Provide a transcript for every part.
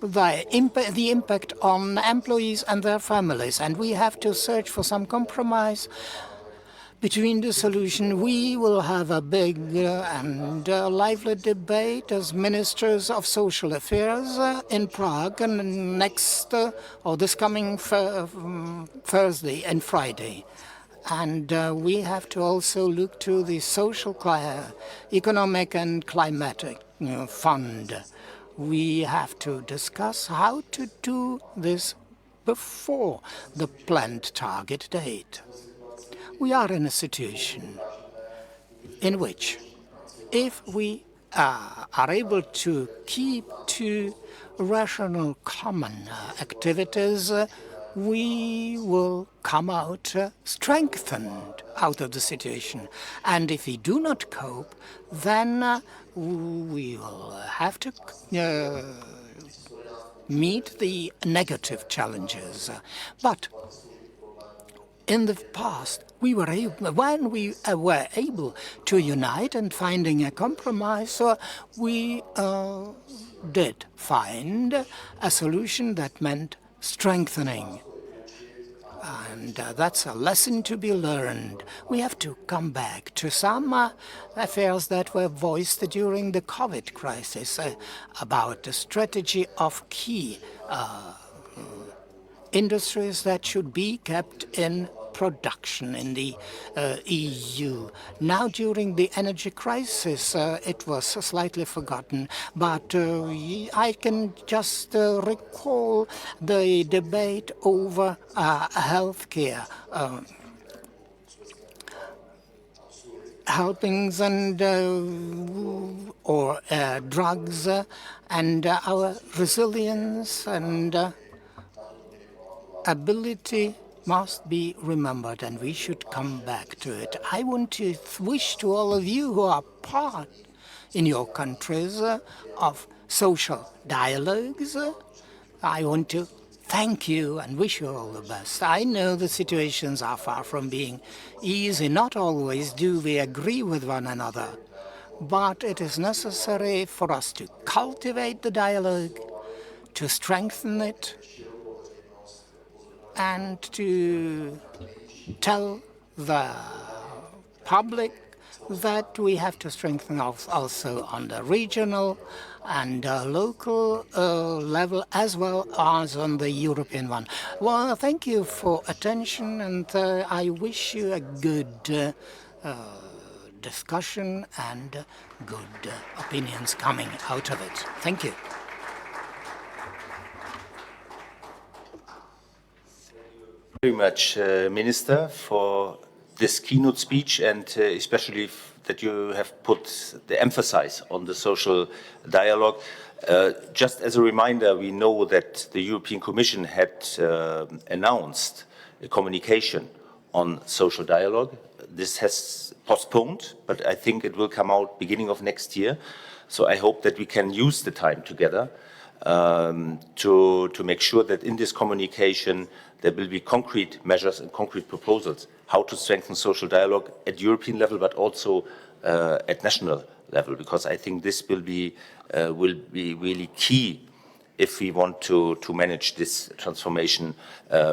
the impact on employees and their families, and we have to search for some compromise between the solution. We will have a big and lively debate as ministers of social affairs in Prague and this coming Thursday and Friday. And we have to also look to the social, economic and climatic fund. We have to discuss how to do this before the planned target date. We are in a situation in which, if we are able to keep to rational common activities, we will come out strengthened out of the situation. And if we do not cope, then we will have to meet the negative challenges. But in the past, when we were able to unite and finding a compromise, we did find a solution that meant strengthening. And that's a lesson to be learned. We have to come back to some affairs that were voiced during the COVID crisis about the strategy of key industries that should be kept in production in the EU. Now, during the energy crisis, it was slightly forgotten, but I can just recall the debate over healthcare, helpings and or drugs, and our resilience and ability must be remembered, and we should come back to it. I want to wish to all of you who are part in your countries of social dialogues, I want to thank you and wish you all the best. I know the situations are far from being easy. Not always do we agree with one another, but it is necessary for us to cultivate the dialogue, to strengthen it, and to tell the public that we have to strengthen also on the regional and local level as well as on the European one. Well, thank you for attention, and I wish you a good discussion and good opinions coming out of it. Thank you. Very much, Minister, for this keynote speech, and especially that you have put the emphasis on the social dialogue. Just as a reminder, we know that the European Commission had announced a communication on social dialogue. This has postponed, but I think it will come out beginning of next year. So I hope that we can use the time together to make sure that in this communication there will be concrete measures and concrete proposals how to strengthen social dialogue at European level, but also at national level, because I think this will be really key if we want to manage this transformation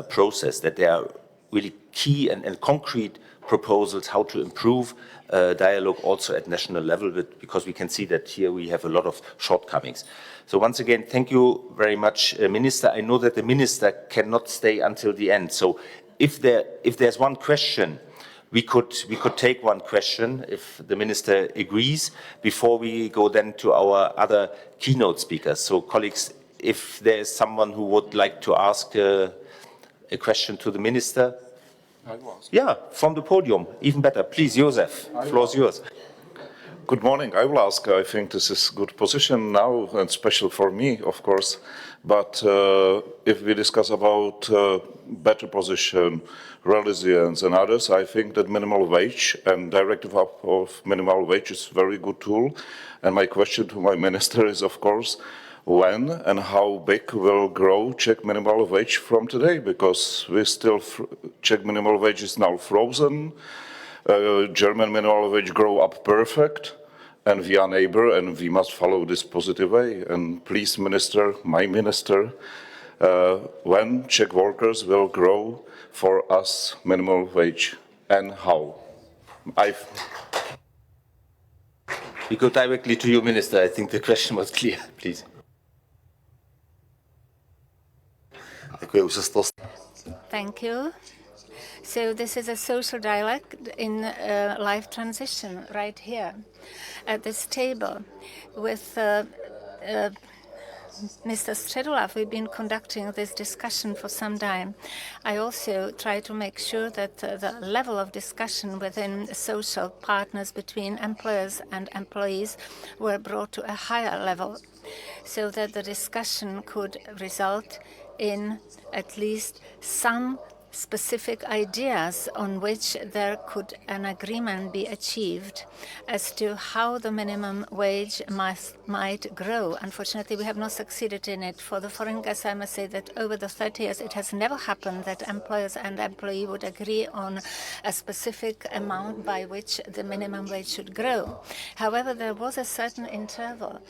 process, that there are really key and concrete proposals how to improve dialogue also at national level, because we can see that here we have a lot of shortcomings. So once again, thank you very much, Minister. I know that the Minister cannot stay until the end. So if there's one question, we could take one question if the Minister agrees before we go then to our other keynote speakers. So colleagues, if there is someone who would like to ask a question to the Minister. I will ask. Yeah, from the podium, even better. Please, Josef, the floor is yours. Good morning. I will ask. I think this is a good position now, and special for me, of course. But if we discuss about better position, resilience and others, I think that minimum wage and directive of minimum wage is a very good tool. And my question to my minister is, of course, when and how big will grow Czech minimum wage from today? Because we still, Czech minimum wage is now frozen. German minimum wage grow up perfect. and we are neighbor, and we must follow this positive way. And please, Minister, my Minister, when Czech workers will grow for us minimum wage and how? We go directly to you, Minister. I think the question was clear. Please. Thank you. So this is a social dialogue in life transition right here at this table with Mr. Středulav. We've been conducting this discussion for some time. I also try to make sure that the level of discussion within social partners between employers and employees were brought to a higher level so that the discussion could result in at least some specific ideas on which there could an agreement be achieved as to how the minimum wage might grow. Unfortunately, we have not succeeded in it. For the foreign guests, I must say that over the 30 years, it has never happened that employers and employee would agree on a specific amount by which the minimum wage should grow. However, there was a certain interval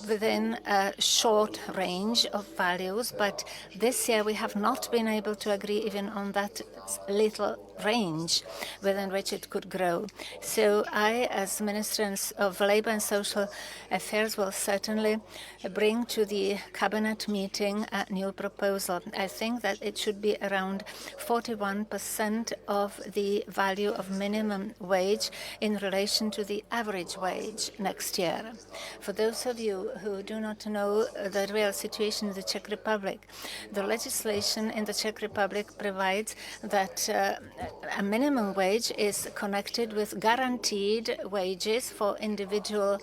within a short range of values, but this year we have not been able to agree even on that little range within which it could grow. So I, as Minister of Labour and Social Affairs, will certainly bring to the cabinet meeting a new proposal. I think that it should be around 41% of the value of minimum wage in relation to the average wage next year. For those of you who do not know the real situation in the Czech Republic, the legislation in the Czech Republic provides that a minimum wage is connected with guaranteed wages for individual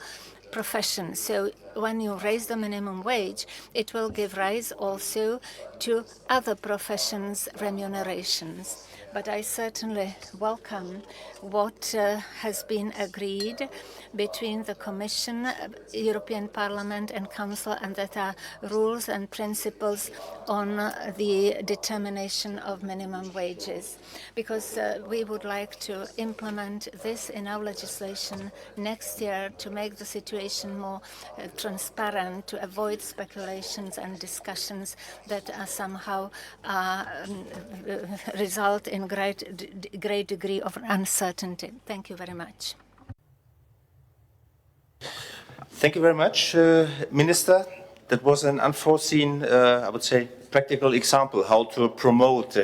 professions. So when you raise the minimum wage, it will give rise also to other professions' remunerations. But I certainly welcome what has been agreed between the Commission, European Parliament and Council, and that are rules and principles on the determination of minimum wages. Because we would like to implement this in our legislation next year to make the situation more transparent, to avoid speculations and discussions that are somehow result in great degree of uncertainty. Thank you very much. Thank you very much, Minister. That was an unforeseen, I would say, practical example how to promote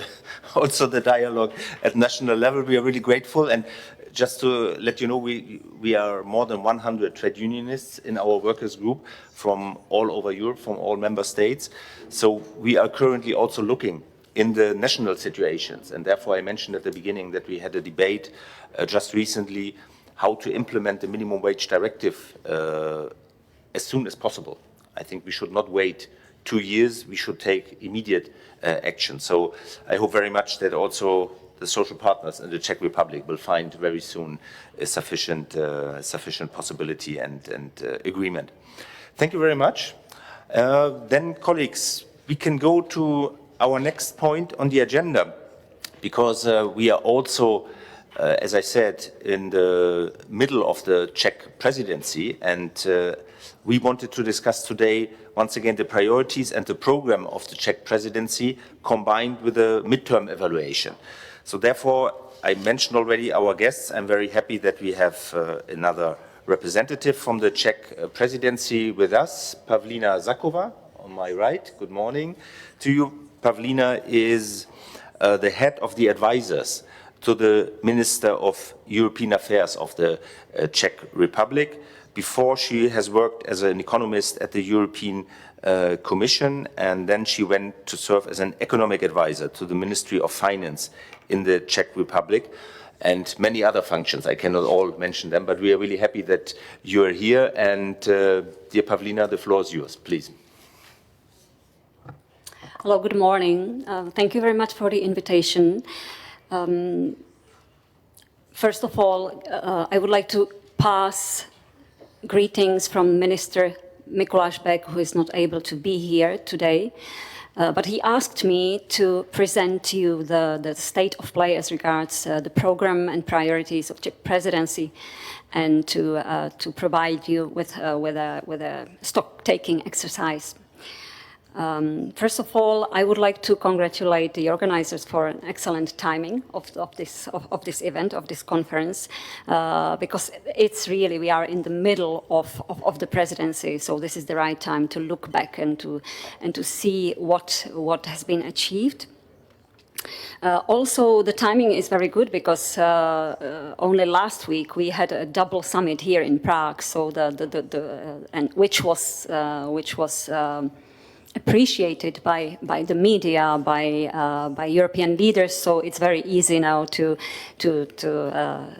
also the dialogue at national level. We are really grateful. And just to let you know, we are more than 100 trade unionists in our workers group from all over Europe, from all member states. So we are currently also looking in the national situations. And therefore, I mentioned at the beginning that we had a debate just recently how to implement the minimum wage directive as soon as possible. I think we should not wait 2 years. We should take immediate action. So I hope very much that also the social partners in the Czech Republic will find very soon a sufficient possibility and agreement. Thank you very much. Then, colleagues, we can go to our next point on the agenda, because we are also, as I said, in the middle of the Czech presidency, and we wanted to discuss today, once again, the priorities and the program of the Czech presidency combined with a midterm evaluation. So therefore, I mentioned already our guests. I'm very happy that we have another representative from the Czech presidency with us, Pavlína Záková, on my right. Good morning to you. Pavlína is the head of the advisors to the Minister of European Affairs of the Czech Republic. Before, she has worked as an economist at the European Commission, and then she went to serve as an economic advisor to the Ministry of Finance in the Czech Republic, and many other functions. I cannot all mention them, but we are really happy that you are here. And dear Pavlína, the floor is yours, please. Hello, good morning. Thank you very much for the invitation. First of all, I would like to pass greetings from Minister Mikuláš Bek, who is not able to be here today. But he asked me to present you the state of play as regards the program and priorities of Czech presidency, and to provide you with a stock-taking exercise. First of all, I would like to congratulate the organizers for an excellent timing of this event, of this conference, because it's really, we are in the middle of the presidency, so this is the right time to look back and to see what has been achieved. Also, the timing is very good because only last week we had a double summit here in Prague, so which was appreciated by the media, by European leaders. So it's very easy now to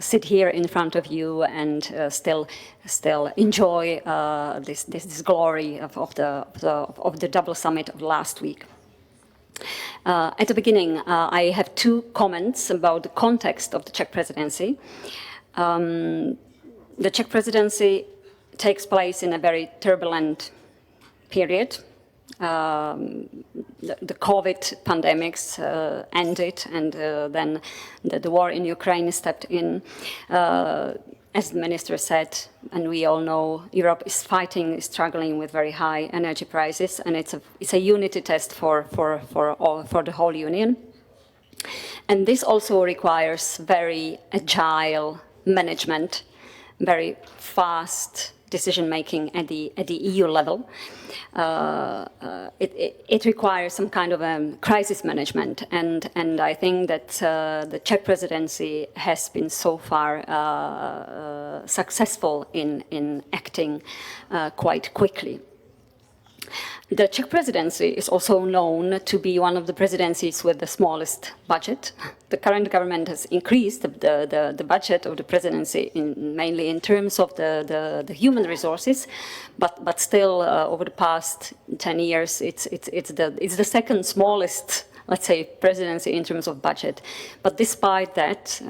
sit here in front of you and still enjoy this glory of the double summit of last week. At the beginning, I have two comments about the context of the Czech presidency. The Czech presidency takes place in a very turbulent period. The COVID pandemics ended, and then the war in Ukraine stepped in. As the minister said, and we all know, Europe is struggling with very high energy prices, and it's a unity test for the whole Union. And this also requires very agile management, very fast decision-making at the EU level. It requires some kind of crisis management, and I think that the Czech presidency has been so far successful in acting quite quickly. The Czech presidency is also known to be one of the presidencies with the smallest budget. The current government has increased the budget of the presidency mainly in terms of the human resources, but still over the past 10 years it's the second smallest, let's say, presidency in terms of budget. But despite that,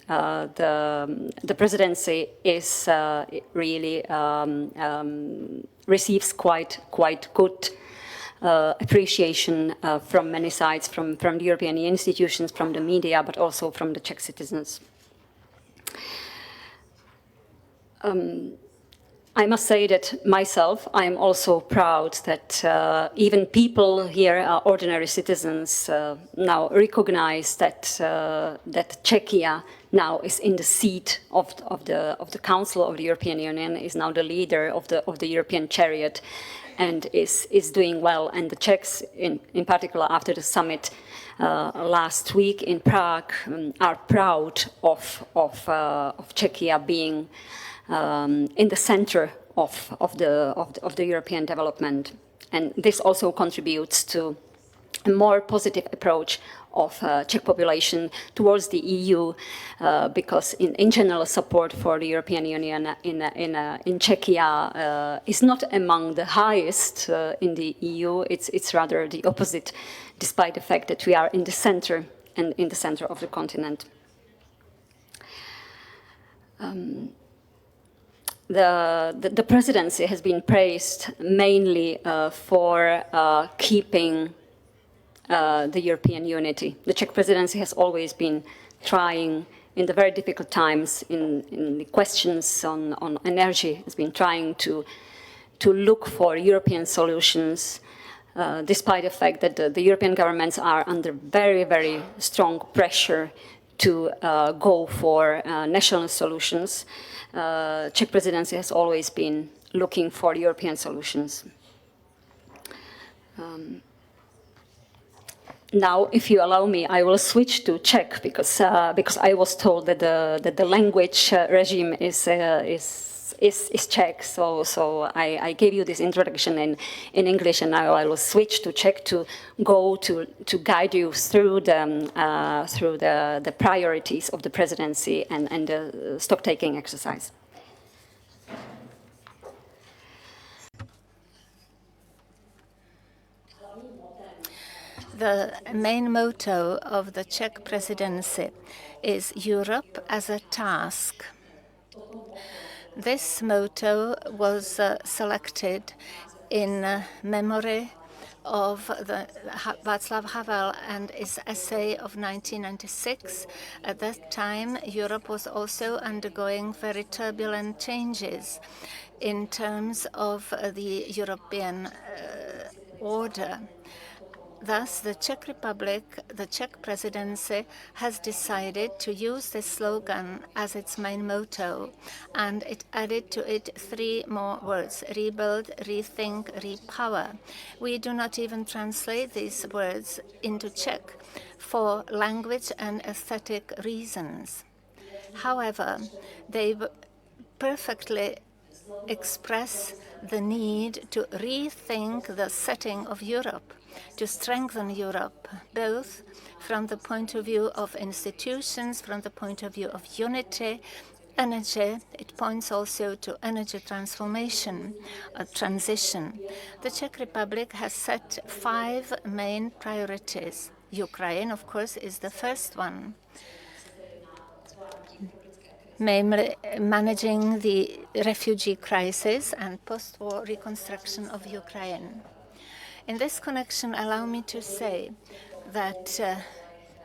the presidency is really receives quite good appreciation from many sides, from the European institutions, from the media, but also from the Czech citizens. I must say that myself, I am also proud that even people here, ordinary citizens, now recognize that Czechia now is in the seat of the Council of the European Union, is now the leader of the European chariot, and is doing well. And the Czechs, in particular after the summit last week in Prague, are proud of Czechia being in the center of the European development, and this also contributes to a more positive approach of Czech population towards the EU, because in general support for the European Union in Czechia is not among the highest in the EU. It's rather the opposite, despite the fact that we are in the center and in the center of the continent. The presidency has been praised mainly for keeping the European unity. The Czech presidency has always been trying, in the very difficult times, in the questions on energy, has been trying to look for European solutions, despite the fact that the European governments are under very, very strong pressure to go for national solutions. Czech presidency has always been looking for European solutions. Now, if you allow me, I will switch to Czech because I was told that the language regime is Czech. So I gave you this introduction in English, and now I will switch to Czech to guide you through the priorities of the presidency and the stock-taking exercise. The main motto of the Czech presidency is Europe as a task. This motto was selected in memory of Václav Havel and his essay of 1996. At that time, Europe was also undergoing very turbulent changes in terms of the European order. Thus, the Czech Republic, the Czech presidency, has decided to use this slogan as its main motto, and it added to it 3 more words: rebuild, rethink, repower. We do not even translate these words into Czech for language and aesthetic reasons. However, they perfectly express the need to rethink the setting of Europe, to strengthen Europe, both from the point of view of institutions, from the point of view of unity, energy. It points also to energy transformation, transition. The Czech Republic has set 5 main priorities. Ukraine, of course, is the first one. Namely, managing the refugee crisis and post-war reconstruction of Ukraine. In this connection, allow me to say that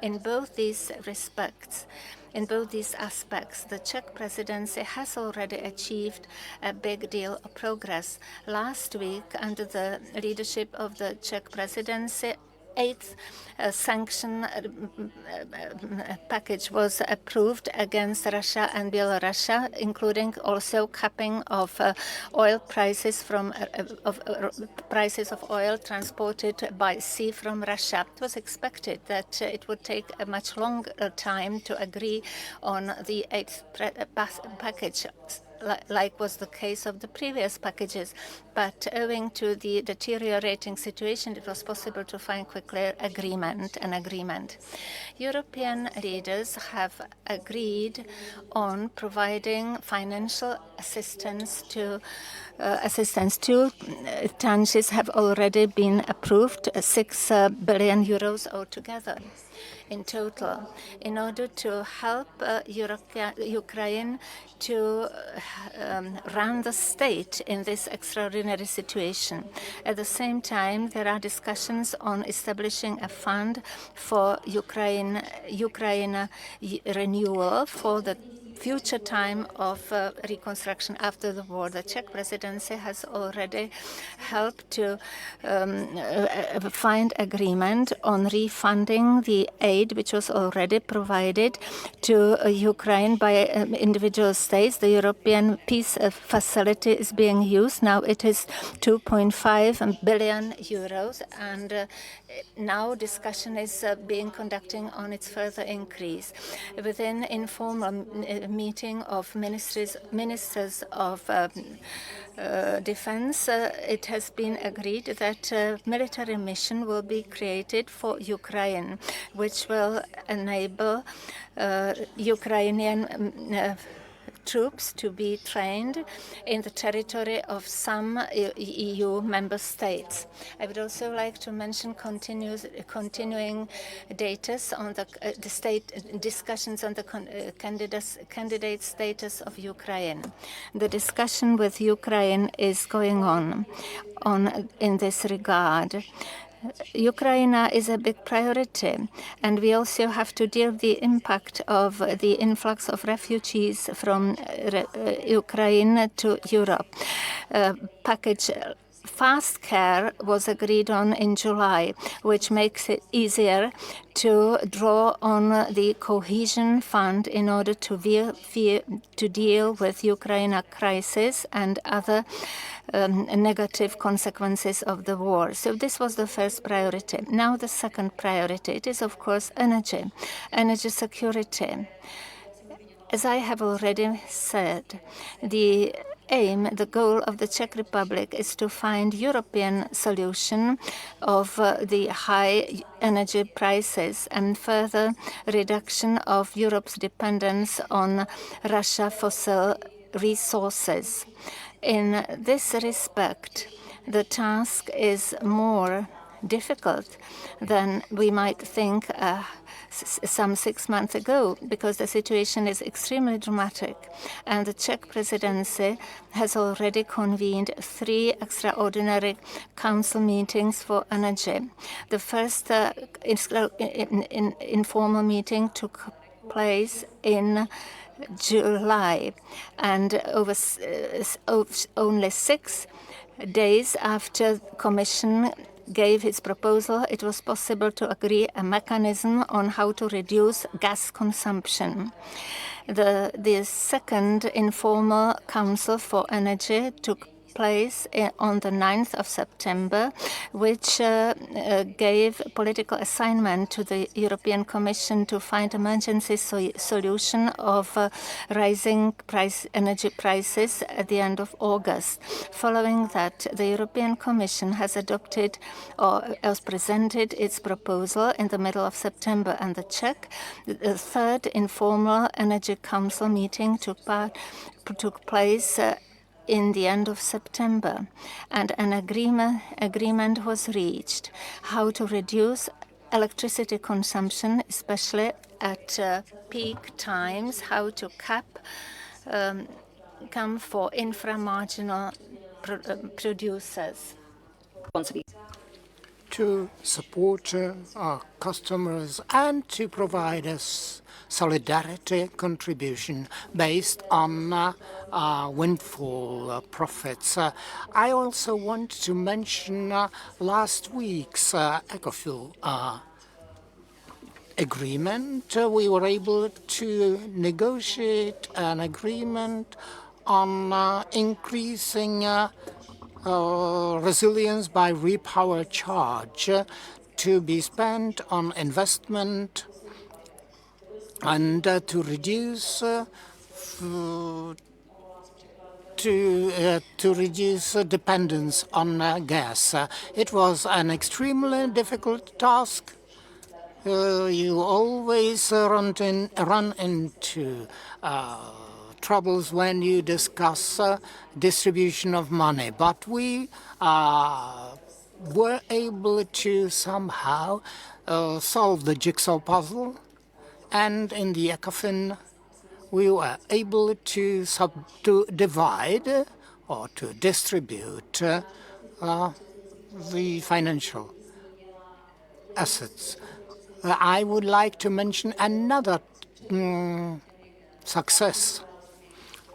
in both these respects, in both these aspects, the Czech presidency has already achieved a big deal of progress. Last week, under the leadership of the Czech presidency, 8th sanction package was approved against Russia and Belarus, including also capping of oil prices prices of oil transported by sea from Russia. It was expected that it would take a much longer time to agree on the 8th package, like was the case of the previous packages. But owing to the deteriorating situation, it was possible to find quickly an agreement. European leaders have agreed on providing financial assistance to Two tranches have already been approved, 6 billion euros altogether in total, in order to help Ukraine to run the state in this extraordinary situation. At the same time, there are discussions on establishing a fund for Ukraine renewal for the future time of reconstruction after the war. The Czech presidency has already helped to find agreement on refunding the aid which was already provided to Ukraine by individual states. The European Peace Facility is being used. Now it is 2.5 billion euros, and now discussion is being conducted on its further increase. Within informal meeting of ministers of defense, it has been agreed that a military mission will be created for Ukraine, which will enable Ukrainian troops to be trained in the territory of some EU member states. I would also like to mention continuing datus on the state discussions on the candidate status of Ukraine. The discussion with Ukraine is going on in this regard. Ukraine is a big priority, and we also have to deal with the impact of the influx of refugees from Ukraine to Europe. Package Fast Care was agreed on in July, which makes it easier to draw on the cohesion fund in order to deal with Ukraine crisis and other negative consequences of the war. So this was the first priority. Now the second priority, it is of course energy security. As I have already said, the goal of the Czech Republic is to find European solution of the high energy prices and further reduction of Europe's dependence on Russia fossil resources. In this respect, the task is more difficult than we might think some 6 months ago, because the situation is extremely dramatic. And the Czech presidency has already convened 3 extraordinary council meetings for energy. The first informal meeting took place in July, and only 6 days after the Commission gave its proposal, it was possible to agree a mechanism on how to reduce gas consumption. The second informal Council for Energy took place on the 9th of September, which gave political assignment to the European Commission to find emergency solution of rising energy prices at the end of August. Following that, the European Commission has adopted or has presented its proposal in the middle of September, and the third informal Energy Council meeting took place in the end of September, and an agreement was reached how to reduce electricity consumption, especially at peak times, how to come for inframarginal producers. To support our customers and to provide us solidarity contribution based on windfall profits. I also want to mention last week's ECOFIN agreement. We were able to negotiate an agreement on increasing resilience by repower charge to be spent on investment and to reduce dependence on gas. It was an extremely difficult task. You always run into troubles when you discuss distribution of money, but we were able to somehow solve the jigsaw puzzle, and in the ECOFIN we were able to divide or to distribute the financial assets. I would like to mention another success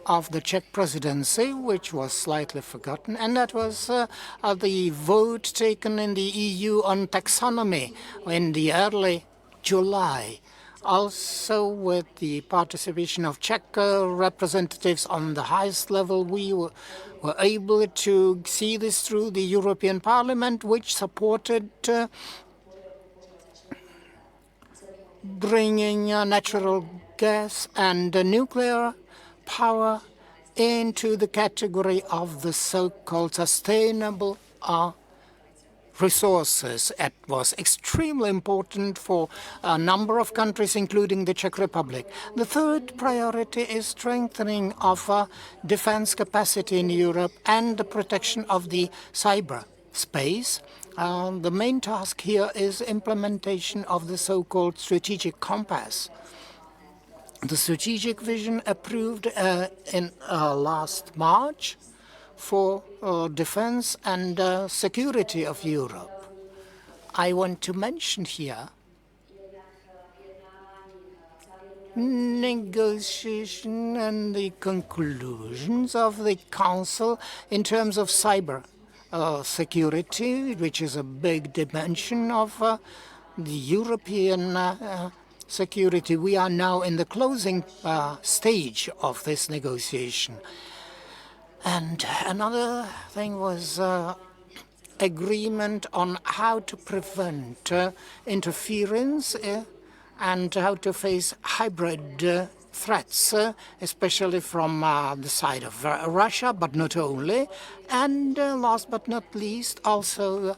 of the Czech presidency, which was slightly forgotten, and that was the vote taken in the EU on taxonomy in the early July. Also, with the participation of Czech representatives on the highest level, we were able to see this through the European Parliament, which supported bringing natural gas and nuclear power into the category of the so-called sustainable resources. It was extremely important for a number of countries, including the Czech Republic. The third priority is strengthening of defense capacity in Europe and the protection of the cyberspace. The main task here is implementation of the so-called strategic compass. The strategic vision approved in last March for defense and security of Europe. I want to mention here negotiation and the conclusions of the Council in terms of cyber security, which is a big dimension of the European security. We are now in the closing stage of this negotiation. And another thing was agreement on how to prevent interference and how to face hybrid threats, especially from the side of Russia, but not only. And last but not least, also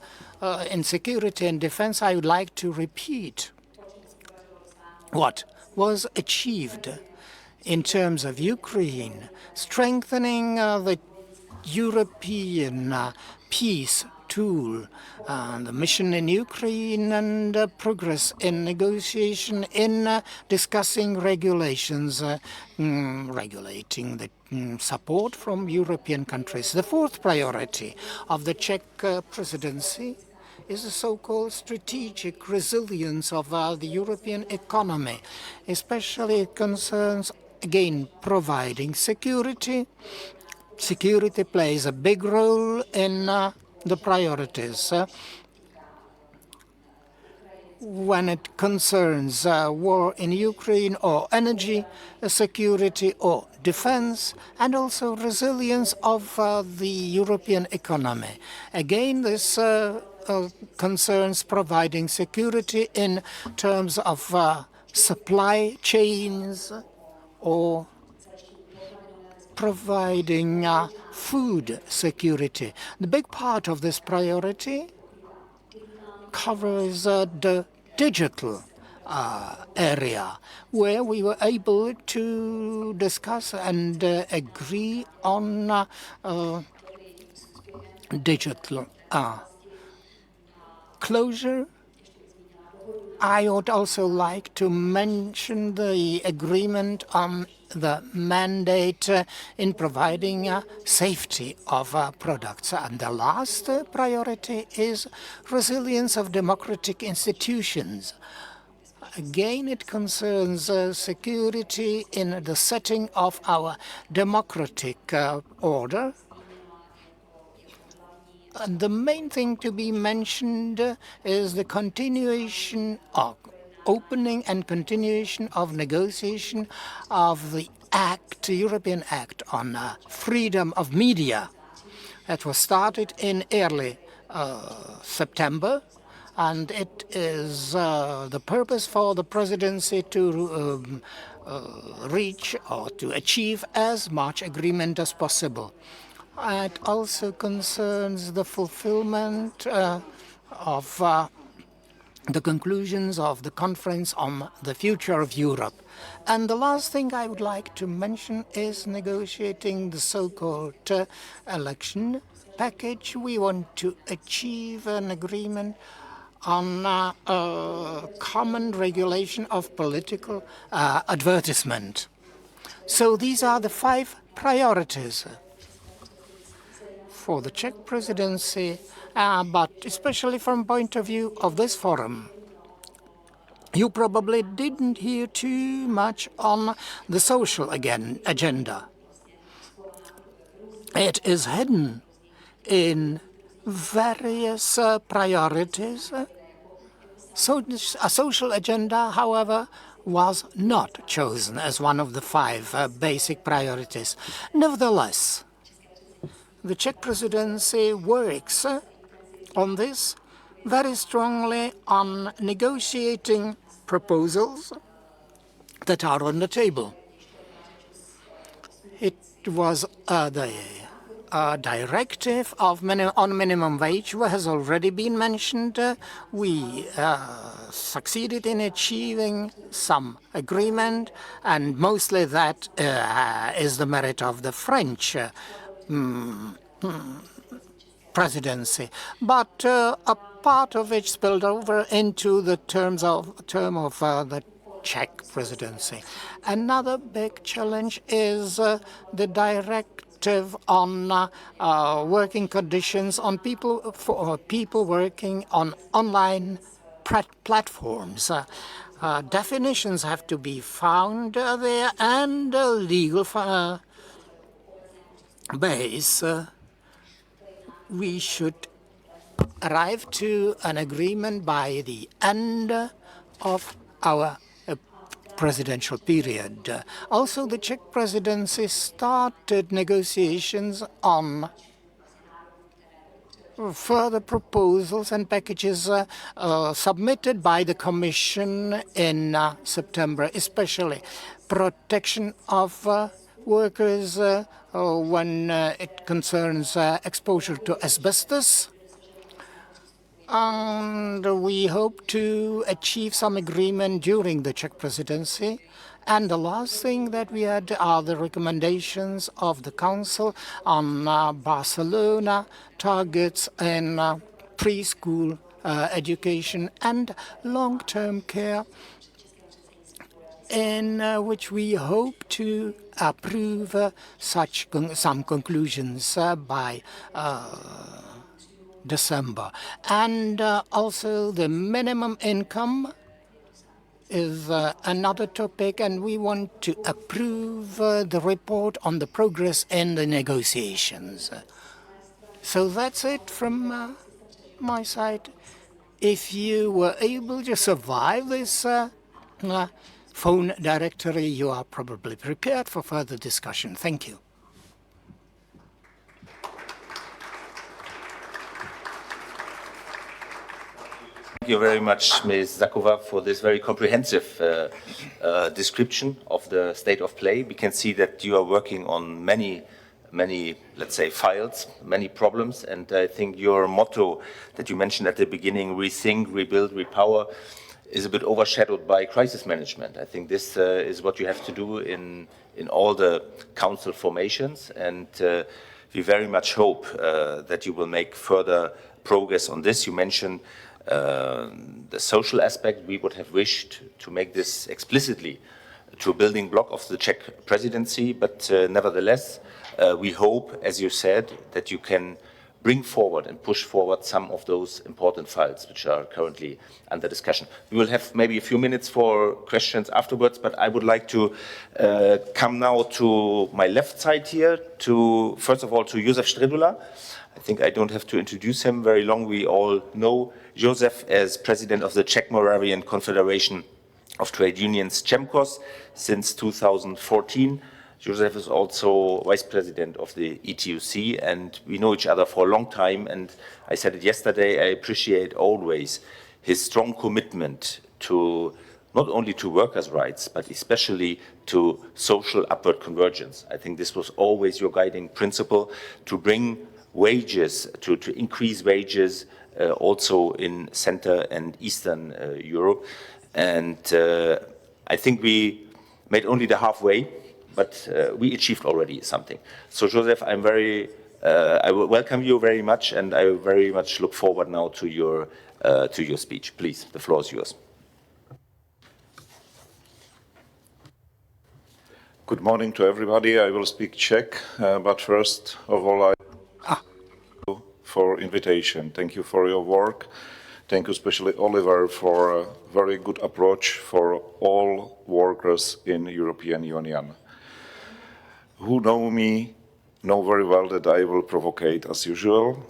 in security and defense, I would like to repeat what was achieved in terms of Ukraine, strengthening the European peace tool. The mission in Ukraine and progress in negotiation in discussing regulations regulating the support from European countries. The fourth priority of the Czech presidency is the so-called strategic resilience of the European economy. Especially it concerns, again, providing security. Security plays a big role in the priorities. When it concerns war in Ukraine or energy security or defense, and also resilience of the European economy. Again, this concerns providing security in terms of supply chains or providing food security. The big part of this priority covers the digital area, where we were able to discuss and agree on digital closure. I would also like to mention the agreement on the mandate in providing safety of products. And the last priority is resilience of democratic institutions. Again, it concerns security in the setting of our democratic order. And the main thing to be mentioned is the continuation of opening and continuation of negotiation of the European Act on freedom of media. That was started in early September, and it is the purpose for the presidency to reach or to achieve as much agreement as possible. It also concerns the fulfillment of the conclusions of the conference on the future of Europe. And the last thing I would like to mention is negotiating the so-called election package. We want to achieve an agreement on common regulation of political advertisement. So these are the 5 priorities for the Czech presidency, but especially from point of view of this forum. You probably didn't hear too much on the social agenda. It is hidden in various priorities. So a social agenda, however, was not chosen as one of the 5 basic priorities. Nevertheless, the Czech presidency works on this very strongly on negotiating proposals that are on the table. It was the directive on minimum wage has already been mentioned. We succeeded in achieving some agreement, and mostly that is the merit of the French presidency, but a part of it spilled over into the term of the Czech presidency. Another big challenge is the directive on working conditions on for people working on online platforms. Definitions have to be found there, and legal base. We should arrive to an agreement by the end of our presidential period. Also, the Czech presidency started negotiations on further proposals and packages submitted by the Commission in September, especially protection of workers when it concerns exposure to asbestos, And we hope to achieve some agreement during the Czech presidency. And the last thing that we had are the recommendations of the Council on Barcelona targets in preschool education and long-term care, in which we hope to approve some conclusions by December. And also the minimum income is another topic, and we want to approve the report on the progress in the negotiations. So that's it from my side. If you were able to survive this phone directory, you are probably prepared for further discussion. Thank you. Thank you very much, Ms. Zakova, for this very comprehensive description of the state of play. We can see that you are working on many, let's say, files, many problems, and I think your motto that you mentioned at the beginning, rethink, rebuild, repower, is a bit overshadowed by crisis management. I think this is what you have to do in all the council formations, and we very much hope that you will make further progress on this. You mentioned the social aspect. We would have wished to make this explicitly to a building block of the Czech presidency, but nevertheless, we hope, as you said, that you can bring forward and push forward some of those important files which are currently under discussion. We will have maybe a few minutes for questions afterwards, but I would like to come now to my left side here, first of all, to Josef Středula. I think I don't have to introduce him very long. We all know Josef as president of the Czech Moravian Confederation of Trade Unions, CEMCOS, since 2014. Josef is also vice president of the ETUC, and we know each other for a long time. And I said it yesterday, I appreciate always his strong commitment to not only to workers' rights, but especially to social upward convergence. I think this was always your guiding principle, to bring wages, to increase wages also in Central and Eastern Europe. And I think we made only the halfway, but we achieved already something. So Josef, I will welcome you very much, and I very much look forward now to your speech. Please, the floor is yours. Good morning to everybody. I will speak Czech, but first of all, I thank you for invitation. Thank you for your work. Thank you especially, Oliver, for a very good approach for all workers in the European Union. Who know me know very well that I will provocate as usual.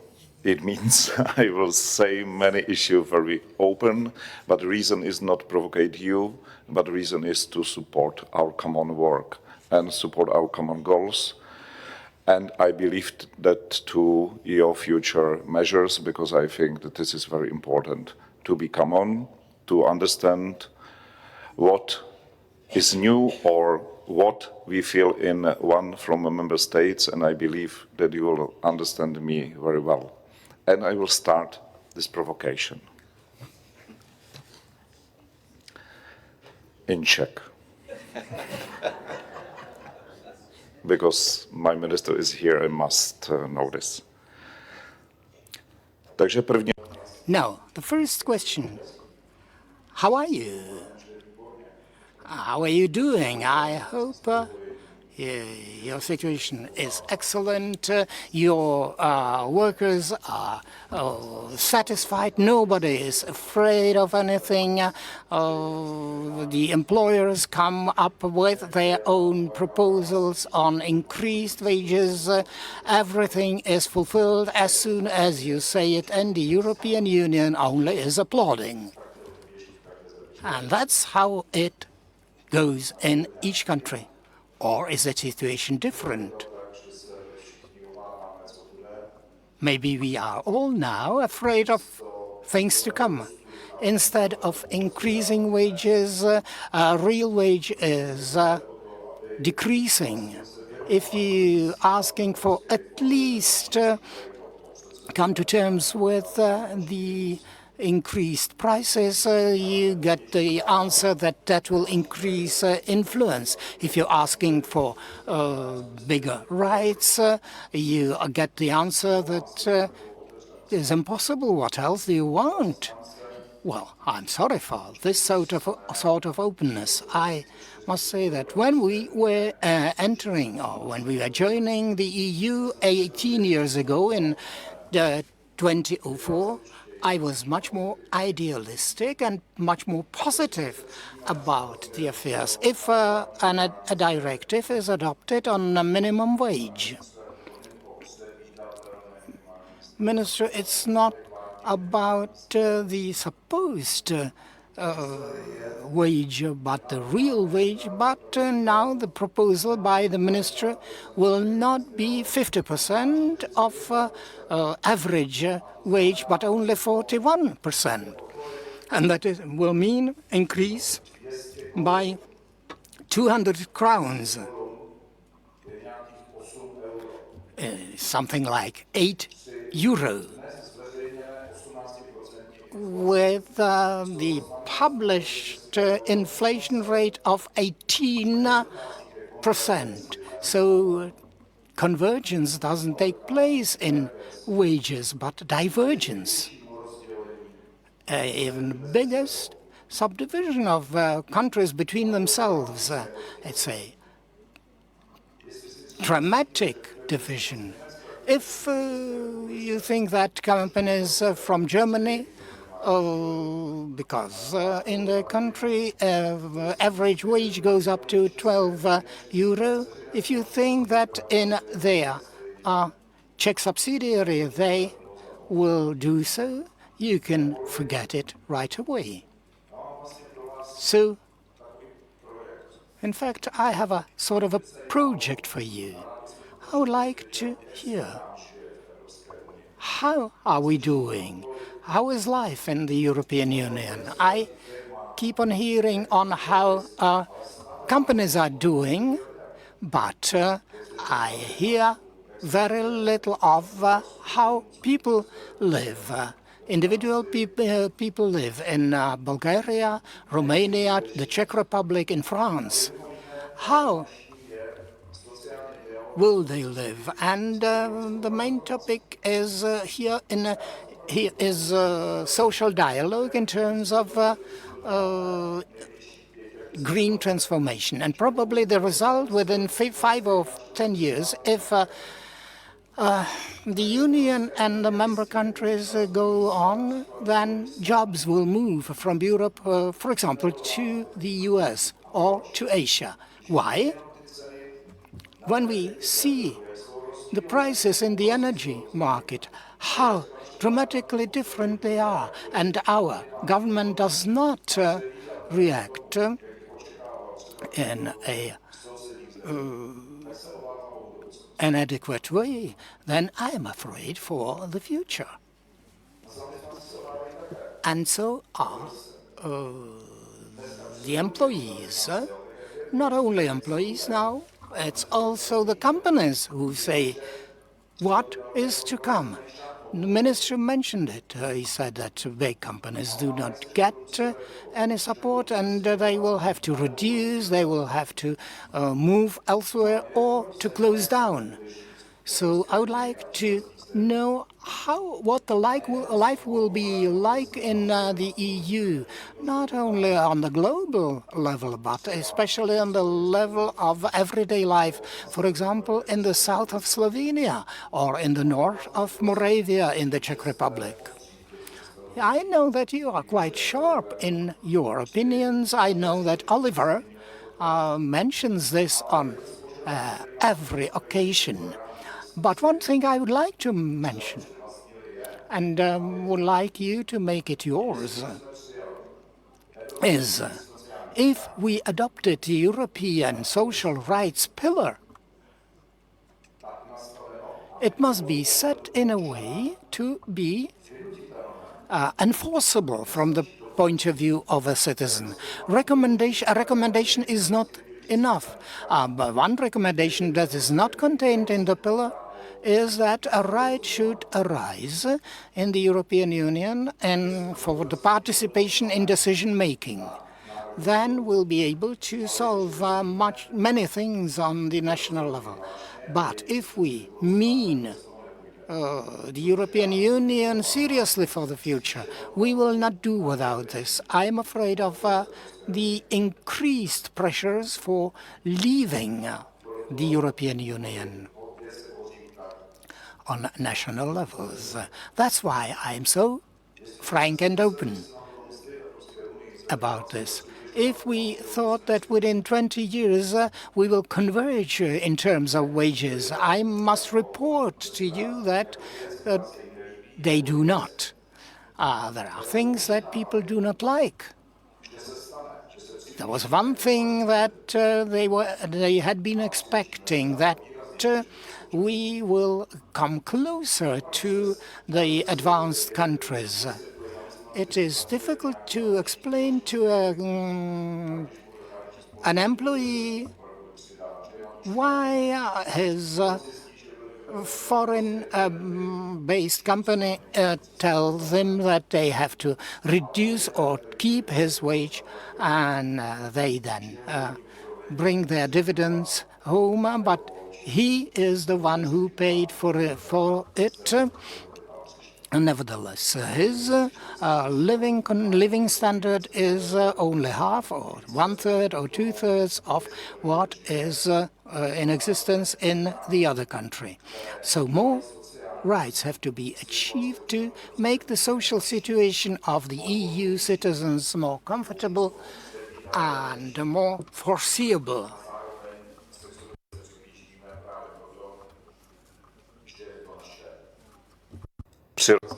It means I will say many issues very open, but the reason is not provocate you, but the reason is to support our common work and support our common goals. And I believe that to your future measures, because I think that this is very important to be common, to understand what is new or what we feel in one from the member states, and I believe that you will understand me very well. And I will start this provocation in Czech. Because my minister is here, I must know this. Takže první. Now, the first question. How are you? How are you doing? I hope your situation is excellent. Your workers are satisfied. Nobody is afraid of anything. The employers come up with their own proposals on increased wages. Everything is fulfilled as soon as you say it, and the European Union only is applauding. And that's how it goes in each country. Or is the situation different? Maybe we are all now afraid of things to come. Instead of increasing wages, real wage is decreasing. If you're asking for at least come to terms with the increased prices, you get the answer that that will increase influence. If you're asking for bigger rights, you get the answer that is impossible. What else do you want? Well, I'm sorry for this sort of openness. I must say that when we were entering, or when we were joining the EU 18 years ago in 2004, I was much more idealistic and much more positive about the affairs. If a directive is adopted on a minimum wage, Minister, it's not about the supposed wage, but the real wage. But now the proposal by the minister will not be 50% of average wage, but only 41%. And that will mean increase by 200 crowns, something like €8. With the published inflation rate of 18%. So convergence doesn't take place in wages, but divergence. Even biggest subdivision of countries between themselves. It's a dramatic division. If you think that companies from Germany, because in the country average wage goes up to €12, if you think that in their Czech subsidiary they will do so, you can forget it right away. So, in fact, I have a sort of a project for you. I would like to hear, how are we doing? How is life in the European Union? I keep on hearing on how companies are doing, but I hear very little of how people live. Individual people live in Bulgaria, Romania, the Czech Republic, in France. How will they live? And the main topic is here is social dialogue in terms of green transformation. And probably the result within 5 or 10 years, if the Union and the member countries go on, then jobs will move from Europe, for example, to the US or to Asia. Why? When we see the prices in the energy market, how dramatically different they are, and our government does not react in an adequate way, then I am afraid for the future. And so are the employees. Not only employees now, it's also the companies who say what is to come. The minister mentioned it. He said that big companies do not get any support, and they will have to reduce, they will have to move elsewhere or to close down. So I would like to know what the life will be like in the EU, not only on the global level, but especially on the level of everyday life. For example, in the south of Slovenia or in the north of Moravia in the Czech Republic. I know that you are quite sharp in your opinions. I know that Oliver mentions this on every occasion. But one thing I would like to mention, and would like you to make it yours, is if we adopted the European social rights pillar, it must be set in a way to be enforceable from the point of view of a citizen. A recommendation is not enough. But one recommendation that is not contained in the pillar is that a right should arise in the European Union and for the participation in decision-making. Then we'll be able to solve many things on the national level. But if we mean the European Union seriously for the future, we will not do without this. I'm afraid of the increased pressures for leaving the European Union on national levels. That's why I'm so frank and open about this. If we thought that within 20 years we will converge in terms of wages, I must report to you that they do not. There are things that people do not like. There was one thing that they had been expecting, that we will come closer to the advanced countries. It is difficult to explain to an employee why his foreign-based company tells him that they have to reduce or keep his wage, and they then bring their dividends home, but he is the one who paid for it. Nevertheless, his living standard is only half or 1/3 or 2/3 of what is in existence in the other country. So more rights have to be achieved to make the social situation of the EU citizens more comfortable and more foreseeable.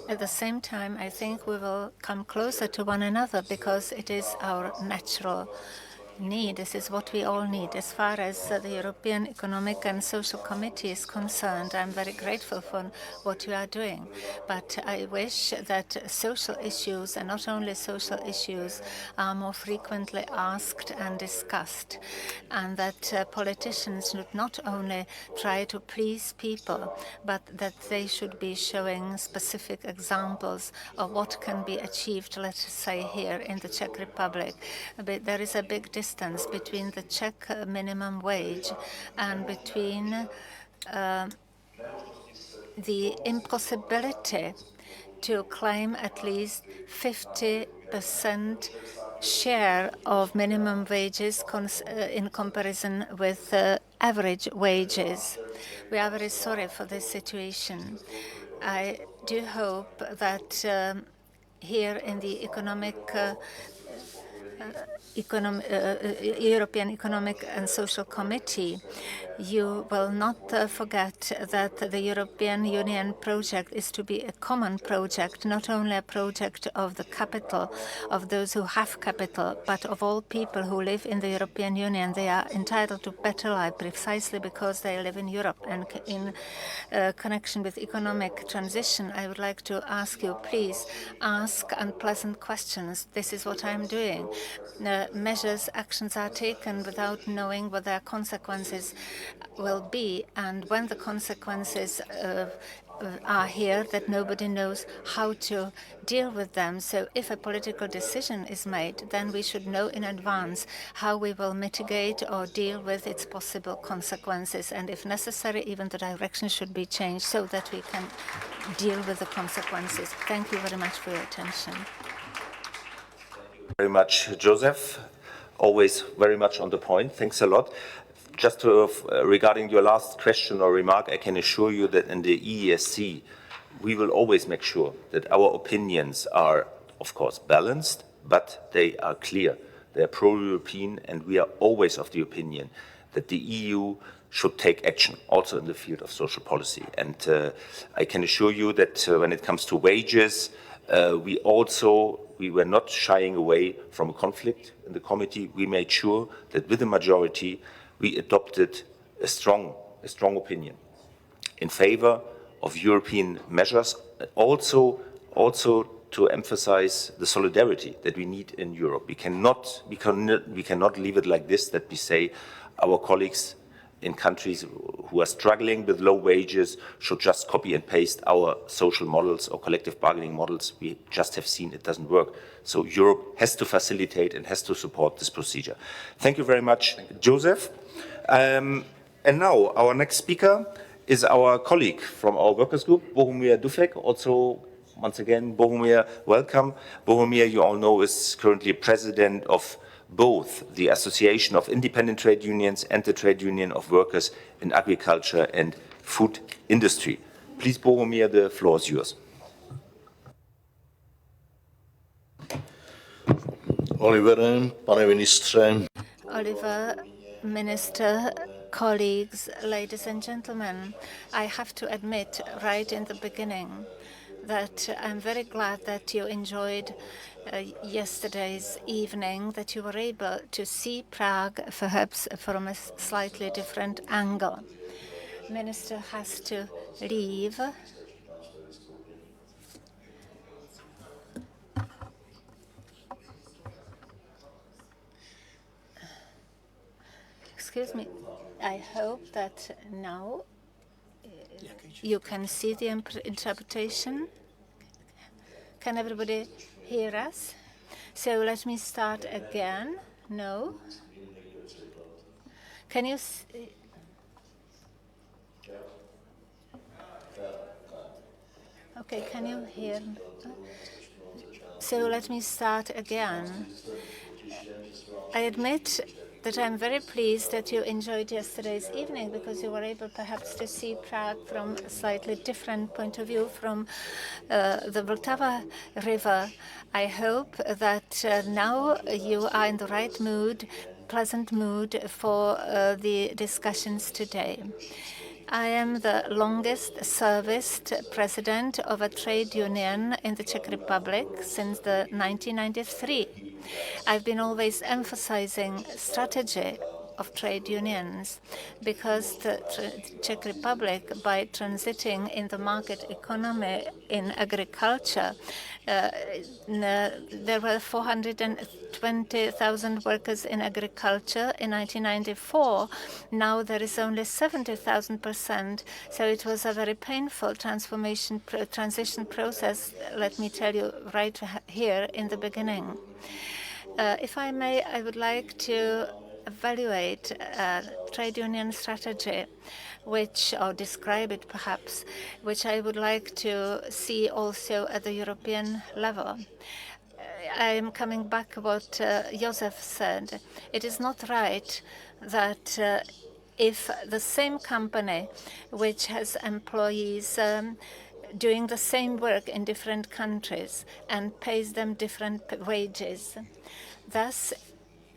At the same time, I think we will come closer to one another because it is our natural need. This is what we all need. As far as the European Economic and Social Committee is concerned, I'm very grateful for what you are doing. But I wish that social issues, and not only social issues, are more frequently asked and discussed, and that politicians should not only try to please people, but that they should be showing specific examples of what can be achieved, let's say, here in the Czech Republic. But there is a big distance between the Czech minimum wage and between the impossibility to claim at least 50% share of minimum wages in comparison with average wages. We are very sorry for this situation. I do hope that here in the European Economic and Social Committee, you will not forget that the European Union project is to be a common project, not only a project of the capital, of those who have capital, but of all people who live in the European Union. They are entitled to better life precisely because they live in Europe. And in connection with economic transition, I would like to ask you, please ask unpleasant questions. This is what I'm doing. Measures, actions are taken without knowing what their consequences will be, and when the consequences are here, that nobody knows how to deal with them. So if a political decision is made, then we should know in advance how we will mitigate or deal with its possible consequences, and if necessary, even the direction should be changed so that we can deal with the consequences. Thank you very much for your attention. Very much, Joseph. Always very much on the point. Thanks a lot. Just regarding your last question or remark, I can assure you that in the EESC, we will always make sure that our opinions are, of course, balanced, but they are clear. They are pro-European, and we are always of the opinion that the EU should take action, also in the field of social policy. And I can assure you that when it comes to wages, we were not shying away from a conflict in the committee. We made sure that with the majority, we adopted a strong opinion in favor of European measures, also to emphasize the solidarity that we need in Europe. We cannot leave it like this, that we say our colleagues in countries who are struggling with low wages should just copy and paste our social models or collective bargaining models. We just have seen it doesn't work. So Europe has to facilitate and has to support this procedure. Thank you very much, Joseph. And now our next speaker is our colleague from our workers group, Bohumir Dufek. Also, once again, Bohumir, welcome. Bohumir, you all know, is currently president of both the Association of Independent Trade Unions and the Trade Union of Workers in Agriculture and Food Industry. Please, Bohumir, the floor is yours. Oliver, pane ministře. Oliver, Minister, colleagues, ladies and gentlemen, I have to admit right in the beginning that I'm very glad that you enjoyed yesterday's evening, that you were able to see Prague perhaps from a slightly different angle. Minister has to leave. Excuse me. I hope that now you can see the interpretation. Can everybody hear us? So let me start again. No? Can you see? Okay, can you hear? So let me start again. I admit that I'm very pleased that you enjoyed yesterday's evening because you were able perhaps to see Prague from a slightly different point of view from the Vltava River. I hope that now you are in the right mood, pleasant mood for the discussions today. I am the longest serviced president of a trade union in the Czech Republic since 1993. I've been always emphasizing strategy of trade unions because the Czech Republic, by transiting in the market economy in agriculture, there were 420,000 workers in agriculture in 1994. Now there is only 70,000%. So it was a very painful transition process, let me tell you right here in the beginning. If I may, I would like to evaluate trade union strategy, or describe it perhaps, which I would like to see also at the European level. I am coming back to what Josef said. It is not right that if the same company which has employees doing the same work in different countries and pays them different wages, thus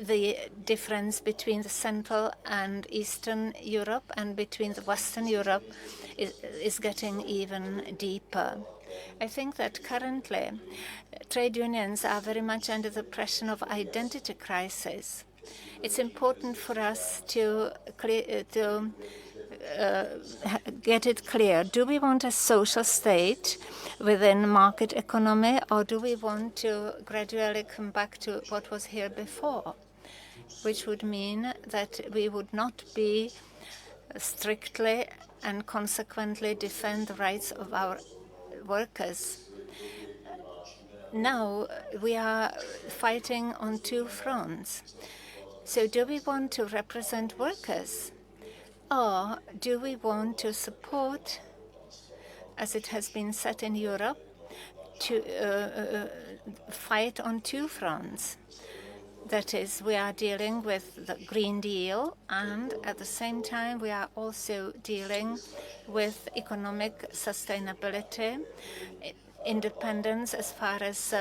the difference between the Central and Eastern Europe and between the Western Europe is getting even deeper. I think that currently trade unions are very much under the pressure of identity crisis. It's important for us to get it clear. Do we want a social state within market economy, or do we want to gradually come back to what was here before? Which would mean that we would not be strictly and consequently defend the rights of our workers. Now we are fighting on two fronts. So do we want to represent workers, or do we want to support, as it has been said in Europe, to fight on two fronts? That is, we are dealing with the Green Deal, and at the same time, we are also dealing with economic sustainability, independence as far as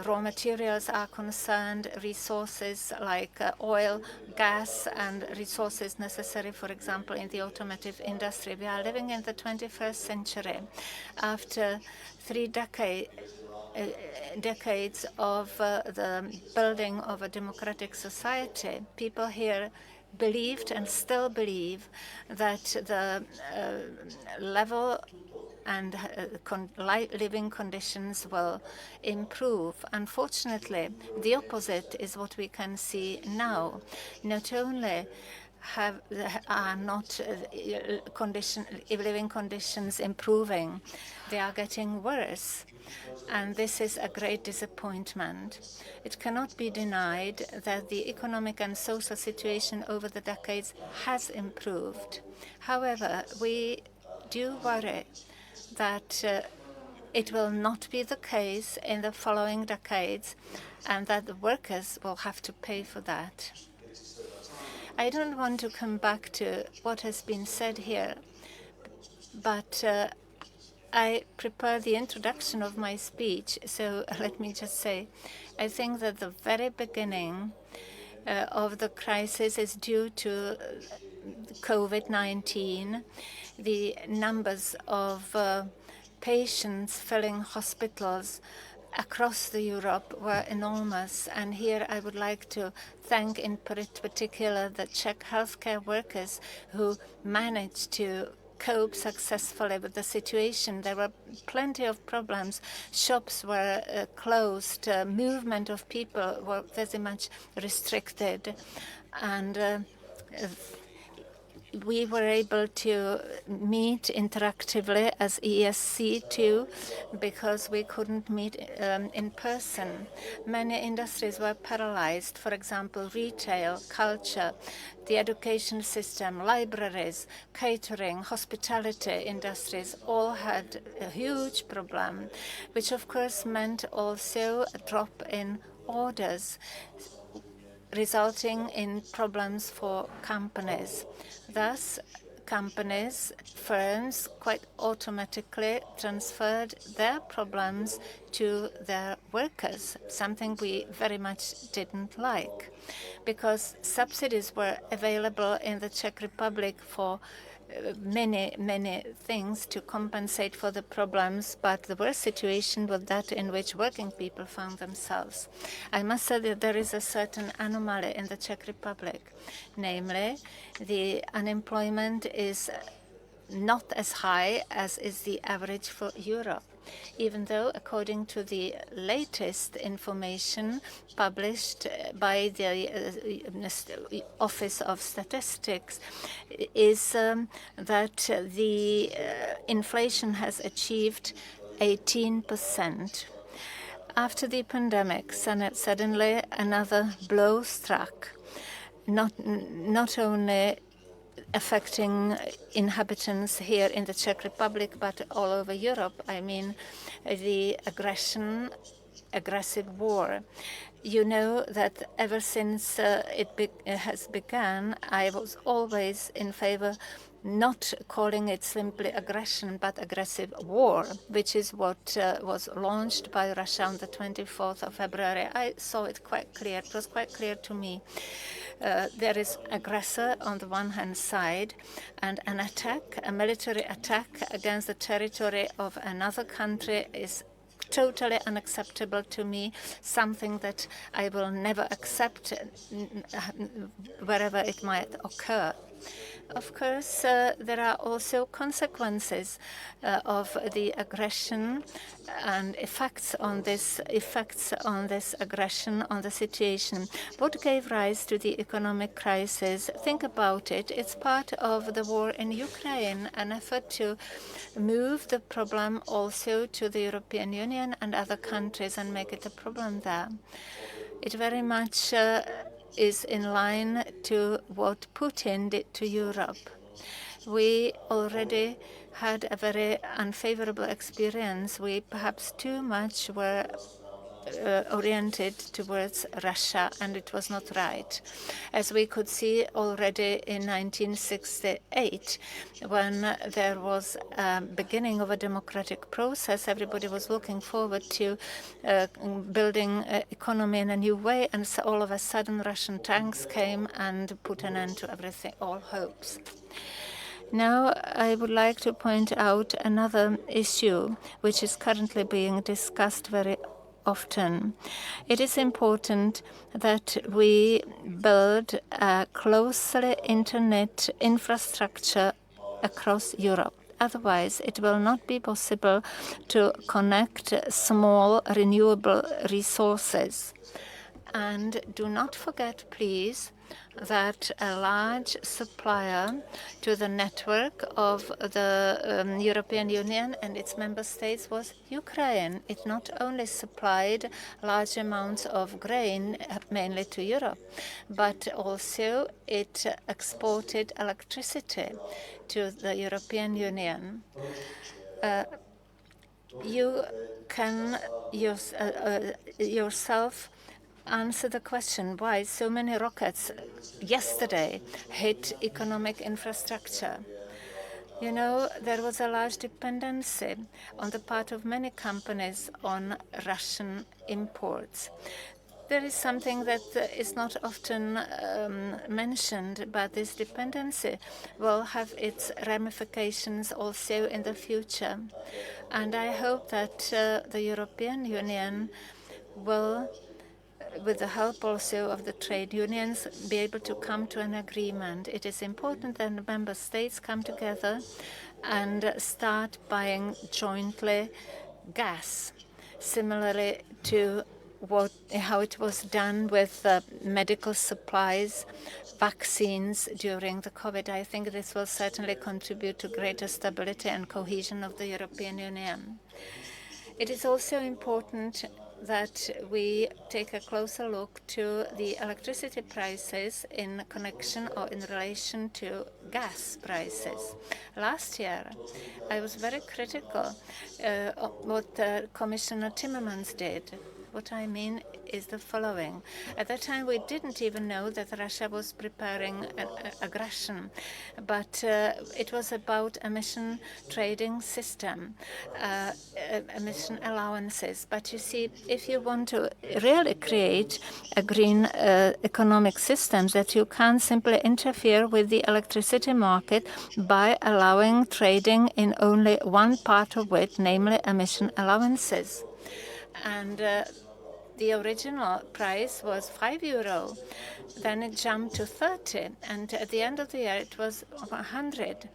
raw materials are concerned, resources like oil, gas, and resources necessary, for example, in the automotive industry. We are living in the 21st century. After 3 decades of the building of a democratic society, people here believed and still believe that the level and living conditions will improve. Unfortunately, the opposite is what we can see now. Not only are not living conditions improving. They are getting worse. And this is a great disappointment. It cannot be denied that the economic and social situation over the decades has improved. However, we do worry that it will not be the case in the following decades and that the workers will have to pay for that. I don't want to come back to what has been said here, but I prepared the introduction of my speech, so let me just say, I think that the very beginning of the crisis is due to COVID-19. The numbers of patients filling hospitals across Europe were enormous. And here I would like to thank in particular the Czech healthcare workers who managed to cope successfully with the situation. There were plenty of problems. Shops were closed. Movement of people were very much restricted. And we were able to meet interactively as ESC too, because we couldn't meet in person. Many industries were paralyzed, for example, retail, culture, the education system, libraries, catering, hospitality industries all had a huge problem, which of course meant also a drop in orders, resulting in problems for companies. Thus, companies, firms, quite automatically transferred their problems to their workers, something we very much didn't like, because subsidies were available in the Czech Republic for many things to compensate for the problems, but the worst situation was that in which working people found themselves. I must say that there is a certain anomaly in the Czech Republic, namely the unemployment is not as high as is the average for Europe, even though, according to the latest information published by the Office of Statistics, is that the inflation has achieved 18%. After the pandemic, suddenly another blow struck, not only affecting inhabitants here in the Czech Republic, but all over Europe. I mean, the aggressive war. You know that ever since it has begun, I was always in favor not calling it simply aggression, but aggressive war, which is what was launched by Russia on the 24th of February. I saw it quite clear. It was quite clear to me. There is aggressor on the one hand side, and an attack, a military attack against the territory of another country is totally unacceptable to me, something that I will never accept wherever it might occur. Of course, there are also consequences of the aggression and effects on this aggression on the situation. What gave rise to the economic crisis? Think about it. It's part of the war in Ukraine, an effort to move the problem also to the European Union and other countries and make it a problem there. It very much is in line to what Putin did to Europe. We already had a very unfavorable experience. We perhaps too much were oriented towards Russia, and it was not right. As we could see already in 1968, when there was a beginning of a democratic process, everybody was looking forward to building an economy in a new way, and so all of a sudden Russian tanks came and put an end to everything, all hopes. Now, I would like to point out another issue which is currently being discussed very often. It is important that we build a closely internet infrastructure across Europe. Otherwise, it will not be possible to connect small renewable resources. And do not forget, please, that a large supplier to the network of the European Union and its member states was Ukraine. It not only supplied large amounts of grain, mainly to Europe, but also it exported electricity to the European Union. You can yourself answer the question why so many rockets yesterday hit economic infrastructure. You know, there was a large dependency on the part of many companies on Russian imports. There is something that is not often mentioned, but this dependency will have its ramifications also in the future. And I hope that the European Union will, with the help also of the trade unions, be able to come to an agreement. It is important that the member states come together and start buying jointly gas, similarly to how it was done with medical supplies, vaccines during the COVID. I think this will certainly contribute to greater stability and cohesion of the European Union. It is also important that we take a closer look to the electricity prices in connection or in relation to gas prices. Last year, I was very critical of what Commissioner Timmermans did. What I mean is the following. At that time, we didn't even know that Russia was preparing an aggression, but it was about emission trading system, emission allowances. But you see, if you want to really create a green economic system, that you can't simply interfere with the electricity market by allowing trading in only one part of it, namely emission allowances. And the original price was €5. Then it jumped to 30, and at the end of the year it was 100.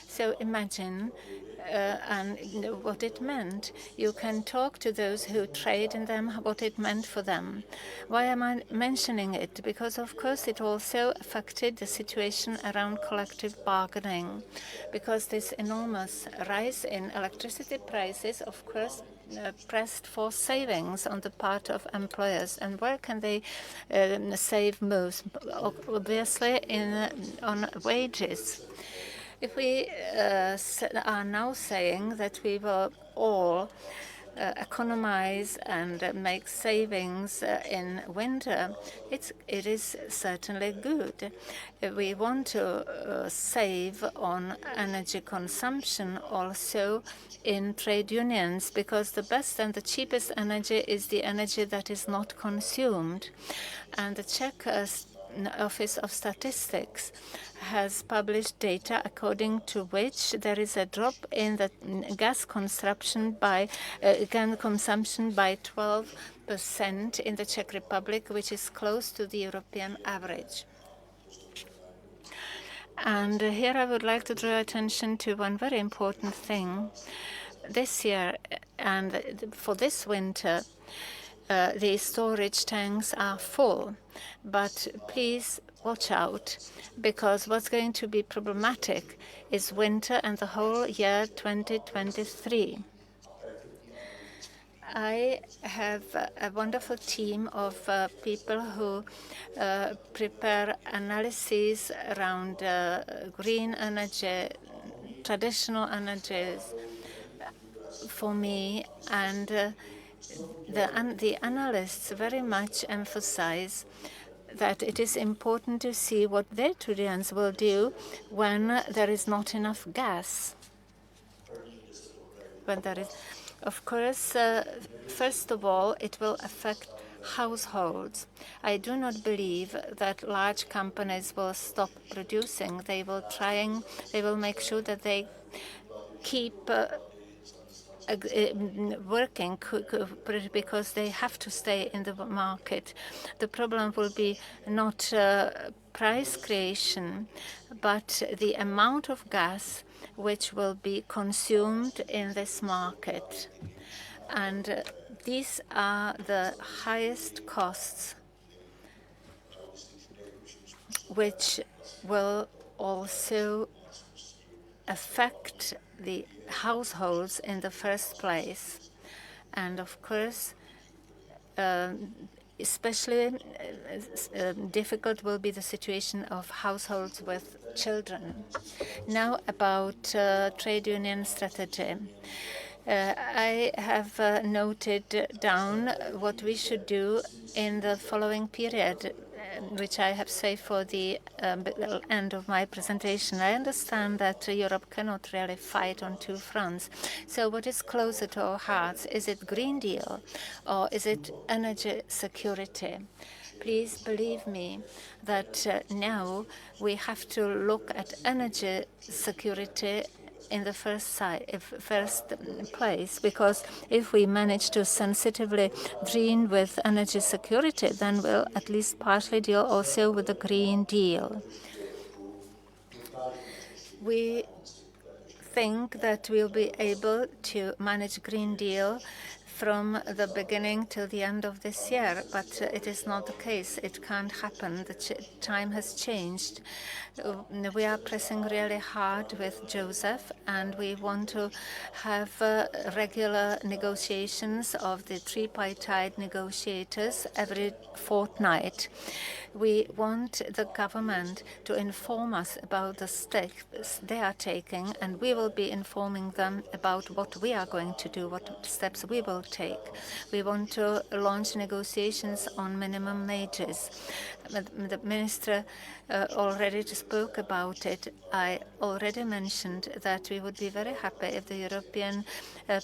So imagine and what it meant. You can talk to those who trade in them, what it meant for them. Why am I mentioning it? Because, of course, it also affected the situation around collective bargaining. Because this enormous rise in electricity prices, of course, pressed for savings on the part of employers. And where can they save most? Obviously, on wages. If we are now saying that we will all economize and make savings in winter, it is certainly good. We want to save on energy consumption also in trade unions, because the best and the cheapest energy is the energy that is not consumed. And the Czech Office of Statistics has published data according to which there is a drop in the gas consumption by 12% in the Czech Republic, which is close to the European average. And here I would like to draw attention to one very important thing. This year and for this winter, the storage tanks are full, but please watch out, because what's going to be problematic is winter and the whole year 2023. I have a wonderful team of people who prepare analyses around green energy, traditional energies for me, and the analysts very much emphasize that it is important to see what their Tuturians will do when there is not enough gas. When there is, of course, first of all, it will affect households. I do not believe that large companies will stop producing. They will make sure that they keep working because they have to stay in the market. The problem will be not price creation, but the amount of gas which will be consumed in this market. And these are the highest costs. which will also affect the households in the first place. And of course, especially difficult will be the situation of households with children. Now about trade union strategy. I have noted down what we should do in the following period, which I have saved for the end of my presentation. I understand that Europe cannot really fight on two fronts. So what is closer to our hearts? Is it Green Deal or is it energy security? Please believe me that now we have to look at energy security in the first place, because if we manage to sensitively deal with energy security, then we'll at least partially deal also with the Green Deal. We think that we'll be able to manage Green Deal from the beginning till the end of this year, but it is not the case. It can't happen. The time has changed. We are pressing really hard with Joseph, and we want to have regular negotiations of the tripartite negotiators every fortnight. We want the government to inform us about the steps they are taking, and we will be informing them about what we are going to do, what steps we will take. We want to launch negotiations on minimum wages. The minister already spoke about it. I already mentioned that we would be very happy if the European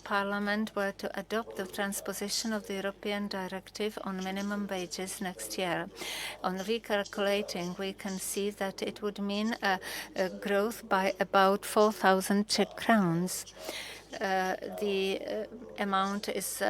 Parliament were to adopt the transposition of the European Directive on minimum wages next year. On recalculating, we can see that it would mean a growth by about 4,000 Czech crowns. The amount is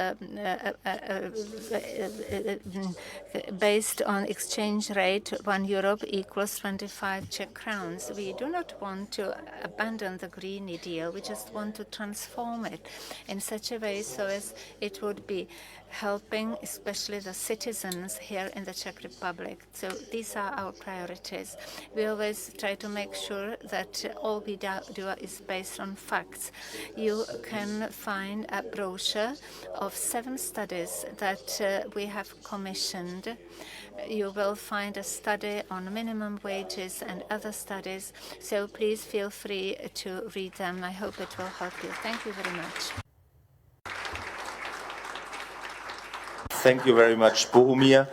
based on exchange rate. 1 euro equals 25 Czech crowns. We do not want to abandon the Green Deal. We just want to transform it in such a way so as it would be helping especially the citizens here in the Czech Republic. So these are our priorities. We always try to make sure that all we do is based on facts. You can find a brochure of 7 studies that we have commissioned. You will find a study on minimum wages and other studies, so please feel free to read them. I hope it will help you. Thank you very much. Thank you very much, Bohumir.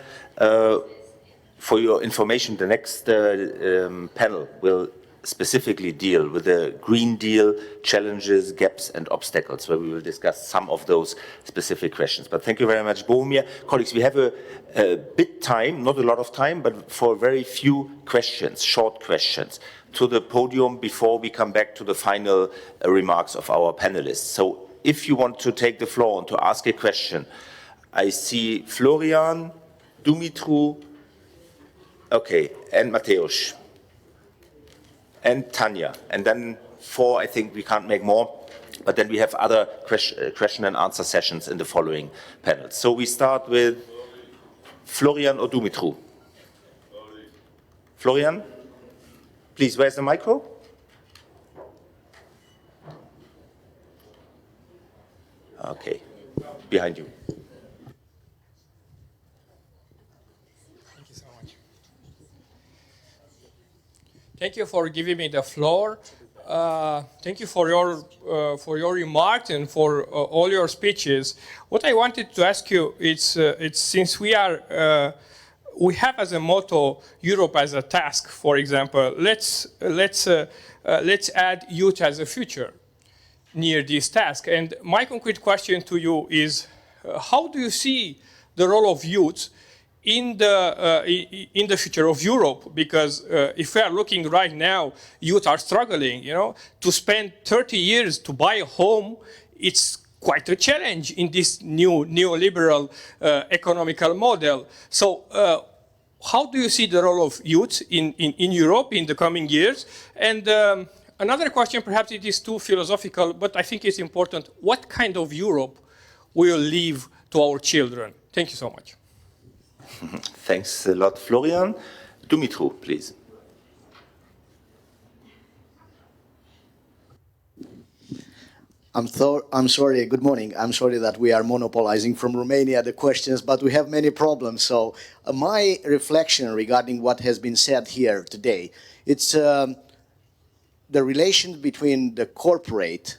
For your information, the next panel will specifically deal with the Green Deal challenges, gaps, and obstacles, where we will discuss some of those specific questions. But thank you very much, Bohumir. Colleagues, we have a bit time, not a lot of time, but for very few questions, short questions, to the podium before we come back to the final remarks of our panelists. So if you want to take the floor and to ask a question, I see Florian, Dumitru, okay, and Mateusz, and Tanya. And then 4, I think we can't make more, but then we have other question and answer sessions in the following panels. So we start with Florian or Dumitru. Florian, please, where's the micro? Okay, behind you. Thank you for giving me the floor. Thank you for your remarks and for all your speeches. What I wanted to ask you is, since we have as a motto Europe as a task, for example, let's add youth as a future near this task. And my concrete question to you is, how do you see the role of youth in the future of Europe? Because if we are looking right now, youth are struggling, to spend 30 years to buy a home, it's quite a challenge in this new neoliberal economical model. So how do you see the role of youth in Europe in the coming years? And another question, perhaps it is too philosophical, but I think it's important. What kind of Europe will leave to our children? Thank you so much. Thanks a lot, Florian. Dumitru, please. I'm sorry, good morning. I'm sorry that we are monopolizing from Romania the questions, but we have many problems. So my reflection regarding what has been said here today, it's the relation between the corporate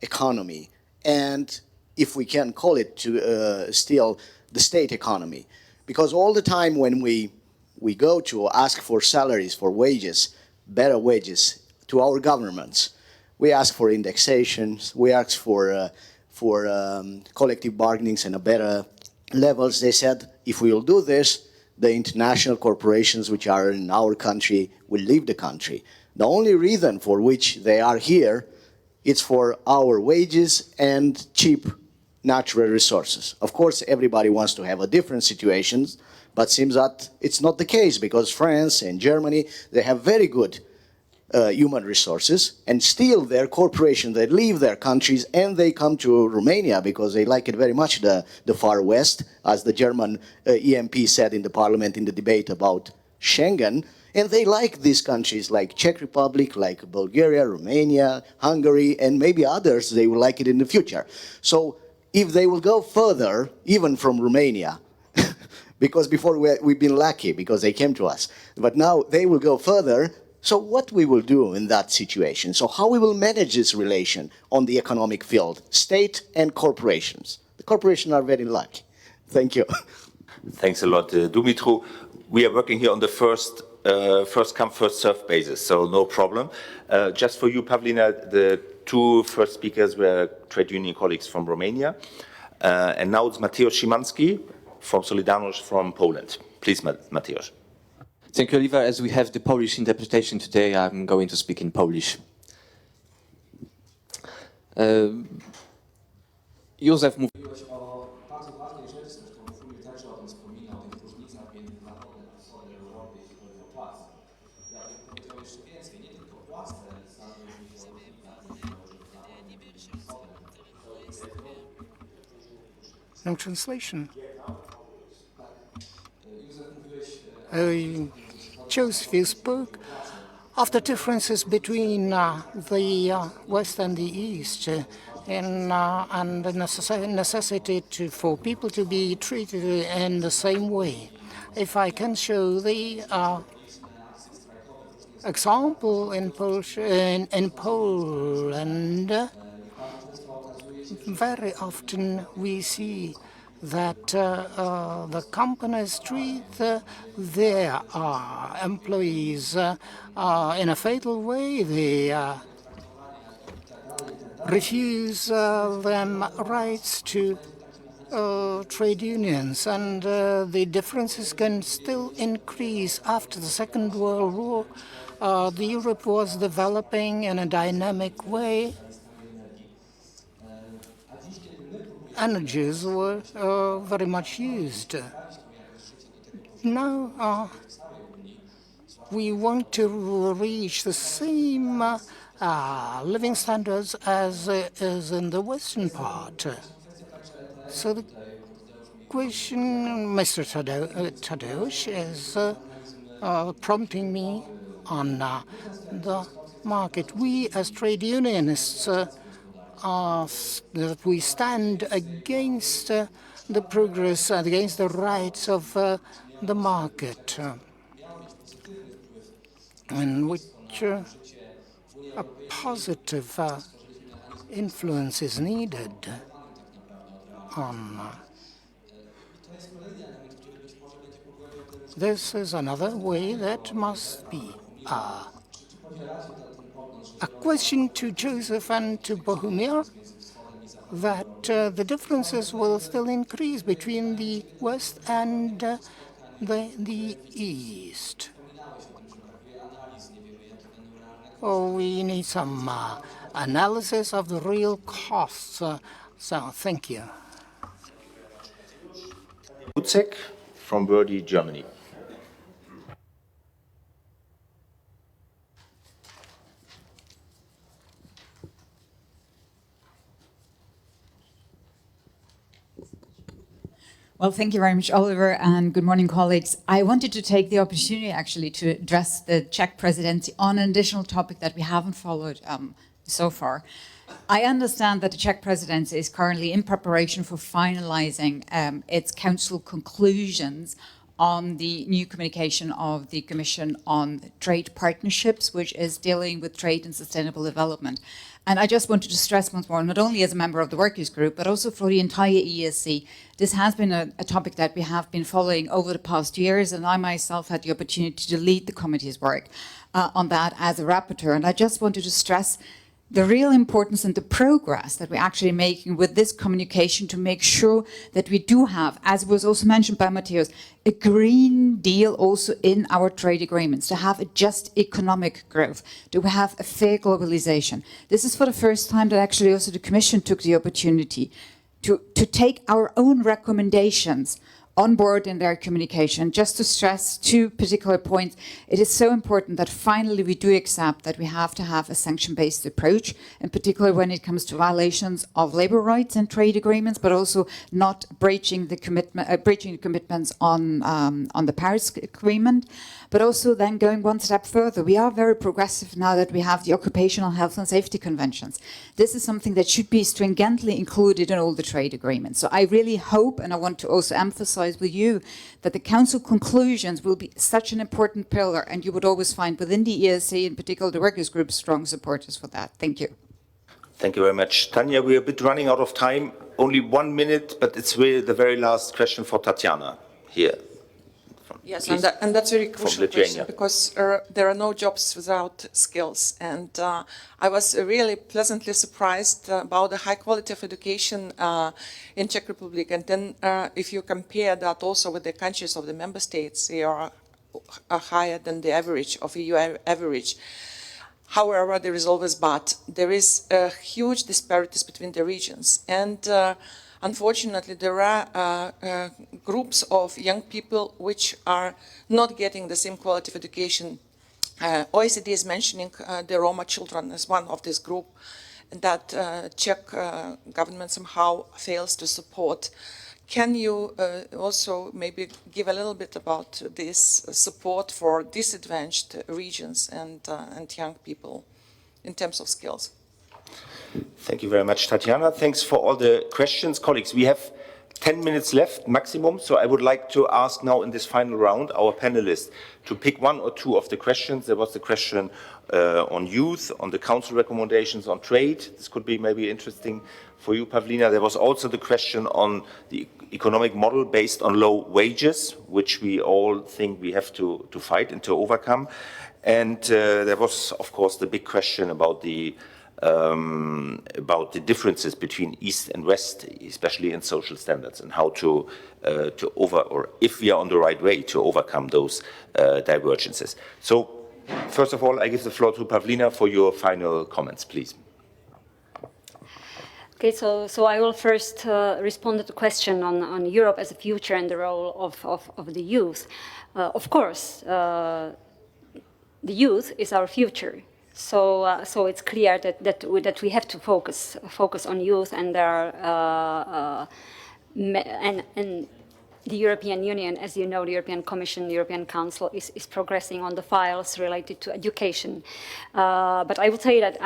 economy and, if we can call it still, the state economy. Because all the time when we go to ask for salaries, for wages, better wages to our governments, we ask for indexations, we ask for collective bargainings and a better levels. They said, if we will do this, the international corporations which are in our country will leave the country. The only reason for which they are here, it's for our wages and cheap natural resources. Of course, everybody wants to have a different situations, but seems that it's not the case, because France and Germany, they have very good human resources, and still their corporations, they leave their countries and they come to Romania because they like it very much, the far west, as the German EMP said in the parliament in the debate about Schengen. And they like these countries like Czech Republic, like Bulgaria, Romania, Hungary, and maybe others, they will like it in the future. So if they will go further, even from Romania, because before we've been lucky because they came to us, but now they will go further. So what we will do in that situation? So how we will manage this relation on the economic field, state and corporations? The corporations are very lucky. Thank you. Thanks a lot, Dumitru. We are working here on the first come, first served basis, so no problem. Just for you, Pavlina, the two first speakers were trade union colleagues from Romania. And now it's Mateusz Szymanski from Solidarność from Poland. Please, Mateusz. Thank you, Oliver. As we have the Polish interpretation today, I'm going to speak in Polish. Józef mówiłeś o bardzo ważnej rzeczy, zresztą Fulvio także o tym wspominał, o tych różnicach między Zachodem a Wschodem Europy, jeśli chodzi o płace. Ja bym powiedział jeszcze więcej, nie tylko płace stanowią różnicę o różnicach między Zachodem a Wschodem. No translation. Joseph, you spoke of the differences between the West and the East and the necessity for people to be treated in the same way. If I can show the example in Poland, very often we see that the companies treat their employees in a fatal way. They refuse them rights to trade unions, and the differences can still increase. After the Second World War, the Europe was developing in a dynamic way. Energies were very much used. Now we want to reach the same living standards as is in the western part. So the question, Mr. Tadeusz, is prompting me on the market. We as trade unionists that we stand against the progress, against the rights of the market, in which a positive influence is needed on. This is another way that must be a question to Joseph and to Bohumir, that the differences will still increase between the West and the East. Oh, we need some analysis of the real costs. So, thank you. Ucek from Verdi, Germany. Well, thank you very much, Oliver, and good morning, colleagues. I wanted to take the opportunity, actually, to address the Czech presidency on an additional topic that we haven't followed so far. I understand that the Czech presidency is currently in preparation for finalizing its council conclusions on the new communication of the Commission on trade partnerships, which is dealing with trade and sustainable development. And I just wanted to stress once more, not only as a member of the workers group, but also for the entire ESC, this has been a topic that we have been following over the past years, and I myself had the opportunity to lead the committee's work on that as a rapporteur. And I just wanted to stress the real importance and the progress that we're actually making with this communication to make sure that we do have, as was also mentioned by Matthias, a green deal also in our trade agreements, to have a just economic growth, to have a fair globalization. This is for the first time that actually also the Commission took the opportunity to take our own recommendations on board in their communication. Just to stress two particular points, it is so important that finally we do accept that we have to have a sanction-based approach, in particular when it comes to violations of labor rights and trade agreements, but also not breaching the commitments on the Paris Agreement. But also then going one step further, we are very progressive now that we have the occupational health and safety conventions. This is something that should be stringently included in all the trade agreements. So I really hope, and I want to also emphasize with you, that the Council conclusions will be such an important pillar, and you would always find within the ESC, in particular the workers group, strong supporters for that. Thank you. Thank you very much. Tanya, we're a bit running out of time. Only 1 minute, but it's really the very last question for Tatiana here. Yes, and that's a very crucial question, because there are no jobs without skills. And I was really pleasantly surprised about the high quality of education in Czech Republic. And then if you compare that also with the countries of the member states, they are higher than the average of EU average. However, there is always but. There is huge disparities between the regions. And unfortunately, there are groups of young people which are not getting the same quality of education. OECD is mentioning the Roma children as one of this group that Czech government somehow fails to support. Can you also maybe give a little bit about this support for disadvantaged regions and young people in terms of skills? Thank you very much, Tatiana. Thanks for all the questions. Colleagues, we have 10 minutes left maximum, so I would like to ask now in this final round our panelists to pick one or two of the questions. There was the question on youth, on the Council recommendations on trade. This could be maybe interesting for you, Pavlina. There was also the question on the economic model based on low wages, which we all think we have to fight and to overcome. And there was, of course, the big question about the differences between East and West, especially in social standards, and how to or if we are on the right way to overcome those divergences. So, first of all, I give the floor to Pavlina for your final comments, please. Okay, so I will first respond to the question on Europe as a future and the role of the youth. Of course, the youth is our future. So it's clear that we have to focus on youth, and there are and the European Union, as you know, the European Commission, the European Council is progressing on the files related to education. But I would say that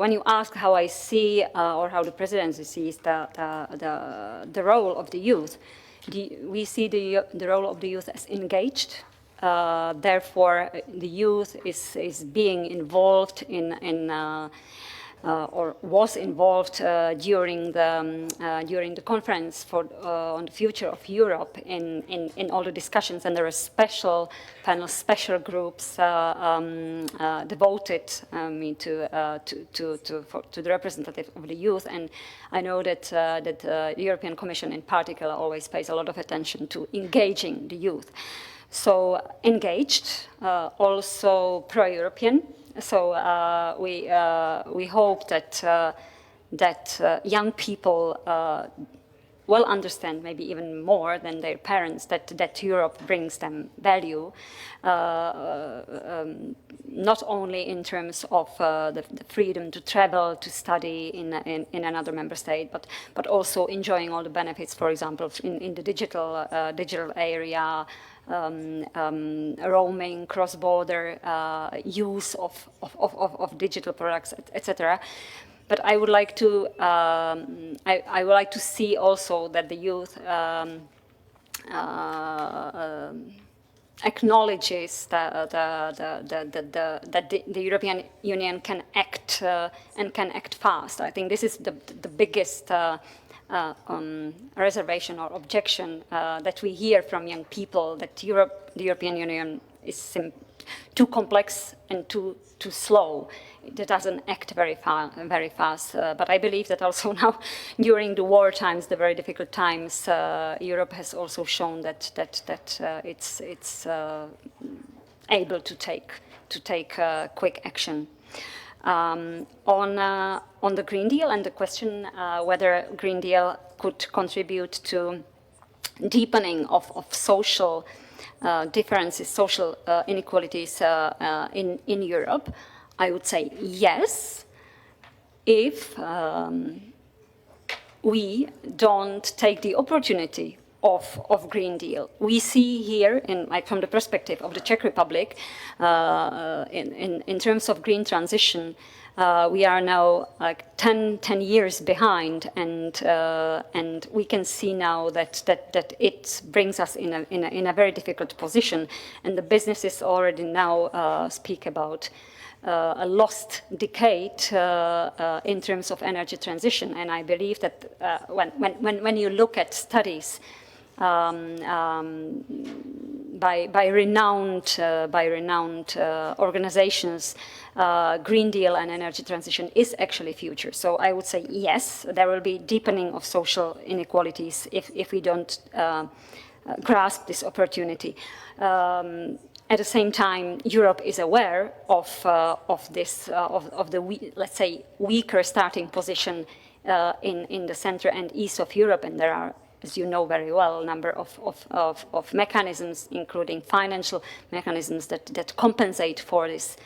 when you ask how I see or how the presidency sees the role of the youth, we see the role of the youth as engaged. Therefore, the youth is being involved in or was involved during the conference on the future of Europe in all the discussions, and there are special panels, special groups devoted to the representative of the youth. And I know that the European Commission in particular always pays a lot of attention to engaging the youth. So engaged, also pro-European. So we hope that young people will understand, maybe even more than their parents, that Europe brings them value, not only in terms of the freedom to travel, to study in another member state, but also enjoying all the benefits, for example, in the digital area. Roaming, cross-border use of digital products, etc. But I would like to I would like to see also that the youth acknowledges that the European Union can act and can act fast. I think this is the biggest reservation or objection that we hear from young people, that the European Union is too complex and too slow. It doesn't act very fast. But I believe that also now, during the war times, the very difficult times, Europe has also shown that it's able to take quick action. On the Green Deal and the question whether Green Deal could contribute to deepening of social differences, social inequalities in Europe, I would say yes, if we don't take the opportunity of Green Deal. We see here, from the perspective of the Czech Republic, in terms of green transition, we are now like 10 years behind, and we can see now that it brings us in a very difficult position, and the businesses already now speak about a lost decade in terms of energy transition. And I believe that when you look at studies by renowned organizations, Green Deal and energy transition is actually future. So I would say yes, there will be deepening of social inequalities if we don't grasp this opportunity. At the same time, Europe is aware of the let's say weaker starting position in the center and east of Europe, and there are, as you know very well, a number of mechanisms, including financial mechanisms that compensate for this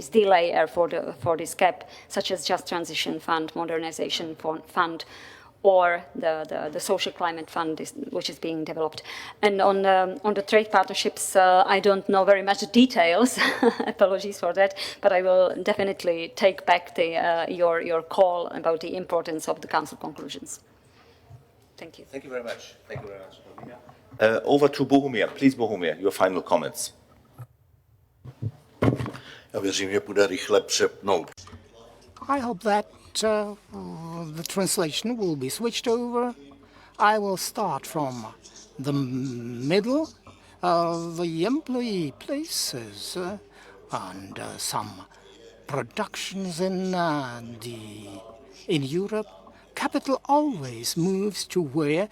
delay or for this gap, such as Just Transition Fund, Modernization Fund, or the Social Climate Fund, which is being developed. And on the trade partnerships, I don't know very much details. Apologies for that, but I will definitely take back your call about the importance of the Council conclusions. Thank you. Thank you very much. Thank you very much, Romina. Over to Bohumir. Please, Bohumir, your final comments. Já věřím, že bude rychle přepnout. I hope that the translation will be switched over. I will start from the middle of the employee places and some productions in Europe. Capital always moves to where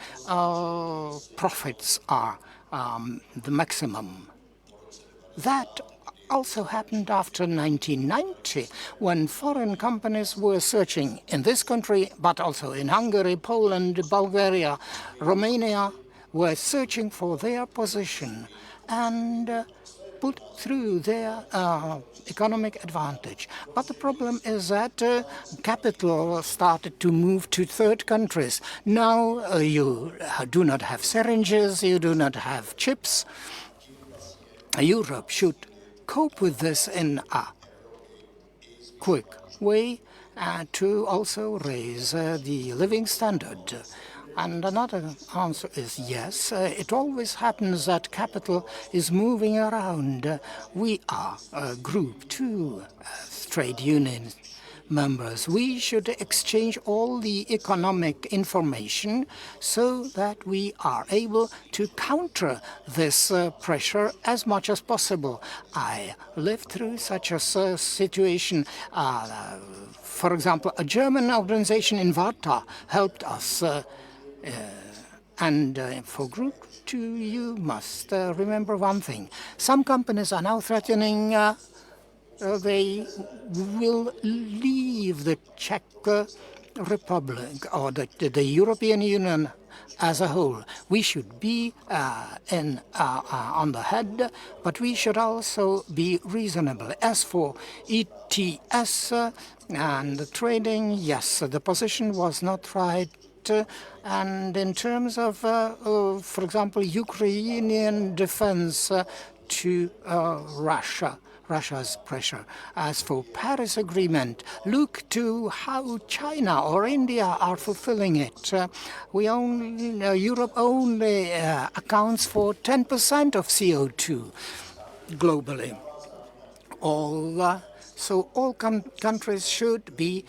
profits are the maximum. That also happened after 1990, when foreign companies were searching in this country, but also in Hungary, Poland, Bulgaria, Romania, were searching for their position and put through their economic advantage. But the problem is that capital started to move to third countries. Now you do not have syringes, you do not have chips. Europe should cope with this in a quick way to also raise the living standard. And another answer is yes. It always happens that capital is moving around. We are Group 2 trade union members. We should exchange all the economic information so that we are able to counter this pressure as much as possible. I lived through such a situation. For example, a German organization in Warta helped us. And for Group 2, you must remember one thing. Some companies are now threatening they will leave the Czech Republic or the European Union as a whole. We should be on the head, but we should also be reasonable. As for ETS and the trading, yes, the position was not right. And in terms of, for example, Ukrainian defense to Russia, Russia's pressure. As for Paris Agreement, look to how China or India are fulfilling it. Europe only accounts for 10% of CO2 globally. So all countries should be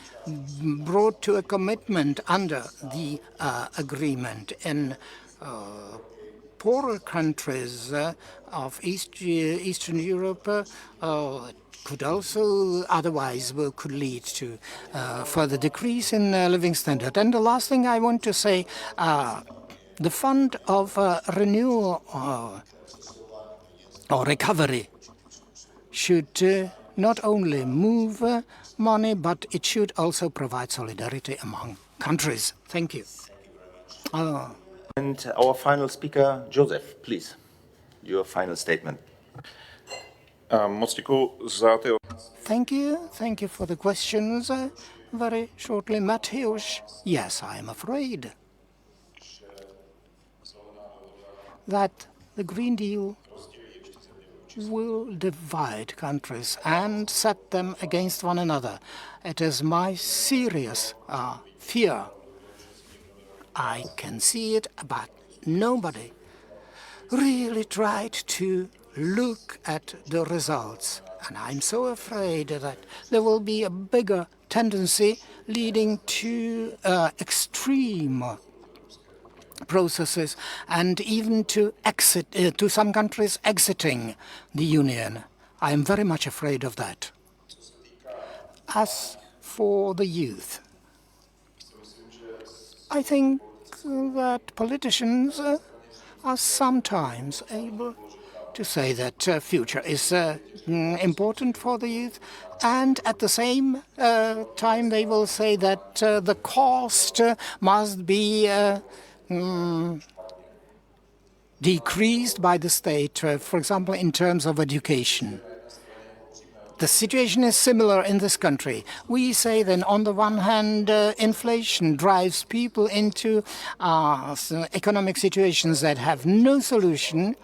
brought to a commitment under the agreement. In poorer countries of Eastern Europe could also otherwise could lead to further decrease in living standard. And the last thing I want to say, the fund of renewal or recovery should not only move money, but it should also provide solidarity among countries. Thank you. And our final speaker, Joseph, please, your final statement. Thank you for the questions. Very shortly, Mateusz, yes, I am afraid that the Green Deal will divide countries and set them against one another. It is my serious fear. I can see it, but nobody really tried to look at the results. And I'm so afraid that there will be a bigger tendency leading to extreme processes and even to to some countries exiting the Union. I am very much afraid of that. As for the youth, I think that politicians are sometimes able to say that future is important for the youth, and at the same time they will say that the cost must be decreased by the state, for example, in terms of education. The situation is similar in this country. We say then, on the one hand, inflation drives people into economic situations that have no solution.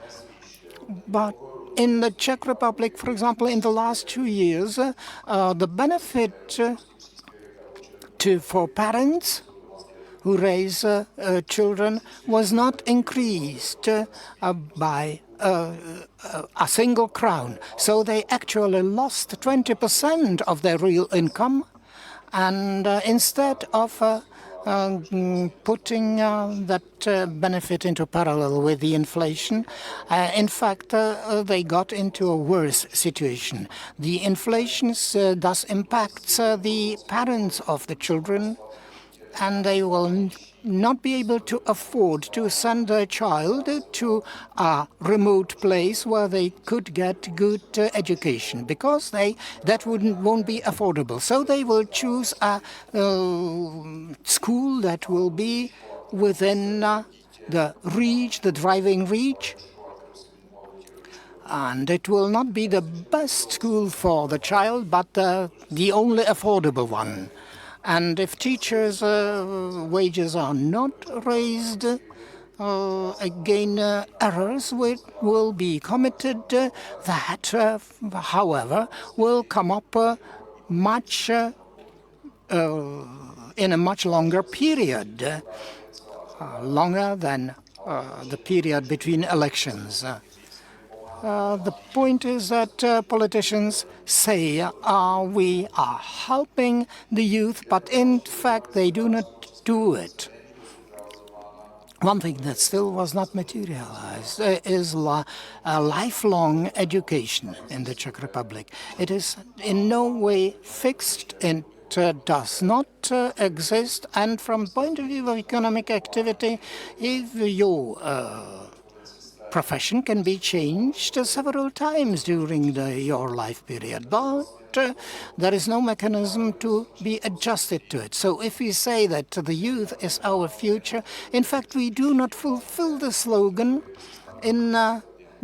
But in the Czech Republic, for example, in the last 2 years, the benefit for parents who raise children was not increased by a single crown. So they actually lost 20% of their real income. And instead of putting that benefit into parallel with the inflation, in fact, they got into a worse situation. The inflation thus impacts the parents of the children, and they will not be able to afford to send their child to a remote place where they could get good education, because that won't be affordable. So they will choose a school that will be within the driving reach, and it will not be the best school for the child, but the only affordable one. And if teachers' wages are not raised, again, errors will be committed that, however, will come up in a much longer period, longer than the period between elections. The point is that politicians say we are helping the youth, but in fact they do not do it. One thing that still was not materialized is lifelong education in the Czech Republic. It is in no way fixed. It does not exist. And from the point of view of economic activity, if your profession can be changed several times during your life period, but there is no mechanism to be adjusted to it. So if we say that the youth is our future, in fact we do not fulfill the slogan in the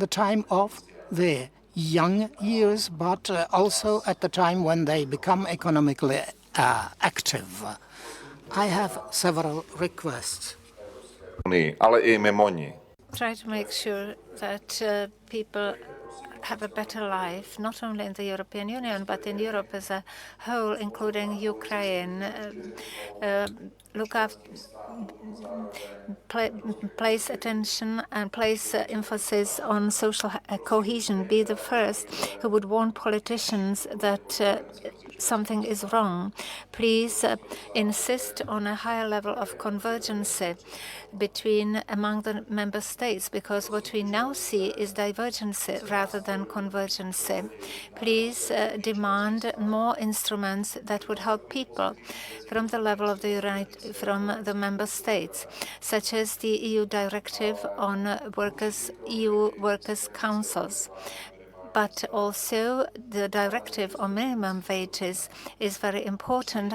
time of their young years, but also at the time when they become economically active. I have several requests. Try to make sure that people have a better life, not only in the European Union, but in Europe as a whole, including Ukraine. Look after, place attention and place emphasis on social cohesion. Be the first who would warn politicians that something is wrong. Please insist on a higher level of convergence among the member states, because what we now see is divergence rather than convergence. Please demand more instruments that would help people from the level of the member states, such as the EU directive on EU workers' councils. But also the directive on minimum wages is very important,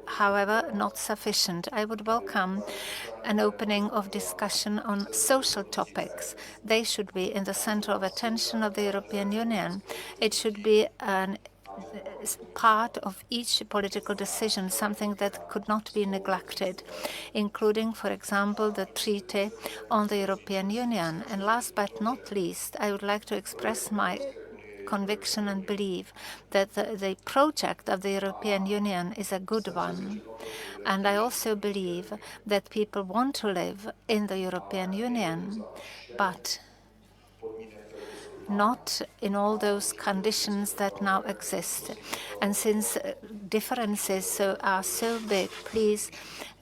however, not sufficient. I would welcome an opening of discussion on social topics. They should be in the center of attention of the European Union. It should be an part of each political decision, something that could not be neglected, including, for example, the Treaty on the European Union. And last but not least, I would like to express my conviction and belief that the project of the European Union is a good one. And I also believe that people want to live in the European Union, but not in all those conditions that now exist. And since differences are so big, please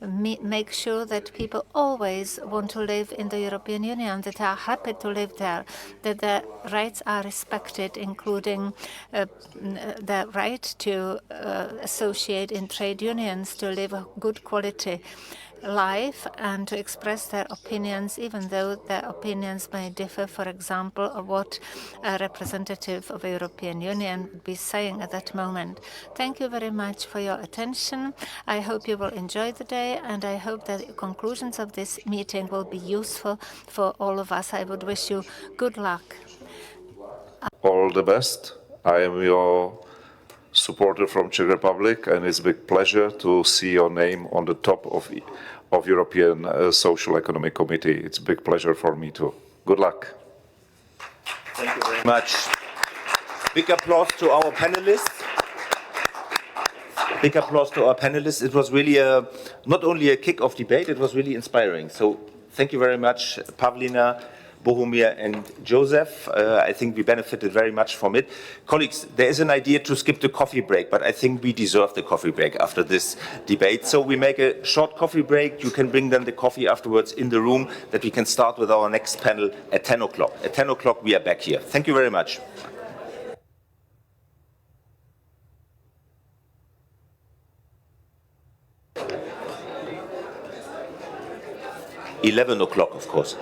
make sure that people always want to live in the European Union, that are happy to live there, that their rights are respected, including the right to associate in trade unions, to live a good quality life and to express their opinions, even though their opinions may differ, for example, of what a representative of the European Union would be saying at that moment. Thank you very much for your attention. I hope you will enjoy the day, and I hope that the conclusions of this meeting will be useful for all of us. I would wish you good luck. All the best. I am your supporter from Czech Republic, and it's a big pleasure to see your name on the top of European Social Economic Committee. It's a big pleasure for me too. Good luck. Thank you very much. Big applause to our panelists. Big applause to our panelists. It was really not only a kick-off debate, it was really inspiring. So thank you very much, Pavlina, Bohumir and Joseph. I think we benefited very much from it. Colleagues, there is an idea to skip the coffee break, but I think we deserve the coffee break after this debate. So we make a short coffee break. You can bring then the coffee afterwards in the room, that we can start with our next panel at 10 o'clock. At 10 o'clock, we are back here. Thank you very much. 11 o'clock, of course.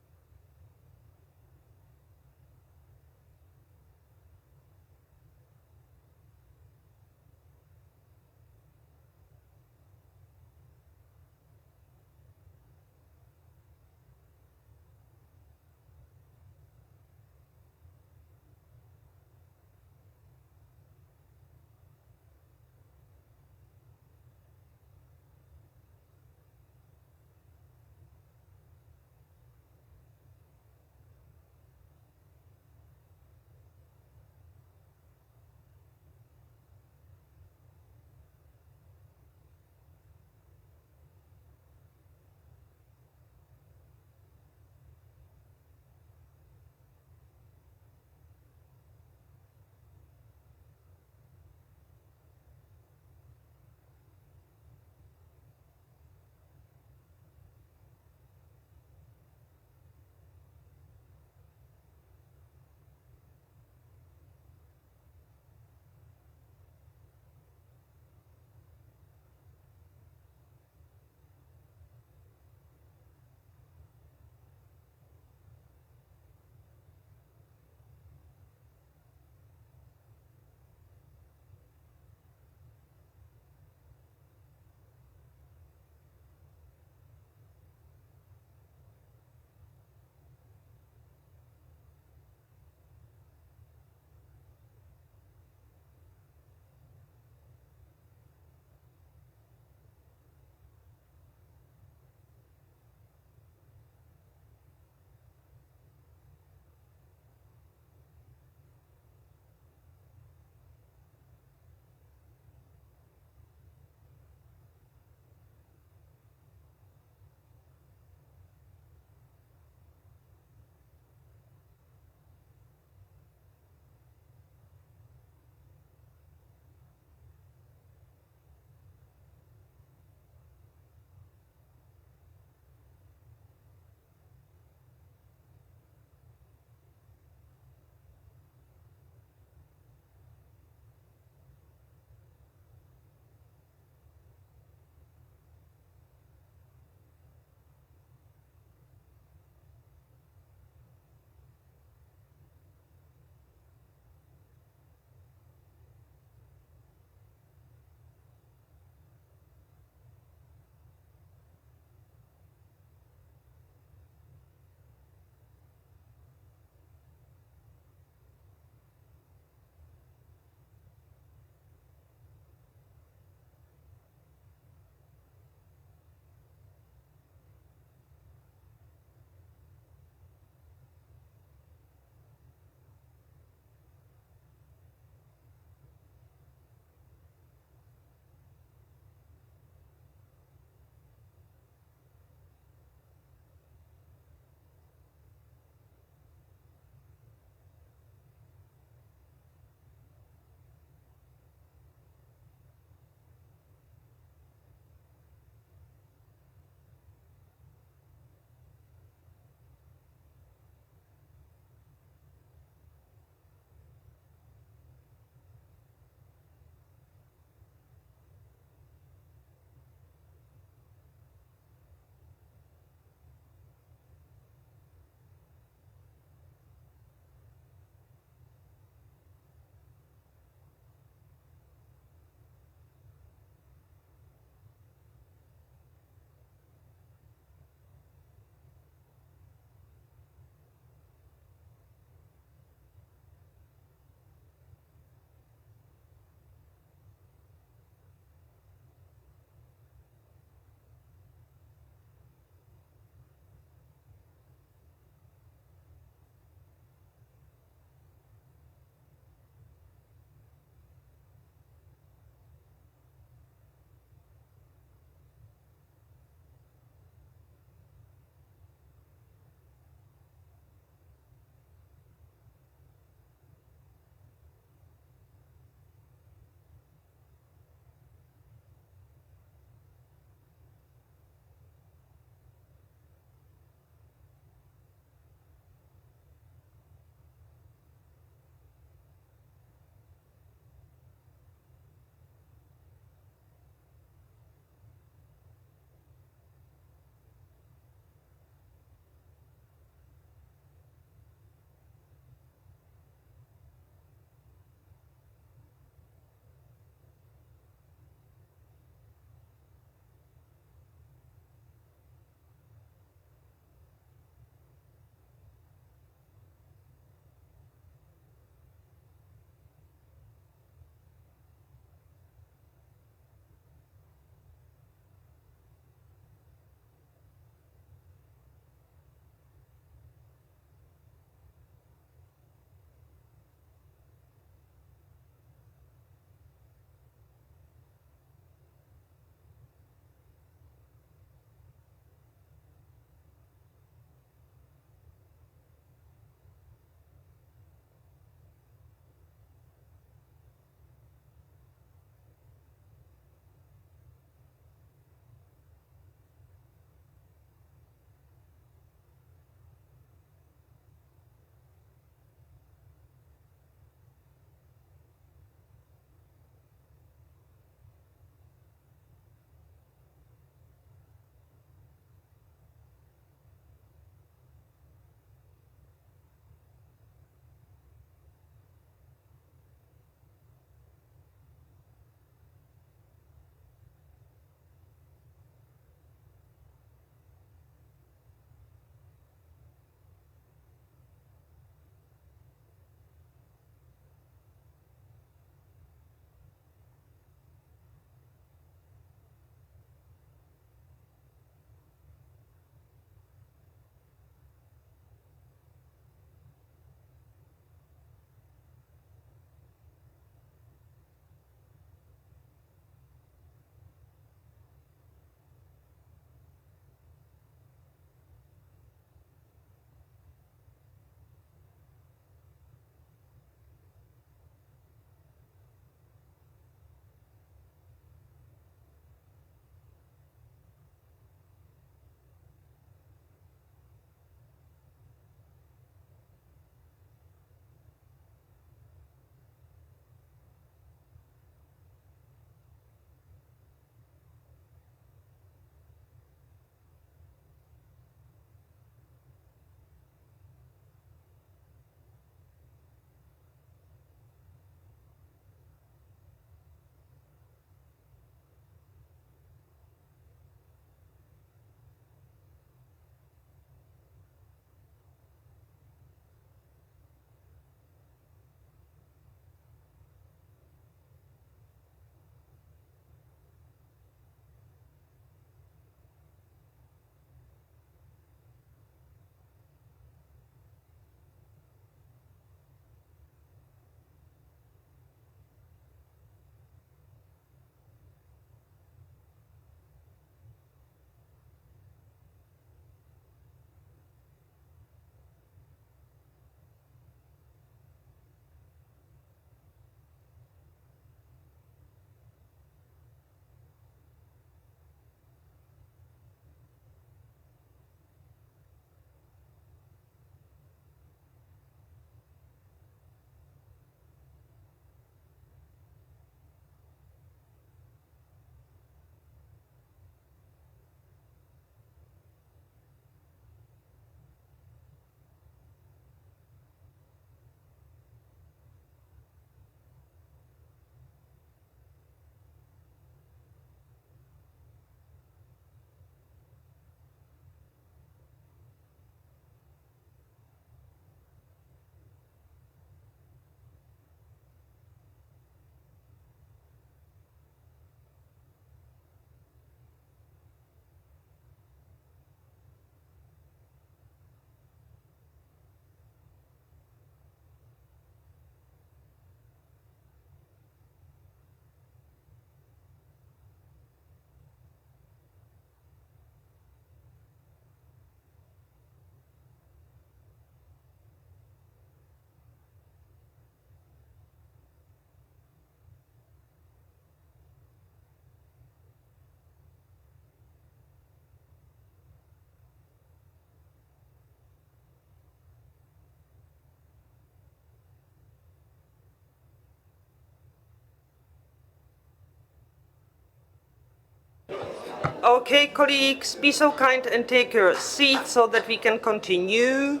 Okay, colleagues, be so kind and take your seat so that we can continue.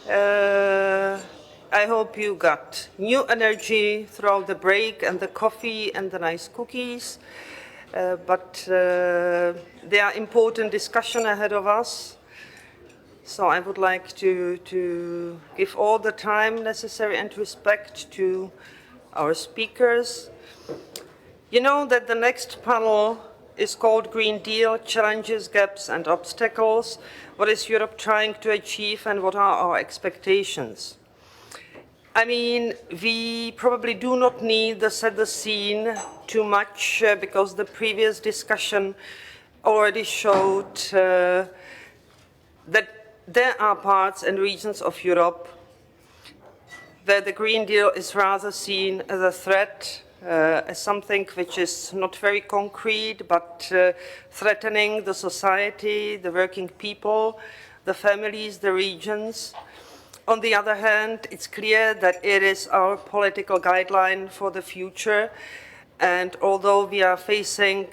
I hope you got new energy throughout the break and the coffee and the nice cookies. But there are important discussions ahead of us. So I would like to give all the time necessary and respect to our speakers. You know that the next panel is called Green Deal, Challenges, Gaps and Obstacles. What is Europe trying to achieve and what are our expectations? I mean, we probably do not need to set the scene too much because the previous discussion already showed that there are parts and regions of Europe where the Green Deal is rather seen as a threat, as something which is not very concrete, but threatening the society, the working people, the families, the regions. On the other hand, it's clear that it is our political guideline for the future. And although we are facing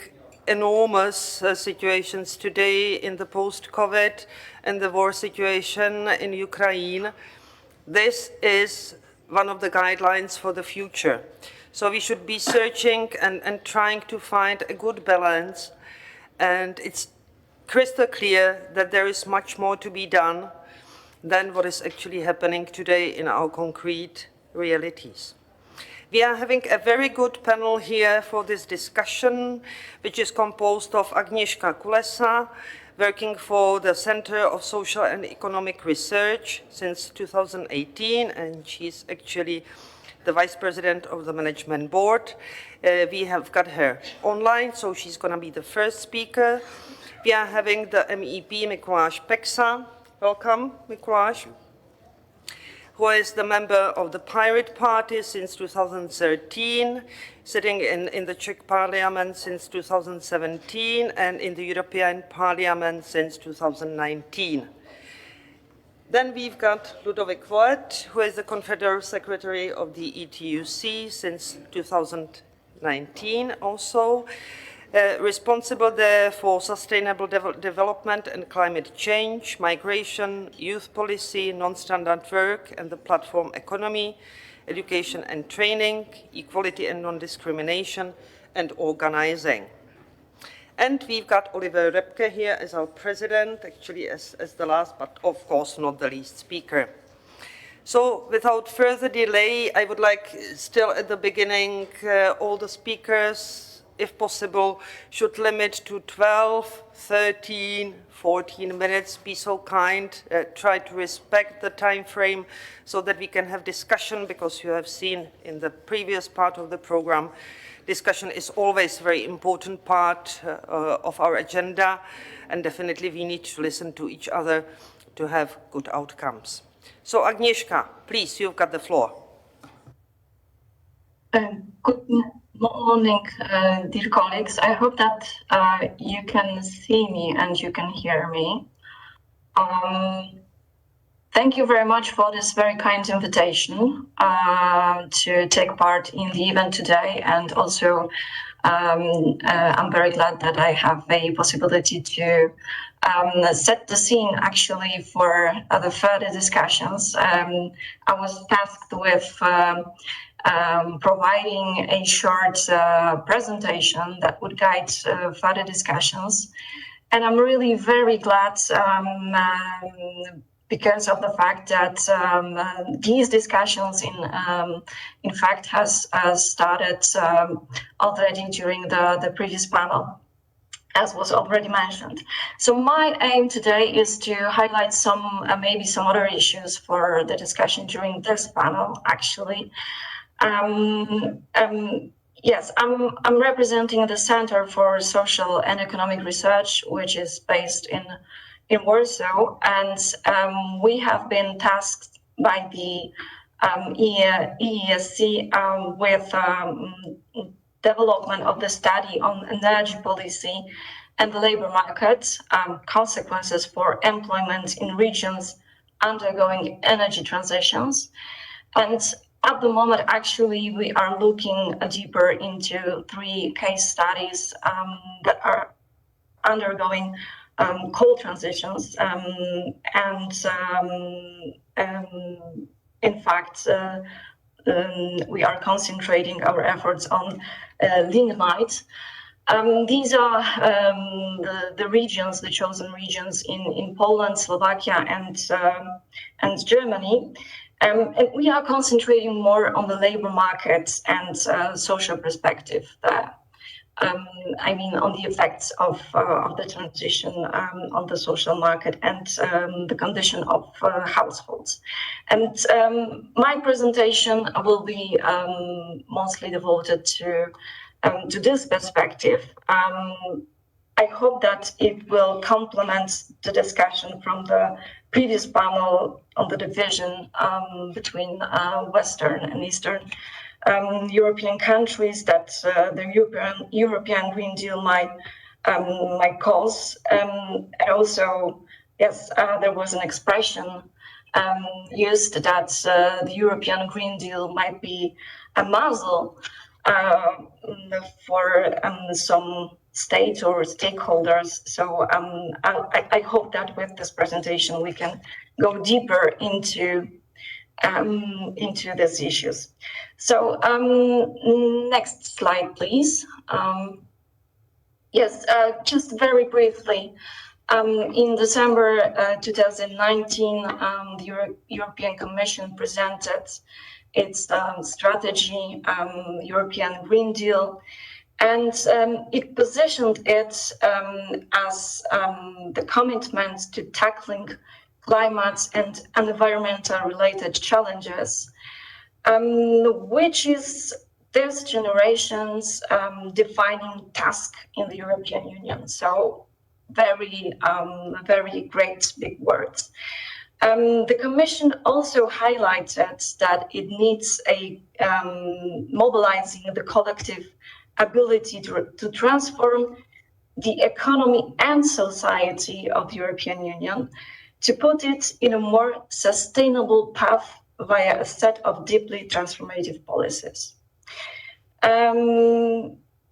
enormous situations today in the post-COVID and the war situation in Ukraine, this is one of the guidelines for the future. So we should be searching and trying to find a good balance. And it's crystal clear that there is much more to be done than what is actually happening today in our concrete realities. We are having a very good panel here for this discussion, which is composed of Agnieszka Kulesa, working for the Center of Social and Economic Research since 2018, and she's actually the Vice President of the Management Board. We have got her online, so she's going to be the first speaker. We are having the MEP Mikuláš Peksa. Welcome, Mikuláš, who is the member of the Pirate Party since 2013, sitting in the Czech Parliament since 2017, and in the European Parliament since 2019. Then we've got Ludovic Voet, who is the Confederal Secretary of the ETUC since 2019 also. Responsible there for sustainable development and climate change, migration, youth policy, non-standard work and the platform economy, education and training, equality and non-discrimination, and organizing. And we've got Oliver Repke here as our president, actually as the last, but of course not the least speaker. So without further delay, I would like still at the beginning, all the speakers, if possible, should limit to 12, 13, 14 minutes. Be so kind, try to respect the time frame so that we can have discussion, because you have seen in the previous part of the program, discussion is always a very important part of our agenda, and definitely we need to listen to each other to have good outcomes. So Agnieszka, please, you've got the floor. Good morning, dear colleagues. I hope that you can see me and you can hear me. Thank you very much for this very kind invitation to take part in the event today. And also, I'm very glad that I have a possibility to set the scene actually for the further discussions. I was tasked with providing a short presentation that would guide further discussions. And I'm really very glad because of the fact that these discussions in fact has started already during the previous panel, as was already mentioned. So my aim today is to highlight some maybe some other issues for the discussion during this panel, actually. Yes, I'm representing the Center for Social and Economic Research, which is based in Warsaw, and we have been tasked by the EESC with development of the study on energy policy and the labor market, consequences for employment in regions undergoing energy transitions. And At the moment, actually, we are looking deeper into 3 case studies that are undergoing coal transitions, and in fact, we are concentrating our efforts on lignite. These are the regions, the chosen regions in Poland, Slovakia, and Germany. And we are concentrating more on the labor market and social perspective there. I mean, on the effects of the transition on the social market and the condition of households. And my presentation will be mostly devoted to this perspective. I hope that it will complement the discussion from the previous panel on the division between Western and Eastern European countries that the European Green Deal might cause. And also, yes, there was an expression used that the European Green Deal might be a muzzle for some states or stakeholders. So I hope that with this presentation we can go deeper into these issues. So next slide, please. Yes, just very briefly. In December 2019, the European Commission presented its strategy, European Green Deal, and it positioned it as the commitment to tackling climate and environmental related challenges, which is this generation's defining task in the European Union. So very, very great big words. The Commission also highlighted that it needs a mobilizing the collective ability to transform the economy and society of the European Union, to put it in a more sustainable path via a set of deeply transformative policies.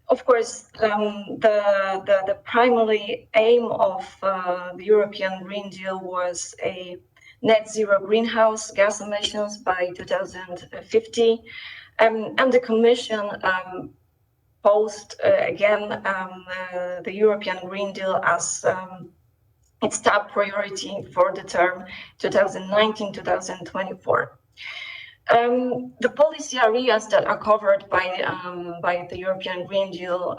Of course, the primary aim of the European Green Deal was a net zero greenhouse gas emissions by 2050, and the Commission posed again the European Green Deal as its top priority for the term 2019-2024. The policy areas that are covered by the European Green Deal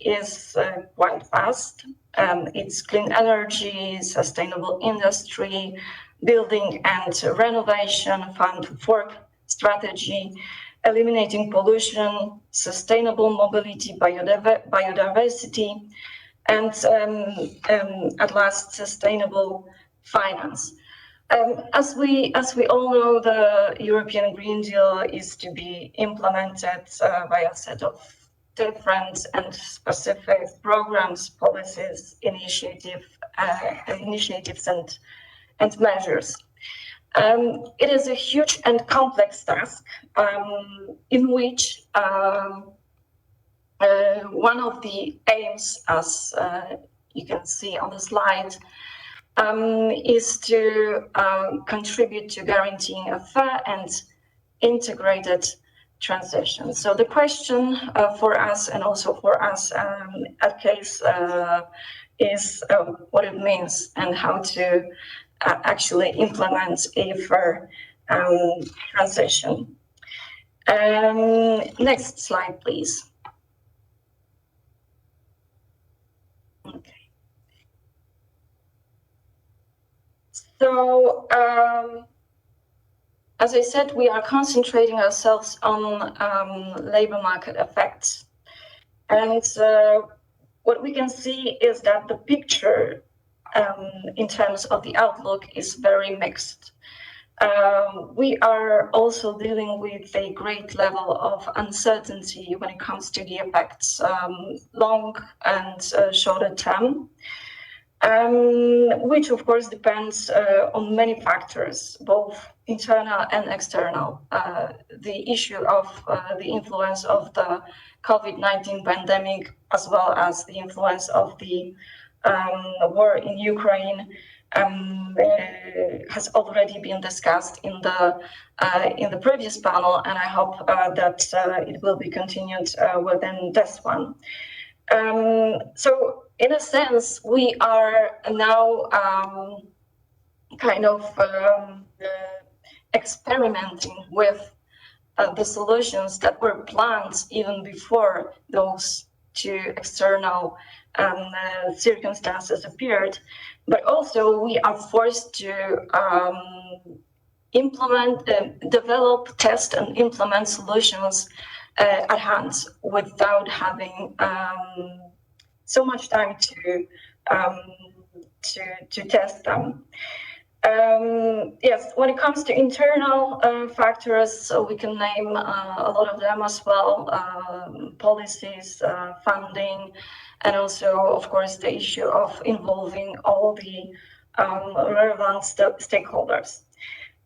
is quite vast. It's clean energy, sustainable industry, building and renovation, farm to fork strategy, eliminating pollution, sustainable mobility, biodiversity, and at last, sustainable finance. As we all know, the European Green Deal is to be implemented by a set of different and specific programs, policies, initiatives, and measures. It is a huge and complex task in which one of the aims, as you can see on the slide, is to contribute to guaranteeing a fair and integrated transition. So the question for us, and also for us at CASE, is what it means and how to actually implement a fair transition. Next slide, please. Okay. So, as I said, we are concentrating ourselves on labor market effects. And what we can see is that the picture in terms of the outlook is very mixed. We are also dealing with a great level of uncertainty when it comes to the effects, long and shorter term. which of course depends on many factors, both internal and external. The issue of the influence of the COVID-19 pandemic, as well as the influence of the war in Ukraine, has already been discussed in the previous panel, and I hope that it will be continued within this one. So, in a sense, we are now kind of experimenting with the solutions that were planned even before those two external circumstances appeared, but also we are forced to develop, test, and implement solutions at hand without having so much time to test them. Yes, when it comes to internal factors, we can name a lot of them as well: policies, funding, and also, of course, the issue of involving all the relevant stakeholders.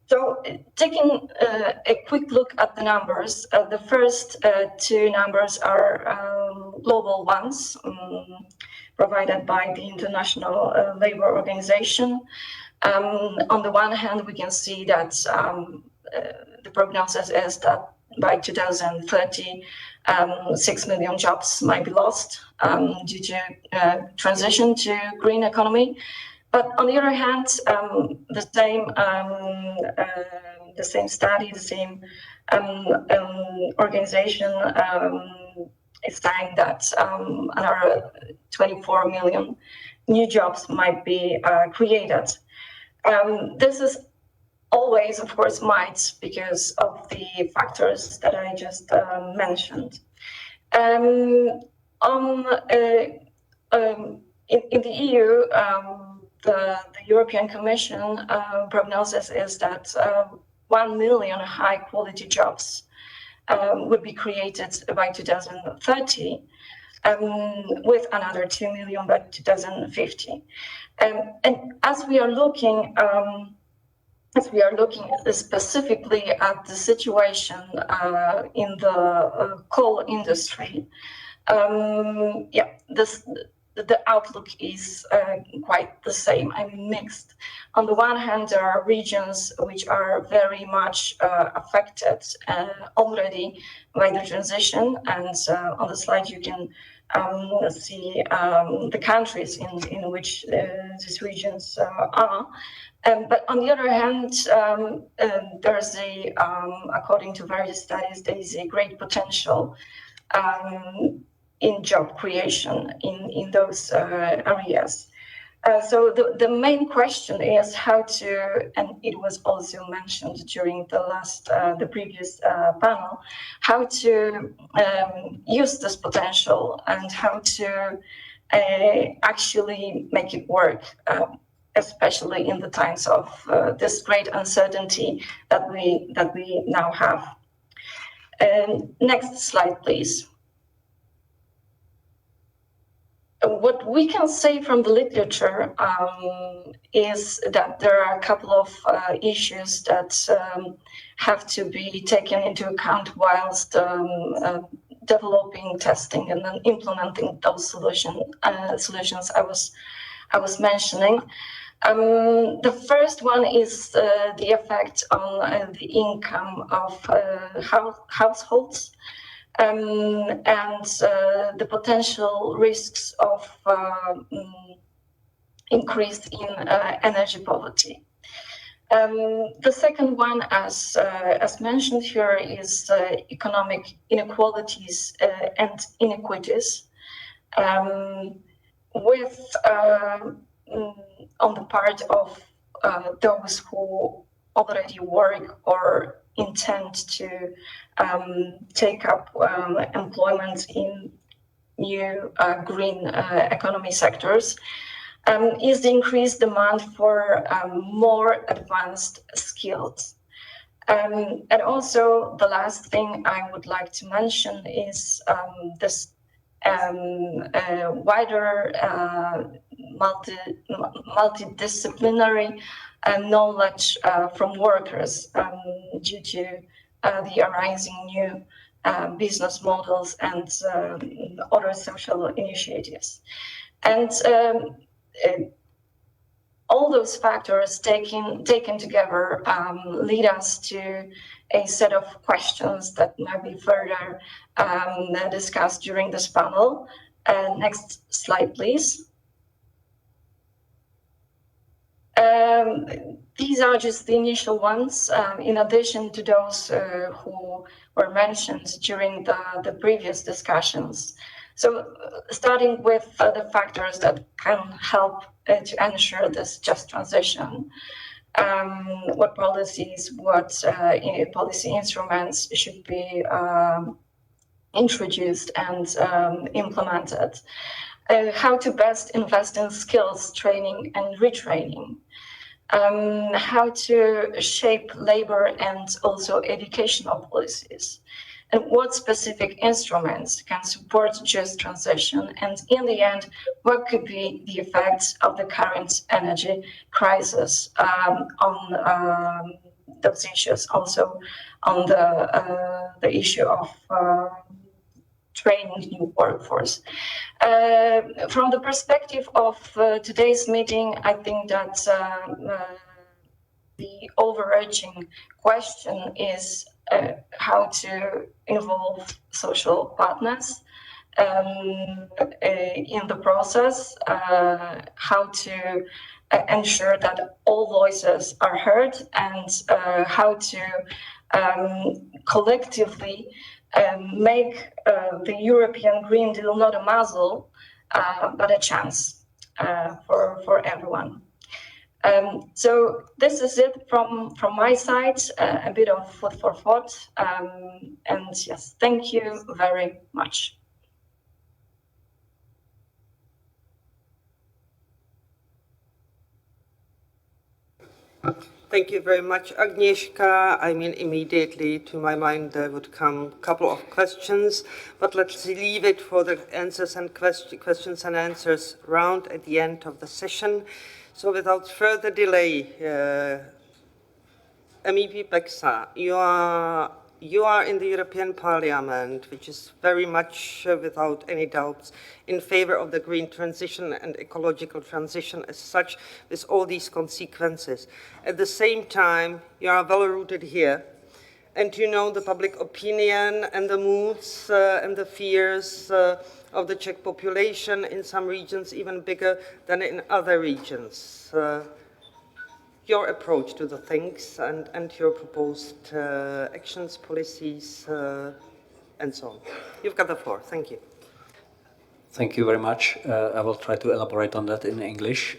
So, taking a quick look at the numbers, the first two numbers are global ones provided by the International Labour Organization. On the one hand, we can see that the prognosis is that by 2030, 6 million jobs might be lost due to transition to green economy. But on the other hand, the same study, the same organization is saying that another 24 million new jobs might be created. This is always, of course, might because of the factors that I just mentioned. In the EU, the European Commission prognosis is that 1 million high-quality jobs would be created by 2030, with another 2 million by 2050. And as we are looking specifically at the situation in the coal industry, the outlook is quite the same. I mean, mixed. On the one hand, there are regions which are very much affected already by the transition, and on the slide you can see the countries in which these regions are. But on the other hand, there's according to various studies, there is a great potential in job creation in those areas. So the main question is how to, and it was also mentioned during the previous panel, how to use this potential and how to actually make it work, especially in the times of this great uncertainty that we now have. Next slide, please. What we can say from the literature is that there are a couple of issues that have to be taken into account whilst developing, testing, and then implementing those solutions I was mentioning. The first one is the effect on the income of households. And the potential risks of increase in energy poverty. The second one, as mentioned here, is economic inequalities and inequities, with on the part of those who already work or intend to take up employment in new green economy sectors, is the increased demand for more advanced skills. And also the last thing I would like to mention is this wider multidisciplinary knowledge from workers due to the arising new business models and other social initiatives. And all those factors taken together lead us to a set of questions that might be further discussed during this panel. Next slide, please. These are just the initial ones, in addition to those who were mentioned during the previous discussions. So starting with the factors that can help to ensure this just transition, what policies, what policy instruments should be introduced and implemented, how to best invest in skills training and retraining, how to shape labor and also educational policies, and what specific instruments can support just transition, and in the end, what could be the effects of the current energy crisis on those issues, also on the issue of training new workforce. From the perspective of today's meeting, I think that the overarching question is how to involve social partners in the process, how to ensure that all voices are heard, and how to collectively make the European Green Deal not a muzzle, but a chance for everyone. So this is it from my side, a bit of food for thought. And yes, thank you very much. Thank you very much, Agnieszka. I mean, immediately to my mind there would come a couple of questions, but let's leave it for the answers and questions and answers round at the end of the session. So without further delay, MEP Beksa, you are in the European Parliament, which is very much, without any doubts, in favor of the green transition and ecological transition as such, with all these consequences. At the same time, you are well rooted here, and you know the public opinion and the moods and the fears of the Czech population, in some regions even bigger than in other regions. Your approach to the things and your proposed actions, policies, and so on. You've got the floor. Thank you. Thank you very much. I will try to elaborate on that in English.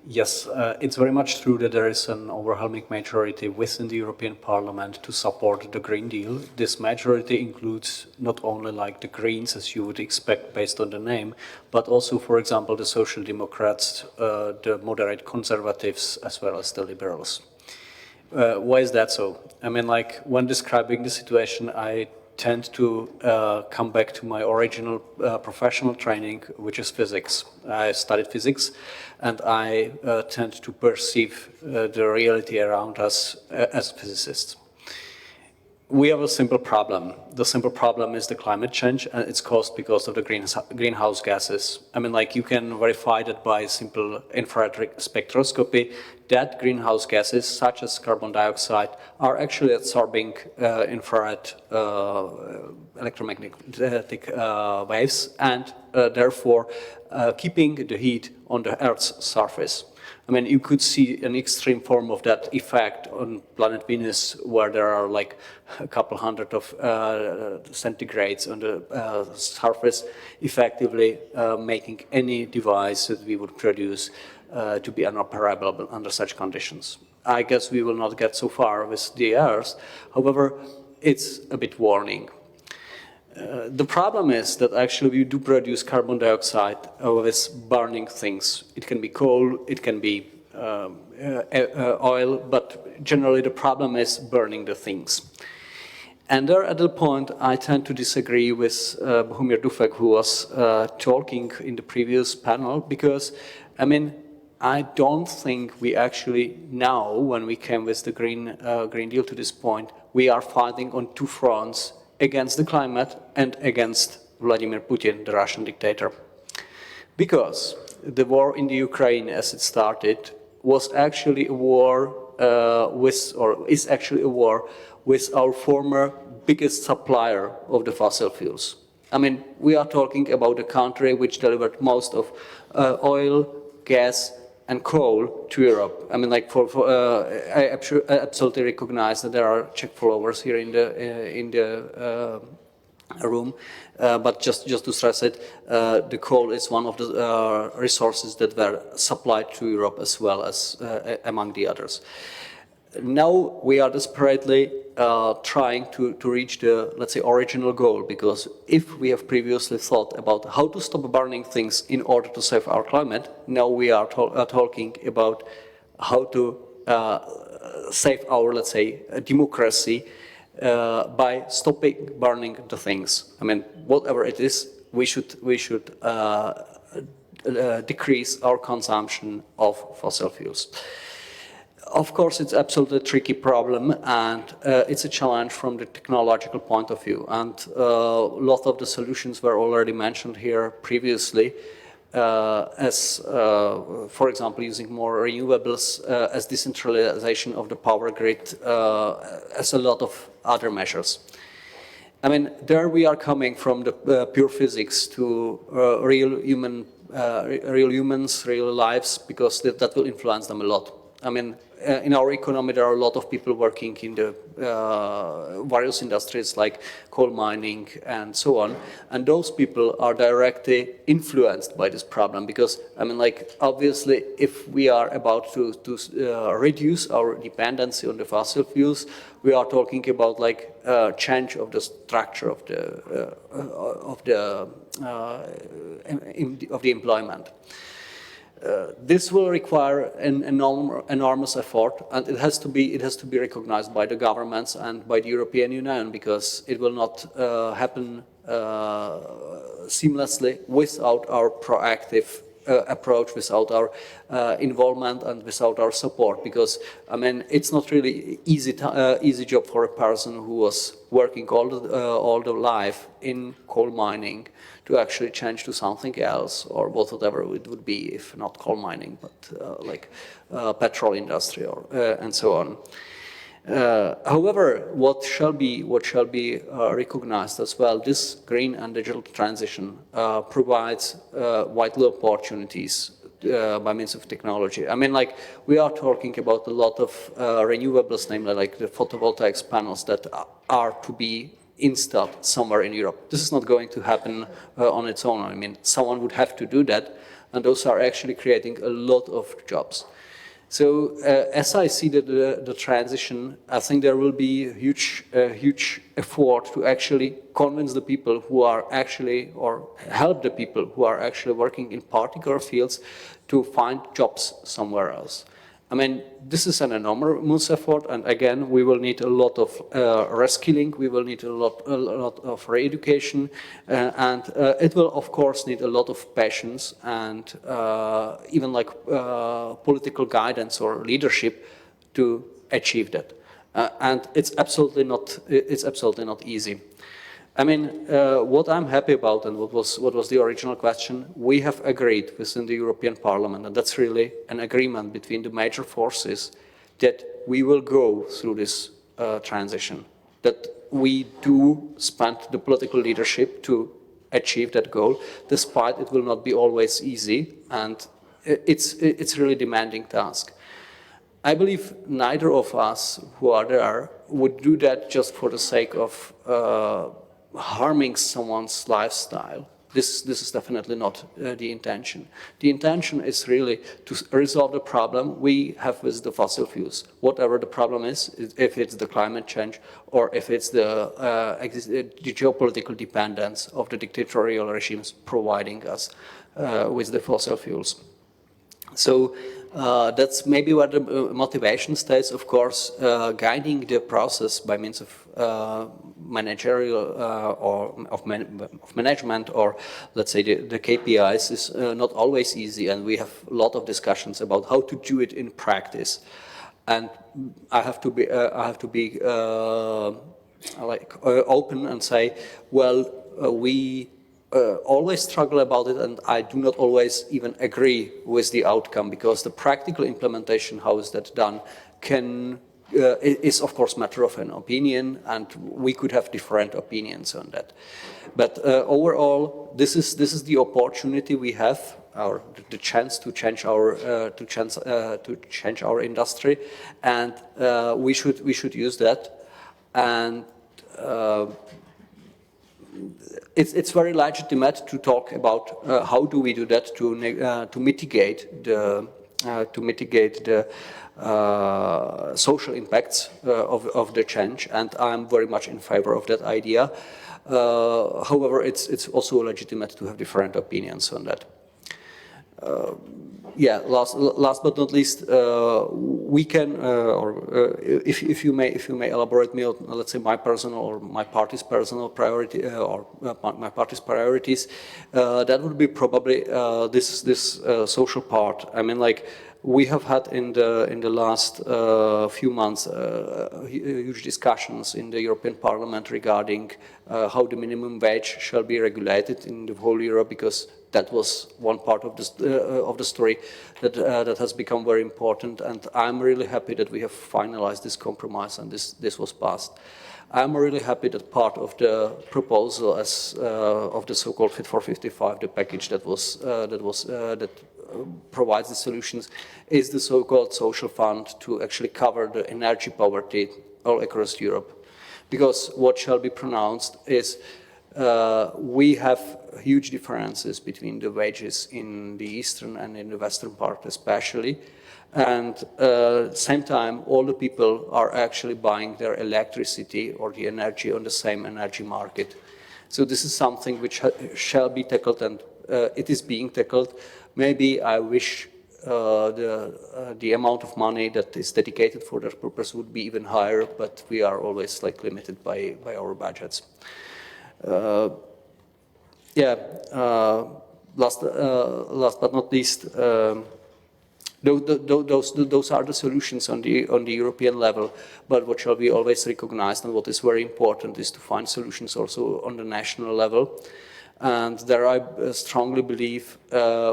Yes, it's very much true that there is an overwhelming majority within the European Parliament to support the Green Deal. This majority includes not only like the Greens, as you would expect based on the name, but also, for example, the Social Democrats, the moderate Conservatives, as well as the Liberals. Why is that so? I mean, like, when describing the situation, I tend to come back to my original professional training, which is physics. I studied physics, and I tend to perceive the reality around us as physicists. We have a simple problem. The simple problem is the climate change, and it's caused because of the greenhouse gases. I mean, like, you can verify that by simple infrared spectroscopy, that greenhouse gases, such as carbon dioxide, are actually absorbing infrared electromagnetic waves, and therefore keeping the heat on the Earth's surface. I mean, you could see an extreme form of that effect on planet Venus, where there are like a couple hundred of centigrades on the surface, effectively making any device that we would produce to be inoperable under such conditions. I guess we will not get so far with the Earth. However, it's a bit warning. The problem is that actually we do produce carbon dioxide with burning things. It can be coal, it can be oil, but generally the problem is burning the things. And there at the point, I tend to disagree with Bohumir Dufek, who was talking in the previous panel, because, I mean, I don't think we actually now, when we came with the Green Deal to this point, we are fighting on two fronts, against the climate and against Vladimir Putin, the Russian dictator. Because the war in the Ukraine, as it started, was actually a war is actually a war with our former biggest supplier of the fossil fuels. I mean, we are talking about a country which delivered most of oil, gas, and coal to Europe. I mean, like I absolutely recognize that there are Czech followers here in the room, but just to stress it, the coal is one of the resources that were supplied to Europe as well as among the others. Now we are desperately trying to reach the, let's say, original goal, because if we have previously thought about how to stop burning things in order to save our climate, now we are talking about how to save our, let's say, democracy by stopping burning the things. I mean, whatever it is, we should decrease our consumption of fossil fuels. Of course, it's absolutely a tricky problem, and it's a challenge from the technological point of view. And a lot of the solutions were already mentioned here previously, as, for example, using more renewables, as decentralization of the power grid, as a lot of other measures. I mean, there we are coming from the pure physics to real humans, real lives, because that will influence them a lot. I mean, in our economy, there are a lot of people working in the various industries like coal mining and so on. And those people are directly influenced by this problem because, I mean, like, obviously, if we are about to reduce our dependency on the fossil fuels, we are talking about like change of the structure of the employment. This will require an enormous effort, and it has to be recognized by the governments and by the European Union, because it will not happen seamlessly without our proactive approach, without our involvement and without our support. Because I mean, it's not really easy job for a person who was working all the life in coal mining to actually change to something else, or whatever it would be if not coal mining, but like petrol industry or and so on. However, what shall be recognized as well, this green and digital transition provides vital opportunities by means of technology. I mean, like, we are talking about a lot of renewables, namely like the photovoltaic panels that are to be installed somewhere in Europe. This is not going to happen on its own. I mean, someone would have to do that, and those are actually creating a lot of jobs. So as I see the transition, I think there will be a huge effort to actually convince the people who are actually, or help the people who are actually working in particular fields to find jobs somewhere else. I mean, this is an enormous effort, and again, we will need a lot of reskilling, we will need a lot of re-education, and it will, of course, need a lot of patience and even like political guidance or leadership to achieve that. And it's absolutely not easy. I mean, what I'm happy about, and what was the original question, we have agreed within the European Parliament, and that's really an agreement between the major forces, that we will go through this transition, that we do spend the political leadership to achieve that goal, despite it will not be always easy, and it's really demanding task. I believe neither of us who are there would do that just for the sake of harming someone's lifestyle. This is definitely not the intention. The intention is really to resolve the problem we have with the fossil fuels, whatever the problem is, if it's the climate change or if it's the geopolitical dependence of the dictatorial regimes providing us with the fossil fuels. So that's maybe where the motivation stays, of course, guiding the process by means of managerial or of management, or let's say the KPIs, is not always easy, and we have a lot of discussions about how to do it in practice. And I have to be open and say, well, we always struggle about it, and I do not always even agree with the outcome, because the practical implementation, how is that done, is of course matter of an opinion, and we could have different opinions on that. But overall, this is the opportunity we have, or the chance to change our industry, and we should use that. And it's very legitimate to talk about how do we do that to mitigate the social impacts of the change, and I'm very much in favor of that idea. However, it's also legitimate to have different opinions on that. Yeah, last but not least, we can, if you may elaborate me on, let's say, my personal or my party's personal priority or my party's priorities, that would be probably this social part. I mean, like, we have had in the last few months huge discussions in the European Parliament regarding how the minimum wage shall be regulated in the whole Europe, because that was one part of the story that has become very important, and I'm really happy that we have finalized this compromise and this was passed. I'm really happy that part of the proposal of the so-called Fit for 55, the package that provides the solutions, is the so-called social fund to actually cover the energy poverty all across Europe. Because what shall be pronounced is we have huge differences between the wages in the eastern and in the western part especially, and at the same time all the people are actually buying their electricity or the energy on the same energy market. So this is something which shall be tackled, and it is being tackled. Maybe I wish the amount of money that is dedicated for that purpose would be even higher, but we are always like limited by our budgets. Last but not least, those are the solutions on the European level. But what shall be always recognized, and what is very important, is to find solutions also on the national level. And there I strongly believe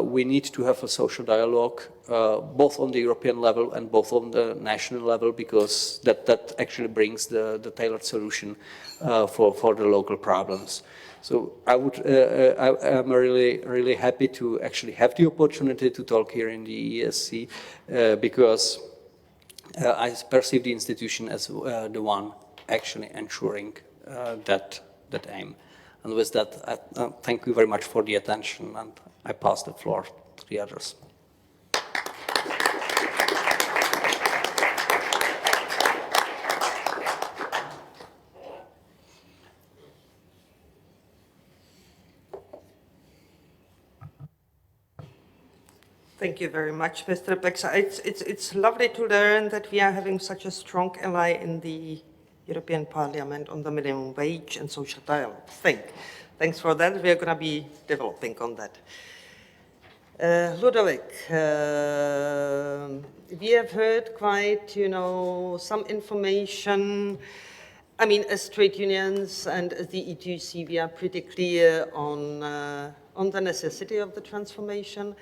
we need to have a social dialogue, both on the European level and both on the national level, because that actually brings the tailored solution for the local problems. So I'm really happy to actually have the opportunity to talk here in the ESC, because I perceive the institution as the one actually ensuring that aim. And with that, I thank you very much for the attention, and I pass the floor to the others. Thank you very much, Mr. Peksa. It's lovely to learn that we are having such a strong ally in the European Parliament on the minimum wage and social dialogue. Thanks for that. We are going to be developing on that. Ludovic, we have heard quite, some information. I mean, as trade unions and as the E2C, we are pretty clear on the necessity of the transformation,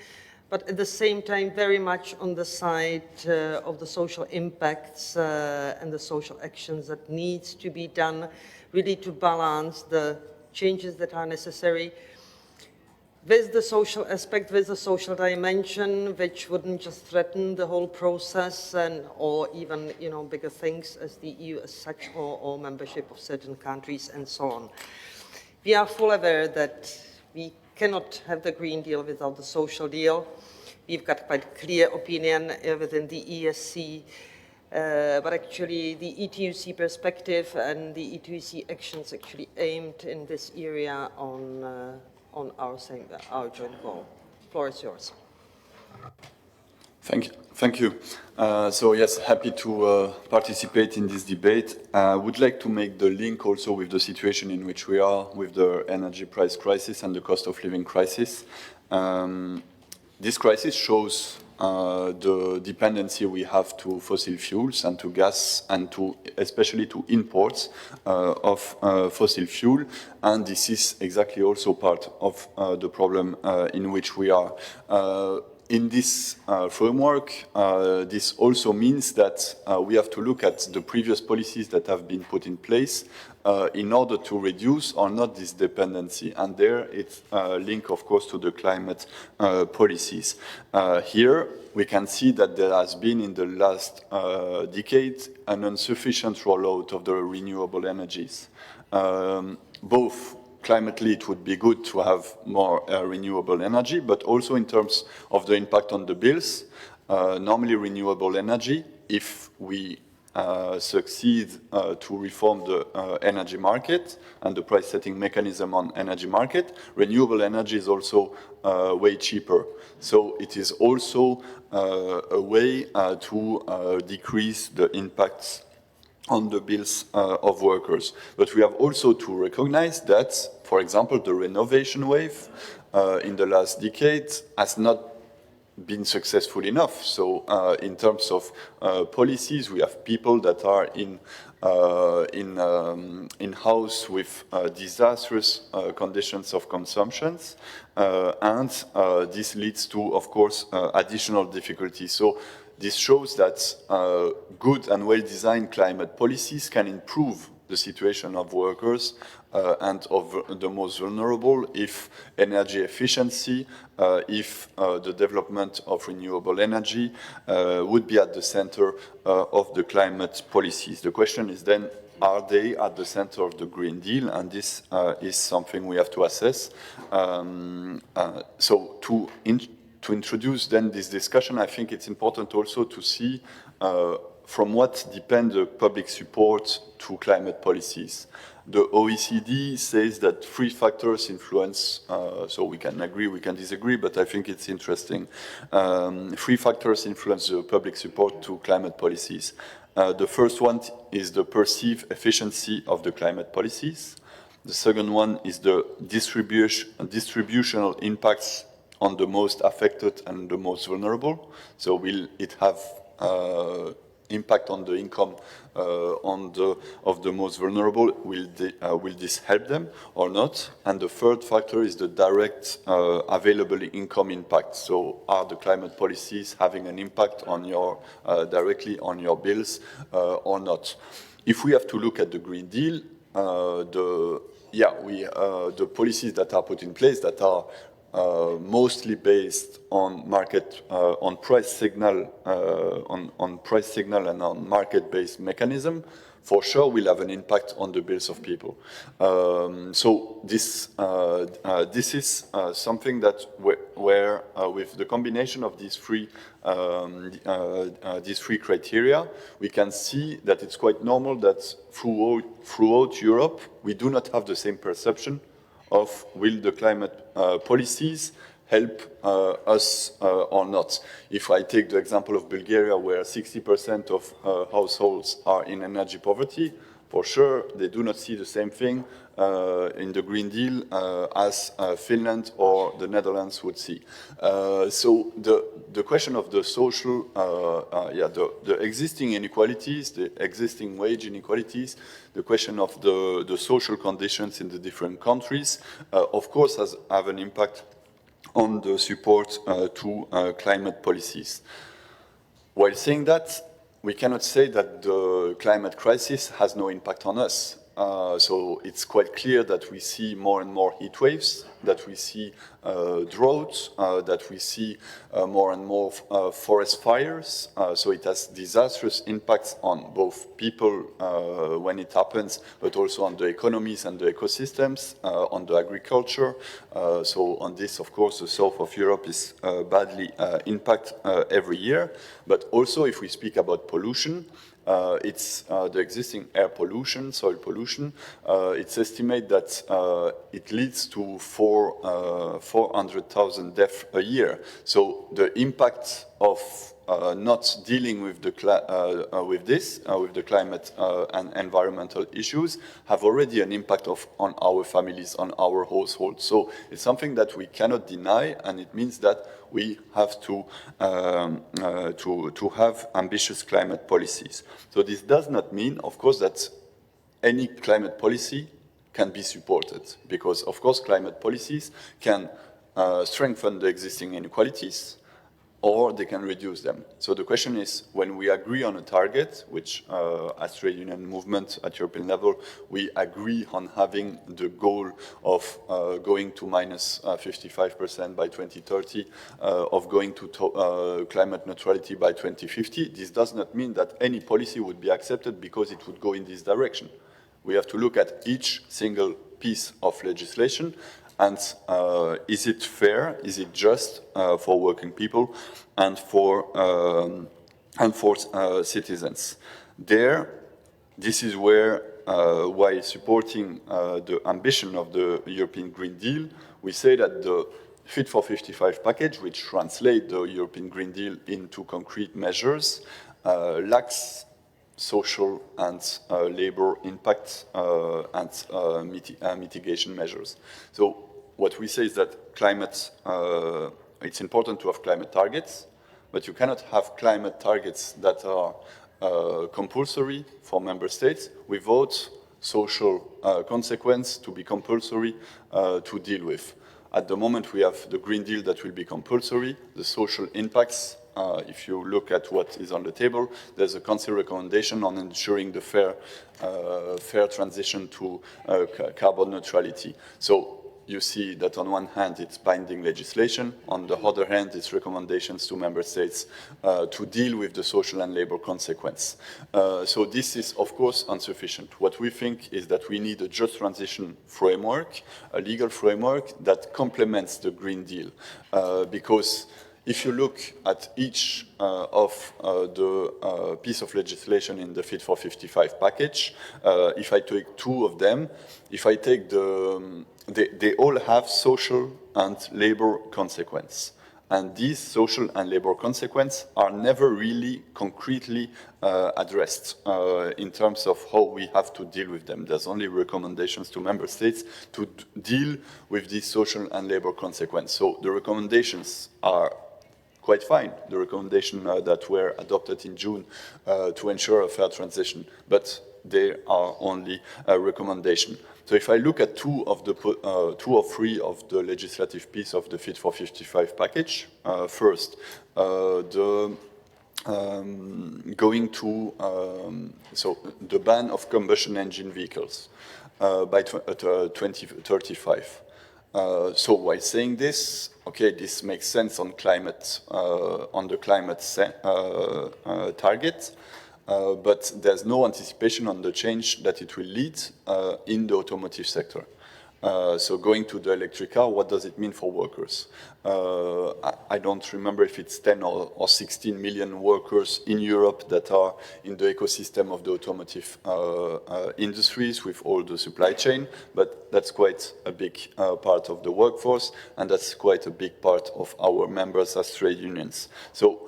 but at the same time, very much on the side of the social impacts and the social actions that needs to be done, really to balance the changes that are necessary with the social aspect, with the social dimension, which wouldn't just threaten the whole process or even, bigger things as the EU as such, or membership of certain countries and so on. We are fully aware that we cannot have the Green Deal without the social deal. We've got quite clear opinion within the ESC, but actually the E2C perspective and the E2C actions actually aimed in this area on our joint goal. The floor is yours. Thank Thank you. So yes, happy to participate in this debate. I would like to make the link also with the situation in which we are with the energy price crisis and the cost of living crisis. This crisis shows the dependency we have to fossil fuels and to gas and to especially to imports of fossil fuel. And this is exactly also part of the problem in which we are. In this framework, this also means that we have to look at the previous policies that have been put in place in order to reduce or not this dependency. And there it's linked, of course, to the climate policies. Here we can see that there has been in the last decade an insufficient rollout of the renewable energies. Both climately, it would be good to have more renewable energy, but also in terms of the impact on the bills. Normally, renewable energy, if we succeed to reform the energy market and the price-setting mechanism on energy market, renewable energy is also way cheaper. So it is also a way to decrease the impacts on the bills of workers. But we have also to recognize that, for example, the renovation wave in the last decade has not been successful enough. So in terms of policies, we have people that are in house with disastrous conditions of consumptions, and this leads to, of course, additional difficulties. So this shows that good and well-designed climate policies can improve the situation of workers and of the most vulnerable if energy efficiency, if the development of renewable energy would be at the center of the climate policies. The question is then, are they at the center of the Green Deal? And this is something we have to assess. So to introduce then this discussion, I think it's important also to see from what depends the public support to climate policies. The OECD says that 3 factors influence, so we can agree, we can disagree, but I think it's interesting. 3 factors influence the public support to climate policies. The first one is the perceived efficiency of the climate policies. The second one is the distributional impacts on the most affected and the most vulnerable. So will it have impact on the income of the most vulnerable? Will this help them or not? And the third factor is the direct available income impact. So are the climate policies having an impact on your directly on your bills or not? If we have to look at the Green Deal, the policies that are put in place that are mostly based on market, on price signal, on price signal and on market-based mechanism, for sure will have an impact on the bills of people. So this is something that where with the combination of these three criteria, we can see that it's quite normal that throughout Europe we do not have the same perception of will the climate policies help us or not. If I take the example of Bulgaria, where 60% of households are in energy poverty, for sure they do not see the same thing in the Green Deal as Finland or the Netherlands would see. So the question of the social, the existing inequalities, the existing wage inequalities, the question of the social conditions in the different countries, of course, have an impact on the support to climate policies. While saying that, we cannot say that the climate crisis has no impact on us. So it's quite clear that we see more and more heat waves, that we see droughts, that we see more and more forest fires. So it has disastrous impacts on both people when it happens, but also on the economies and the ecosystems, on the agriculture. So on this, of course, the south of Europe is badly impacted every year. But also, if we speak about pollution, it's the existing air pollution, soil pollution. It's estimated that it leads to 400,000 deaths a year. So the impact of not dealing with the climate and environmental issues have already an impact on our families, on our households. So it's something that we cannot deny, and it means that we have to have ambitious climate policies. So this does not mean, of course, that any climate policy can be supported, because, of course, climate policies can strengthen the existing inequalities, or they can reduce them. So the question is, when we agree on a target, which as trade union movement at European level, we agree on having the goal of going to minus 55% by 2030, of going to climate neutrality by 2050, this does not mean that any policy would be accepted because it would go in this direction. We have to look at each single piece of legislation and is it fair, is it just for working people and for citizens. This is where, while supporting the ambition of the European Green Deal, we say that the Fit for 55 package, which translates the European Green Deal into concrete measures, lacks social and labor impact and mitigation measures. So what we say is that it's important to have climate targets, but you cannot have climate targets that are compulsory for member states without social consequence to be compulsory to deal with. At the moment, we have the Green Deal that will be compulsory. The social impacts, if you look at what is on the table, there's a council recommendation on ensuring the fair transition to carbon neutrality. So you see that on one hand, it's binding legislation. On the other hand, it's recommendations to member states to deal with the social and labor consequence. So this is, of course, insufficient. What we think is that we need a just transition framework, a legal framework that complements the Green Deal. Because if you look at each of the piece of legislation in the Fit for 55 package, if I take two of them, if I take they all have social and labor consequence. And these social and labor consequences are never really concretely addressed in terms of how we have to deal with them. There's only recommendations to member states to deal with these social and labor consequences. So the recommendations are quite fine, the recommendation that were adopted in June to ensure a fair transition, but they are only a recommendation. So if I look at two or three of the legislative piece of the Fit for 55 package, first, going to so the ban of combustion engine vehicles by 2035. So while saying this, okay, this makes sense on climate, on the climate target, but there's no anticipation on the change that it will lead in the automotive sector. So going to the electric car, what does it mean for workers? I don't remember if it's 10 or 16 million workers in Europe that are in the ecosystem of the automotive industries with all the supply chain, but that's quite a big part of the workforce, and that's quite a big part of our members as trade unions. So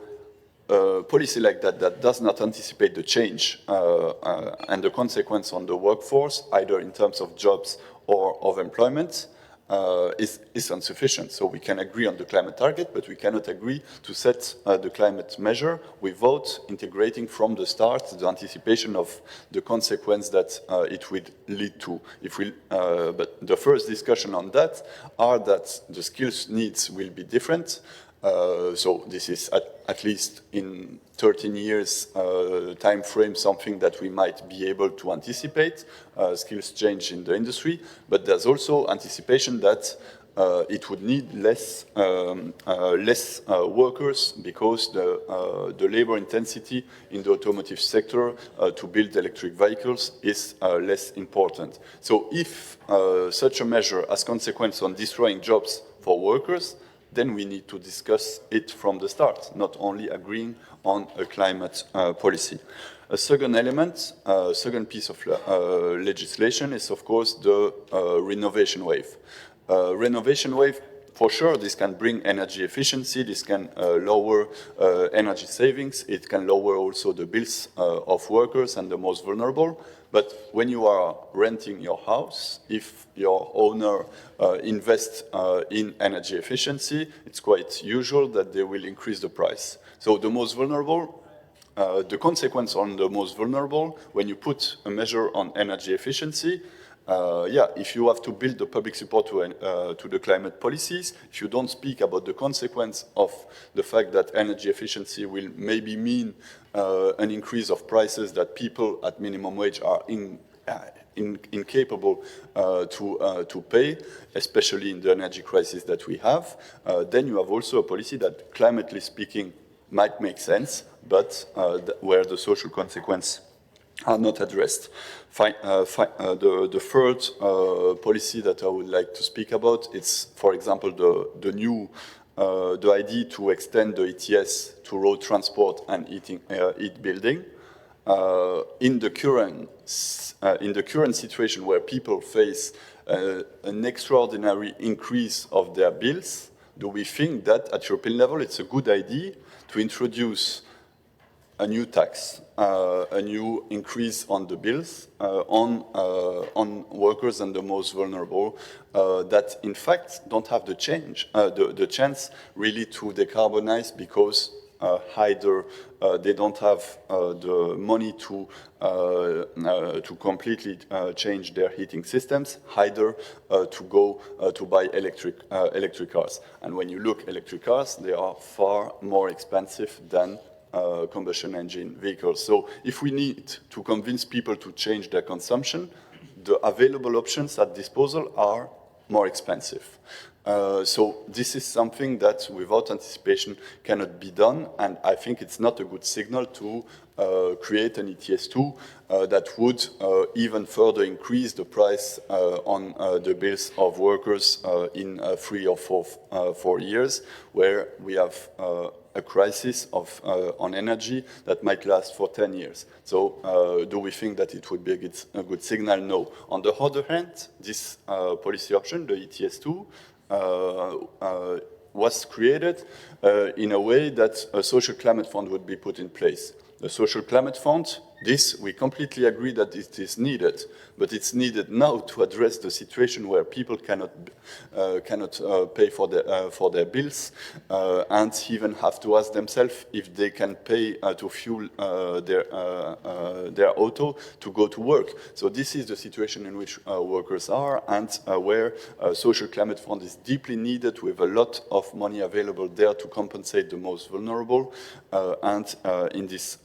policy like that does not anticipate the change and the consequence on the workforce, either in terms of jobs or of employment, is insufficient. So we can agree on the climate target, but we cannot agree to set the climate measure without integrating from the start the anticipation of the consequence that it would lead to. But the first discussion on that are that the skills needs will be different. So this is at least in 13 years time frame something that we might be able to anticipate, skills change in the industry, but there's also anticipation that it would need less workers because the labor intensity in the automotive sector to build electric vehicles is less important. So if such a measure has consequence on destroying jobs for workers, then we need to discuss it from the start, not only agreeing on a climate policy. A second element, second piece of legislation is, of course, the renovation wave. Renovation wave, for sure, this can bring energy efficiency, this can lower energy savings, it can lower also the bills of workers and the most vulnerable. But when you are renting your house, if your owner invests in energy efficiency, it's quite usual that they will increase the price. So the most vulnerable, the consequence on the most vulnerable, when you put a measure on energy efficiency, if you have to build the public support to the climate policies, if you don't speak about the consequence of the fact that energy efficiency will maybe mean an increase of prices that people at minimum wage are incapable to pay, especially in the energy crisis that we have, then you have also a policy that, climately speaking, might make sense, but where the social consequences are not addressed. The third policy that I would like to speak about, it's, for example, the idea to extend the ETS to road transport and heat building. In the current situation where people face an extraordinary increase of their bills, do we think that at European level it's a good idea to introduce a new tax, a new increase on the bills on workers and the most vulnerable that in fact don't have the chance really to decarbonize because either they don't have the money to completely change their heating systems, either to go to buy electric cars. And when you look electric cars, they are far more expensive than combustion engine vehicles. So if we need to convince people to change their consumption, the available options at disposal are more expensive. So this is something that without anticipation cannot be done, and I think it's not a good signal to create an ETS2 that would even further increase the price on the bills of workers in 3 or 4 years, where we have a crisis on energy that might last for 10 years. So do we think that it would be a good signal? No. On the other hand, this policy option, the ETS2, was created in a way that a social climate fund would be put in place. The social climate fund, this we completely agree that it is needed, but it's needed now to address the situation where people cannot pay for their bills and even have to ask themselves if they can pay to fuel their auto to go to work. So this is the situation in which workers are, and where social climate fund is deeply needed, with a lot of money available there to compensate the most vulnerable. And in this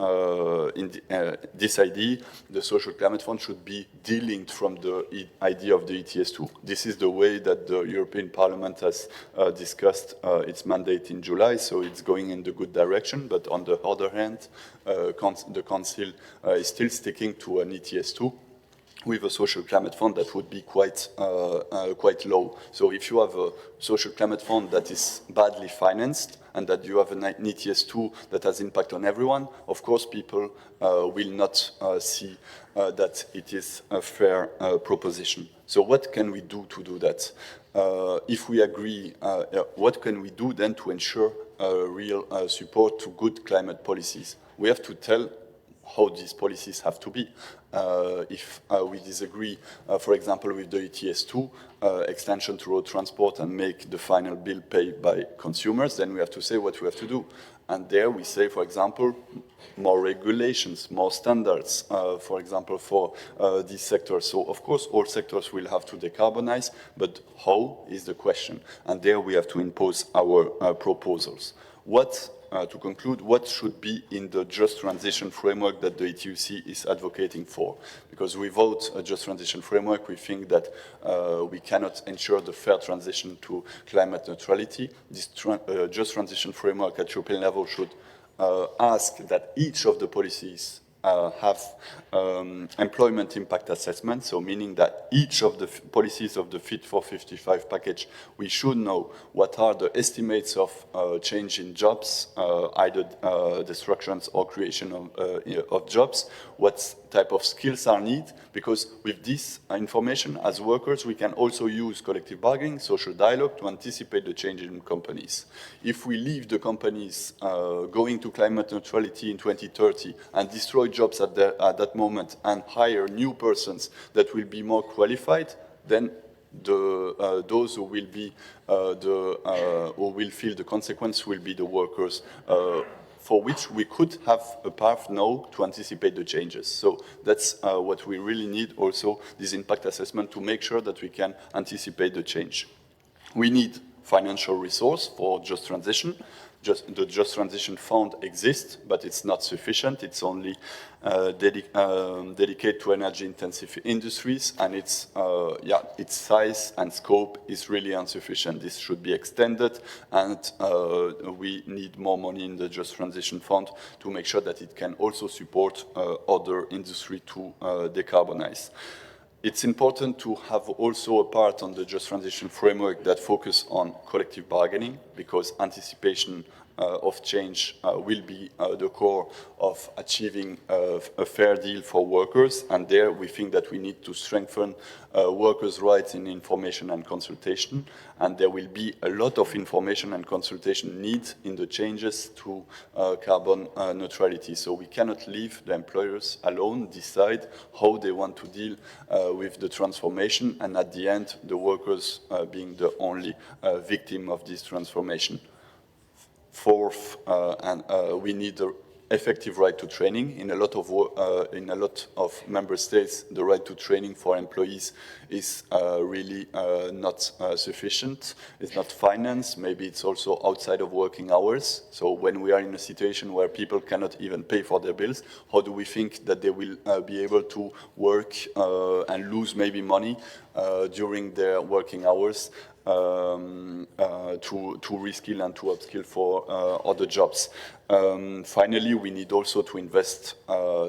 idea, the social climate fund should be de-linked from the idea of the ETS2. This is the way that the European Parliament has discussed its mandate in July, so it's going in the good direction. But on the other hand, the Council is still sticking to an ETS2 with a social climate fund that would be quite low. So if you have a social climate fund that is badly financed and that you have an ETS2 that has impact on everyone, of course people will not see that it is a fair proposition. So what can we do to do that? If we agree, what can we do then to ensure real support to good climate policies? We have to tell how these policies have to be. If we disagree, for example, with the ETS2 extension to road transport and make the final bill paid by consumers, then we have to say what we have to do. And there we say, for example, more regulations, more standards, for example, for these sectors. So, of course, all sectors will have to decarbonize, but how is the question? And there we have to impose our proposals. To conclude, what should be in the just transition framework that the ETUC is advocating for? Because without a just transition framework, we think that we cannot ensure the fair transition to climate neutrality. This just transition framework at European level should ask that each of the policies have employment impact assessment, so meaning that each of the policies of the Fit for 55 package, we should know what are the estimates of change in jobs, either destructions or creation of jobs, what type of skills are needed, because with this information as workers we can also use collective bargaining, social dialogue to anticipate the change in companies. If we leave the companies going to climate neutrality in 2030 and destroy jobs at that moment and hire new persons that will be more qualified, then those who will be who will feel the consequence will be the workers for which we could have a path now to anticipate the changes. So that's what we really need also, this impact assessment, to make sure that we can anticipate the change. We need financial resource for just transition. The Just Transition Fund exists, but it's not sufficient. It's only dedicated to energy-intensive industries, and its size and scope is really insufficient. This should be extended, and we need more money in the Just Transition Fund to make sure that it can also support other industry to decarbonize. It's important to have also a part on the Just Transition Framework that focus on collective bargaining, because anticipation of change will be the core of achieving a fair deal for workers. And there we think that we need to strengthen workers' rights in information and consultation. And there will be a lot of information and consultation needs in the changes to carbon neutrality. So we cannot leave the employers alone decide how they want to deal with the transformation, and at the end, the workers being the only victim of this transformation. Fourth, we need an effective right to training. In a lot of member states, the right to training for employees is really not sufficient. It's not financed. Maybe it's also outside of working hours. So when we are in a situation where people cannot even pay for their bills, how do we think that they will be able to work and lose maybe money during their working hours? To reskill and to upskill for other jobs. Finally, we need also to invest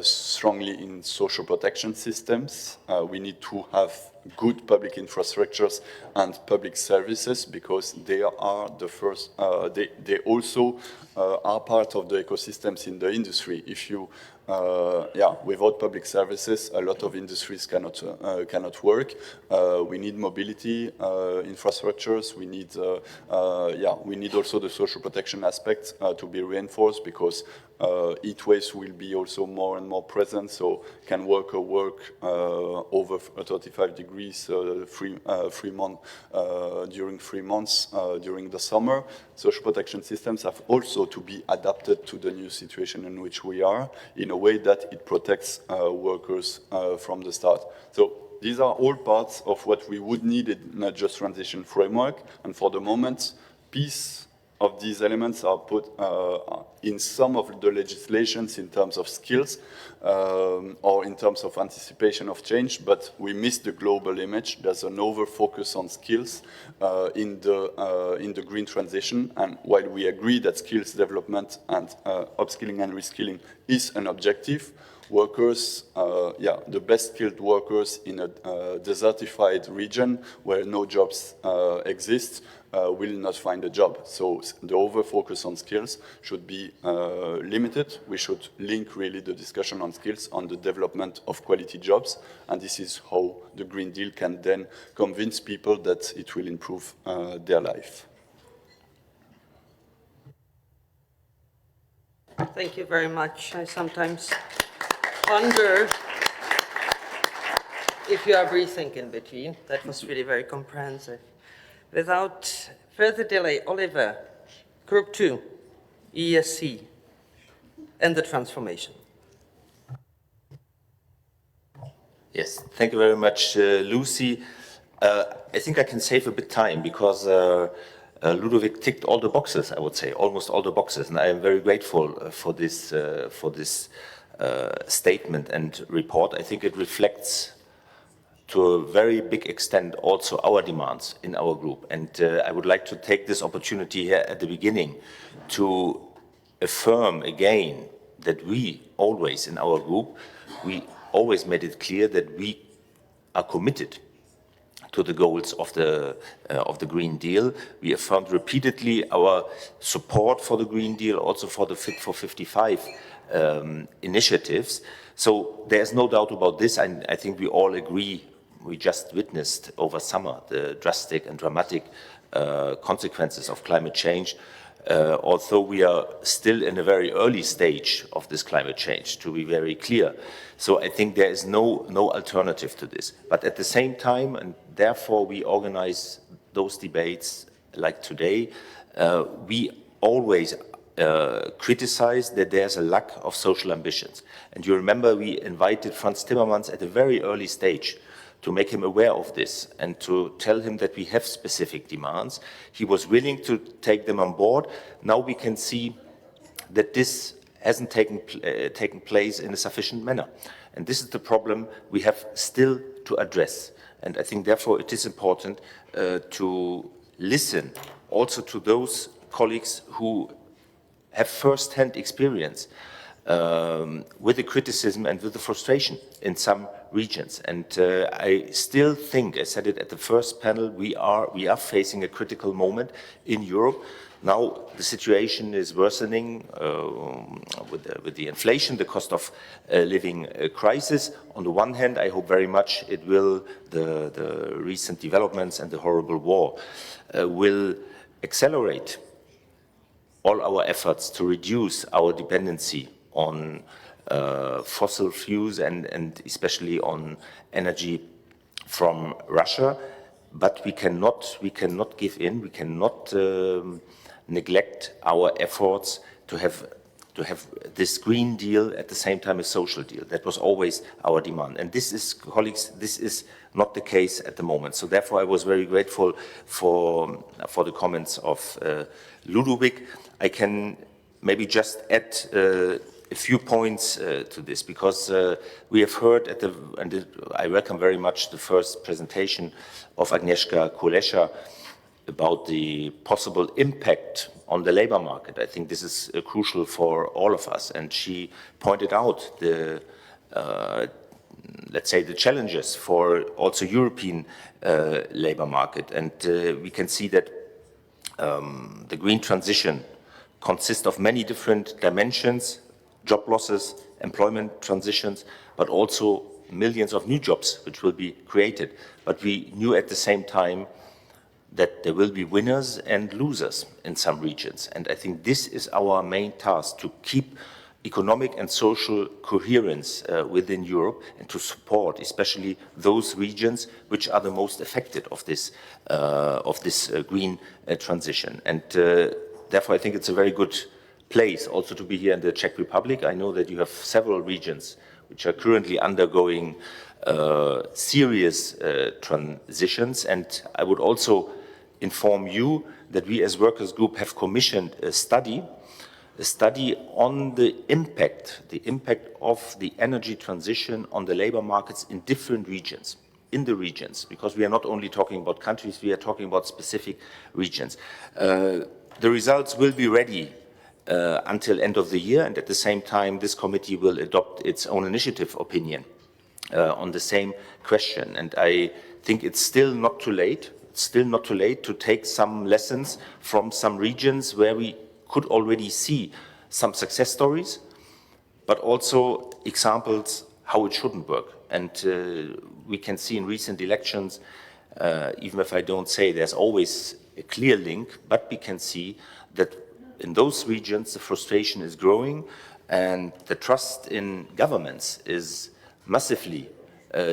strongly in social protection systems. We need to have good public infrastructures and public services, because they are the first, they also are part of the ecosystems in the industry. If you without public services, a lot of industries cannot work. We need mobility infrastructures. We need, we need also the social protection aspect to be reinforced, because heat waves will be also more and more present. So can worker work over 35 degrees during 3 months during the summer? Social protection systems have also to be adapted to the new situation in which we are, in a way that it protects workers from the start. So these are all parts of what we would need in a Just Transition Framework. And for the moment, piece of these elements are put in some of the legislations in terms of skills or in terms of anticipation of change, but we miss the global image. There's an over-focus on skills in the green transition, and while we agree that skills development and upskilling and reskilling is an objective, workers, the best skilled workers in a desertified region where no jobs exist will not find a job. So the over-focus on skills should be limited. We should link really the discussion on skills on the development of quality jobs, and this is how the Green Deal can then convince people that it will improve their life. Thank you very much. I sometimes wonder if you are breathing in between. That was really very comprehensive. Without further delay, Oliver, Group 2, ESC, and the transformation. Yes, thank you very much, Lucy. I think I can save a bit time, because Ludovic ticked all the boxes, I would say, almost all the boxes, and I am very grateful for this statement and report. I think it reflects to a very big extent also our demands in our group. And I would like to take this opportunity here at the beginning to affirm again that we always, in our group, we always made it clear that we are committed to the goals of the Green Deal. We affirmed repeatedly our support for the Green Deal, also for the Fit for 55 initiatives. So there's no doubt about this. I think we all agree. We just witnessed over summer the drastic and dramatic consequences of climate change, although we are still in a very early stage of this climate change, to be very clear. So I think there is no alternative to this. But at the same time, and therefore we organize those debates like today, we always criticize that there's a lack of social ambitions. And you remember we invited Franz Timmermans at a very early stage to make him aware of this and to tell him that we have specific demands. He was willing to take them on board. Now we can see that this hasn't taken place in a sufficient manner. And this is the problem we have still to address. And I think therefore it is important to listen also to those colleagues who have first-hand experience with the criticism and with the frustration in some regions. And I still think, I said it at the first panel, we are facing a critical moment in Europe. Now the situation is worsening with the inflation, the cost of living crisis. On the one hand, I hope very much it will, the recent developments and the horrible war will accelerate all our efforts to reduce our dependency on fossil fuels and especially on energy from Russia. But we cannot give in. We cannot neglect our efforts to have this Green Deal at the same time as social deal. That was always our demand. And this is, colleagues, this is not the case at the moment. So therefore, I was very grateful for the comments of Ludovic. I can maybe just add a few points to this, because we have heard and I welcome very much the first presentation of Agnieszka Kulesza about the possible impact on the labor market. I think this is crucial for all of us, and she pointed out the let's say the challenges for also European labor market, and we can see that the green transition consists of many different dimensions: job losses, employment transitions, but also millions of new jobs which will be created. But we knew at the same time that there will be winners and losers in some regions. And I think this is our main task, to keep economic and social coherence within Europe and to support especially those regions which are the most affected of this green transition. And therefore I think it's a very good place also to be here in the Czech Republic. I know that you have several regions which are currently undergoing serious transitions, and I would also inform you that we as Workers' Group have commissioned a study on the impact of the energy transition on the labor markets in different regions, because we are not only talking about countries, we are talking about specific regions. The results will be ready until end of the year, and at the same time this committee will adopt its own initiative opinion on the same question. And I think it's still not too late. It's still not too late to take some lessons from some regions where we could already see some success stories, but also examples how it shouldn't work. And we can see in recent elections, even if I don't say there's always a clear link, but we can see that in those regions the frustration is growing and the trust in governments is massively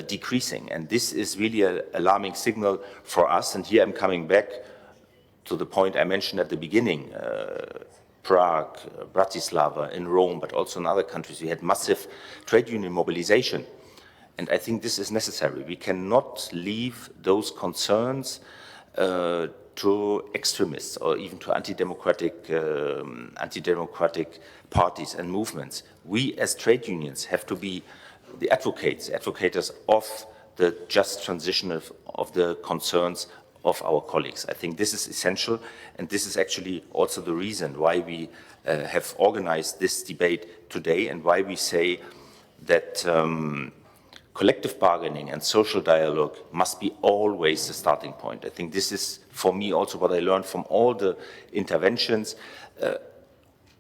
decreasing. And this is really an alarming signal for us. And here I'm coming back to the point I mentioned at the beginning. Prague, Bratislava, in Rome, but also in other countries, we had massive trade union mobilization. And I think this is necessary. We cannot leave those concerns to extremists or even to anti-democratic parties and movements. We as trade unions have to be the advocates of the just transition of the concerns of our colleagues. I think this is essential, and this is actually also the reason why we have organized this debate today and why we say that collective bargaining and social dialogue must be always the starting point. I think this is, for me, also what I learned from all the interventions.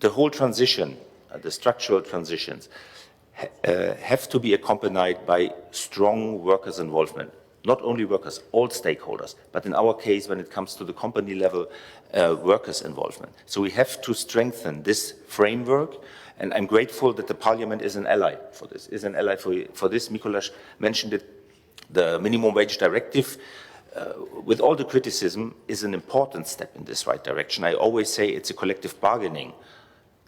The whole transition, the structural transitions, have to be accompanied by strong workers' involvement. Not only workers, all stakeholders, but in our case, when it comes to the company level, workers' involvement. So we have to strengthen this framework, and I'm grateful that the Parliament is an ally for this, for this. Mikuláš mentioned it, the minimum wage directive, with all the criticism, is an important step in this right direction. I always say it's a collective bargaining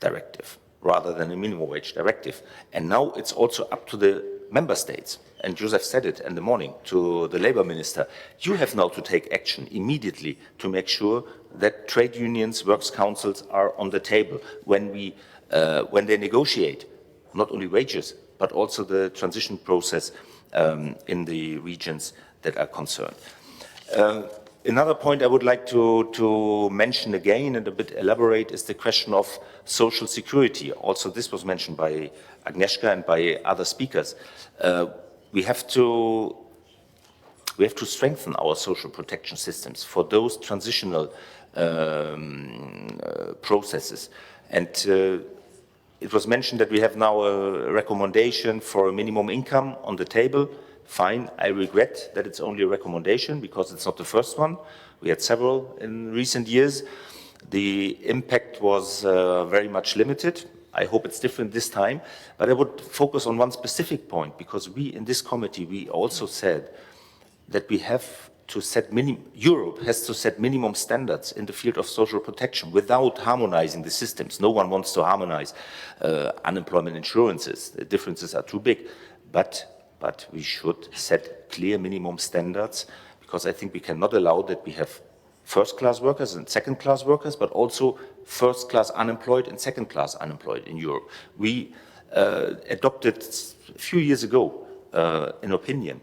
directive rather than a minimum wage directive. And now it's also up to the member states. And Joseph said it in the morning to the labor minister. You have now to take action immediately to make sure that trade unions, works councils are on the table when they negotiate not only wages, but also the transition process in the regions that are concerned. Another point I would like to mention again and a bit elaborate is the question of social security. Also, this was mentioned by Agnieszka and by other speakers. We have to strengthen our social protection systems for those transitional processes. And it was mentioned that we have now a recommendation for a minimum income on the table. Fine, I regret that it's only a recommendation because it's not the first one. We had several in recent years. The impact was very much limited. I hope it's different this time, but I would focus on one specific point because we in this committee, we also said that we have to set Europe has to set minimum standards in the field of social protection without harmonizing the systems. No one wants to harmonize unemployment insurances. The differences are too big, but we should set clear minimum standards because I think we cannot allow that we have first-class workers and second-class workers, but also first-class unemployed and second-class unemployed in Europe. We adopted a few years ago an opinion,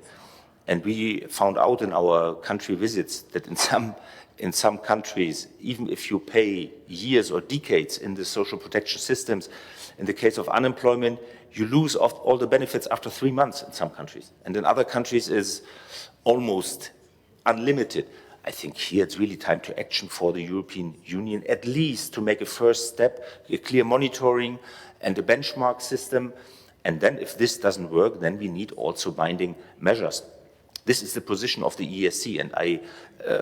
and we found out in our country visits that in some countries, even if you pay years or decades in the social protection systems, in the case of unemployment, you lose all the benefits after 3 months in some countries. And in other countries is almost unlimited. I think here it's really time to action for the European Union, at least to make a first step, a clear monitoring and a benchmark system. And then if this doesn't work, then we need also binding measures. This is the position of the ESC, and I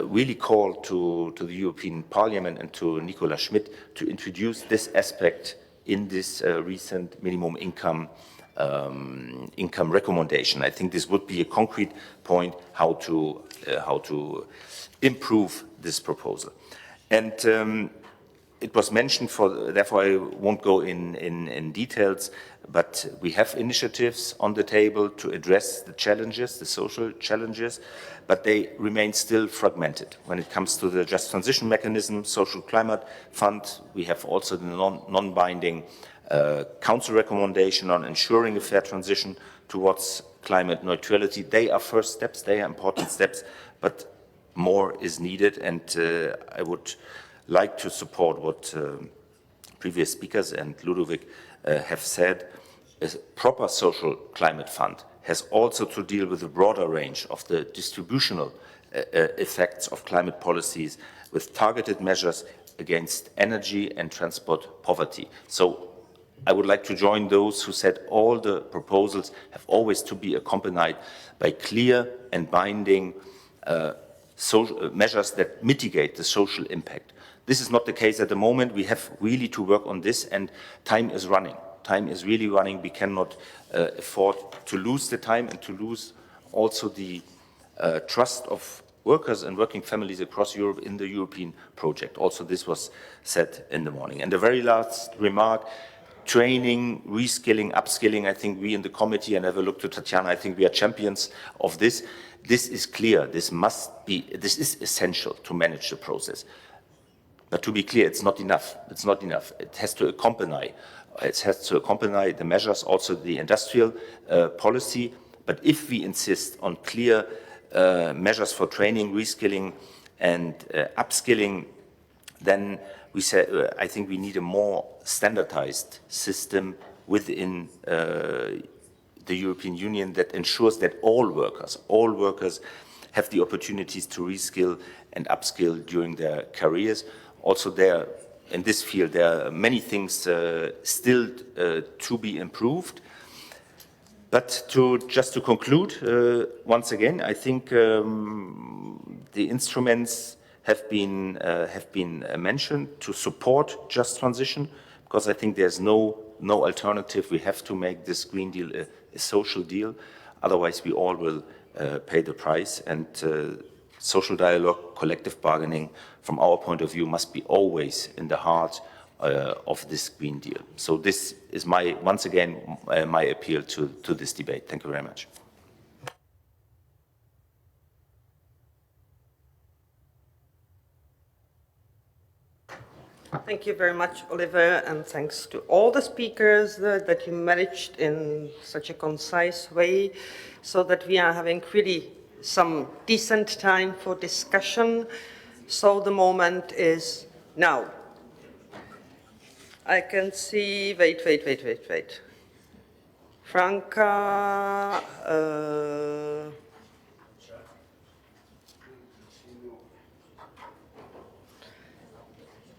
really call to the European Parliament and to Nicola Schmidt to introduce this aspect in this recent minimum income recommendation. I think this would be a concrete point how to improve this proposal. And it was mentioned, therefore I won't go in details, but we have initiatives on the table to address the challenges, the social challenges, but they remain still fragmented. When it comes to the Just Transition Mechanism, Social Climate Fund, we have also the non-binding Council recommendation on ensuring a fair transition towards climate neutrality. They are first steps, they are important steps, but more is needed, and I would like to support what previous speakers and Ludovic have said. A proper social climate fund has also to deal with a broader range of the distributional effects of climate policies with targeted measures against energy and transport poverty. So I would like to join those who said all the proposals have always to be accompanied by clear and binding measures that mitigate the social impact. This is not the case at the moment. We have really to work on this, and time is running. Time is really running. We cannot afford to lose the time and to lose also the trust of workers and working families across Europe in the European project. Also, this was said in the morning. And the very last remark, training, reskilling, upskilling, I think we in the committee, and I have a look to Tatjana, I think we are champions of this. This is clear. This is essential to manage the process. But to be clear, it's not enough. It's not enough. It has to accompany. It has to accompany the measures, also the industrial policy. But if we insist on clear measures for training, reskilling, and upskilling, then we said, I think we need a more standardized system within the European Union that ensures that all workers have the opportunities to reskill and upskill during their careers. Also there, in this field, there are many things still to be improved. But just to conclude, once again, I think the instruments have been mentioned to support just transition, because I think there's no alternative. We have to make this Green Deal a social deal, otherwise we all will pay the price. And social dialogue, collective bargaining, from our point of view, must be always in the heart of this Green Deal. So this is once again my appeal to this debate. Thank you very much. Thank you very much, Oliver, and thanks to all the speakers that you managed in such a concise way, so that we are having really some decent time for discussion. So the moment is now. I can see, wait. Franca,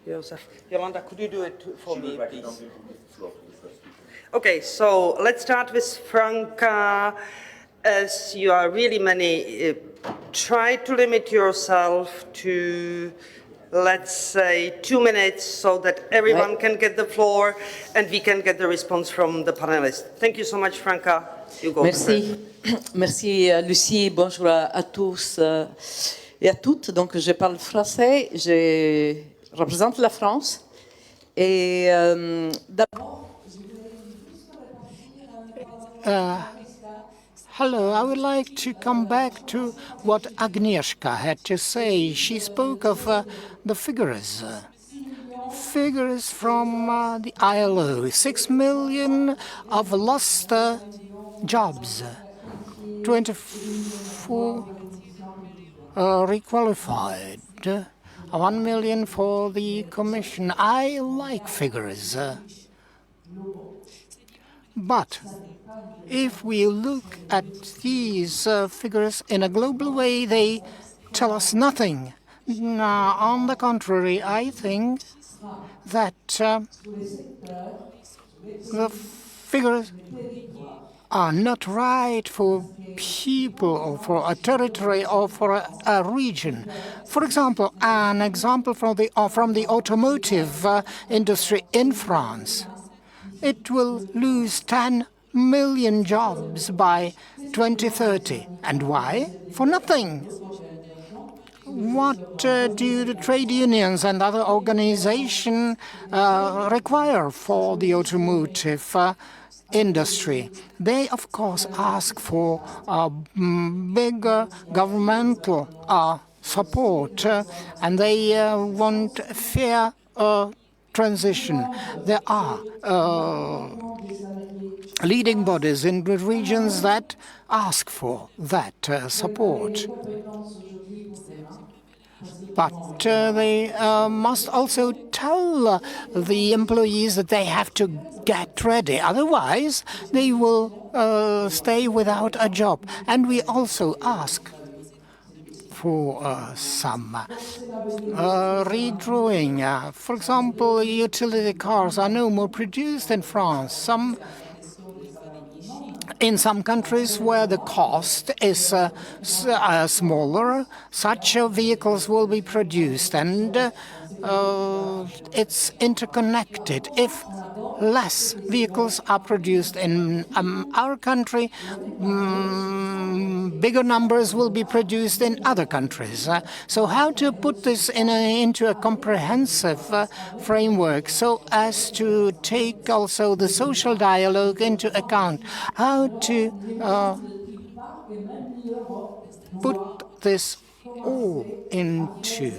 Joseph. Yolanda, could you do it for me, please? Okay, so let's start with Franca. As you are really many, try to limit yourself to, let's say, 2 minutes, so that everyone can get the floor and we can get the response from the panelists. Thank you so much, Franca. You go Merci. Merci, Lucie. Bonjour à tous et à toutes. Donc, je parle français. Je représente la France. Et d'abord, hello, I would like to come back to what Agnieszka had to say. She spoke of the figures. Figures from the ILO, 6 million of lost jobs, 24 requalified, 1 million for the Commission. I like figures. But if we look at these figures in a global way, they tell us nothing. On the contrary, I think that the figures are not right for people or for a territory or for a region. For example, an example from the automotive industry in France. It will lose 10 million jobs by 2030. And why? For nothing. What do the trade unions and other organizations require for the automotive industry? They, of course, ask for bigger governmental support, and they want fair transition. There are leading bodies in the regions that ask for that support. But they must also tell the employees that they have to get ready. Otherwise, they will stay without a job. And we also ask for some redrawing. For example, utility cars are no more produced in France. In some countries where the cost is smaller, such vehicles will be produced, and it's interconnected. If less vehicles are produced in our country, bigger numbers will be produced in other countries. So how to put this into a comprehensive framework so as to take also the social dialogue into account? How to put this all into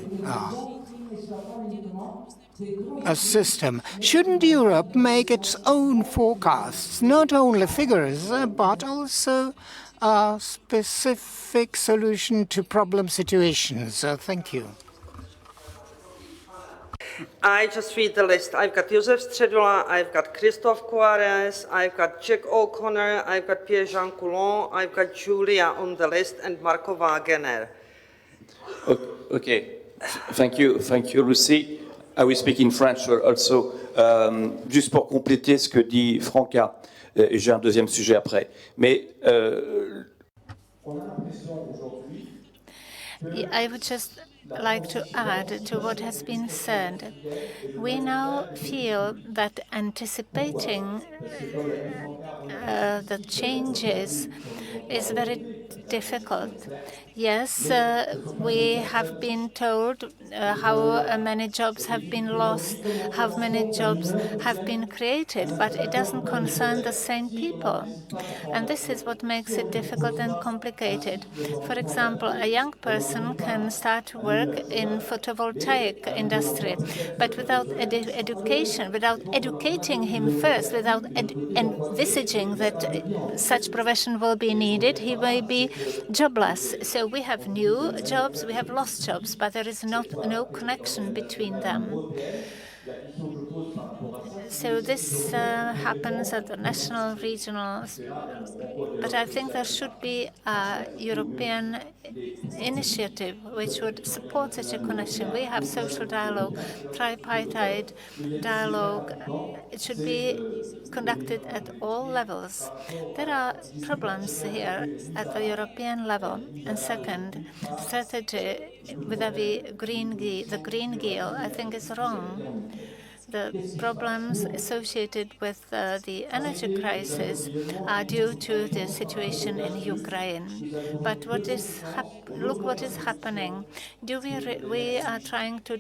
system. Shouldn't Europe make its own forecasts, not only figures, but also a specific solution to problem situations? Thank you. I just read the list. I've got Josef Středula, I've got Christophe Coarez, I've got Jack O'Connor, I've got Pierre-Jean Coulon, I've got Julia on the list, and Marco Wagener. Okay, thank you, Lucy. I will speak in French also. Juste pour compléter ce que dit Franca, et j'ai un deuxième sujet après. Mais I would just like to add to what has been said. We now feel that anticipating the changes is very difficult. Yes, we have been told how many jobs have been lost, how many jobs have been created, but it doesn't concern the same people. And this is what makes it difficult and complicated. For example, a young person can start to work in photovoltaic industry, but without education, without educating him first, without envisaging that such profession will be needed, he may be jobless. So we have new jobs, we have lost jobs, but there is no connection between them. So this happens at the national, regional, but I think there should be a European initiative which would support such a connection. We have social dialogue, tripartite dialogue. It should be conducted at all levels. There are problems here at the European level. And second, strategy vis-à-vis the Green Deal, I think is wrong. The problems associated with the energy crisis are due to the situation in Ukraine. But look what is happening. We are trying to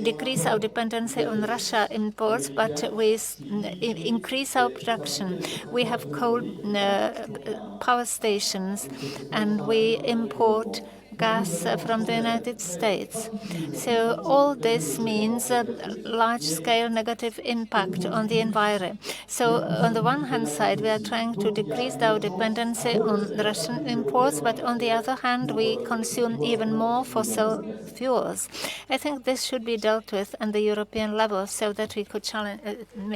decrease our dependency on Russia imports, but we increase our production. We have coal power stations, and we import gas from the United States. So all this means a large-scale negative impact on the environment. So on the one hand side, we are trying to decrease our dependency on Russian imports, but on the other hand, we consume even more fossil fuels. I think this should be dealt with at the European level so that we could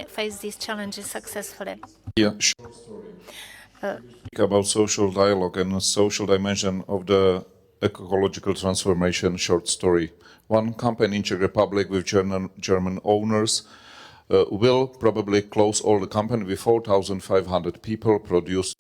face these challenges successfully. Yeah. About social dialogue and the social dimension of the ecological transformation short story. One company in Czech Republic with German owners will probably close all the company with 4,500 people produced.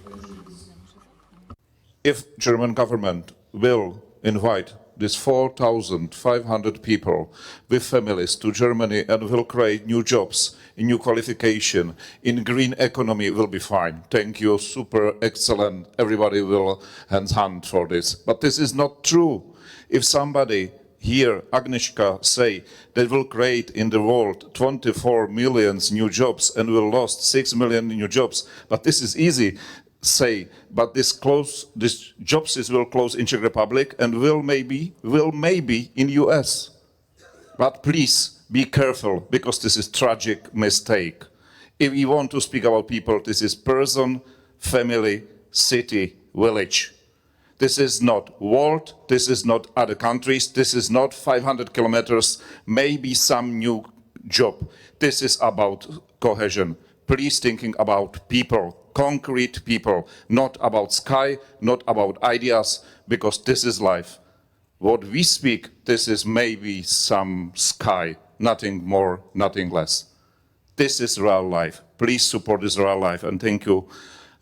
If German government will invite these 4,500 people with families to Germany and will create new jobs, in new qualification, in green economy, will be fine. Thank you, super, excellent. Everybody will hand for this. But this is not true. If somebody here, Agnieszka, say they will create in the world 24 million new jobs and will lost 6 million new jobs, but this is easy. Say, but this jobs will close in Czech Republic and will maybe in US. But please be careful, because this is tragic mistake. If we want to speak about people, this is person, family, city, village. This is not world, this is not other countries, this is not 500 kilometers, maybe some new job. This is about cohesion. Please thinking about people, concrete people, not about sky, not about ideas, because this is life. What we speak, this is maybe some sky, nothing more, nothing less. This is real life. Please support this real life, and thank you,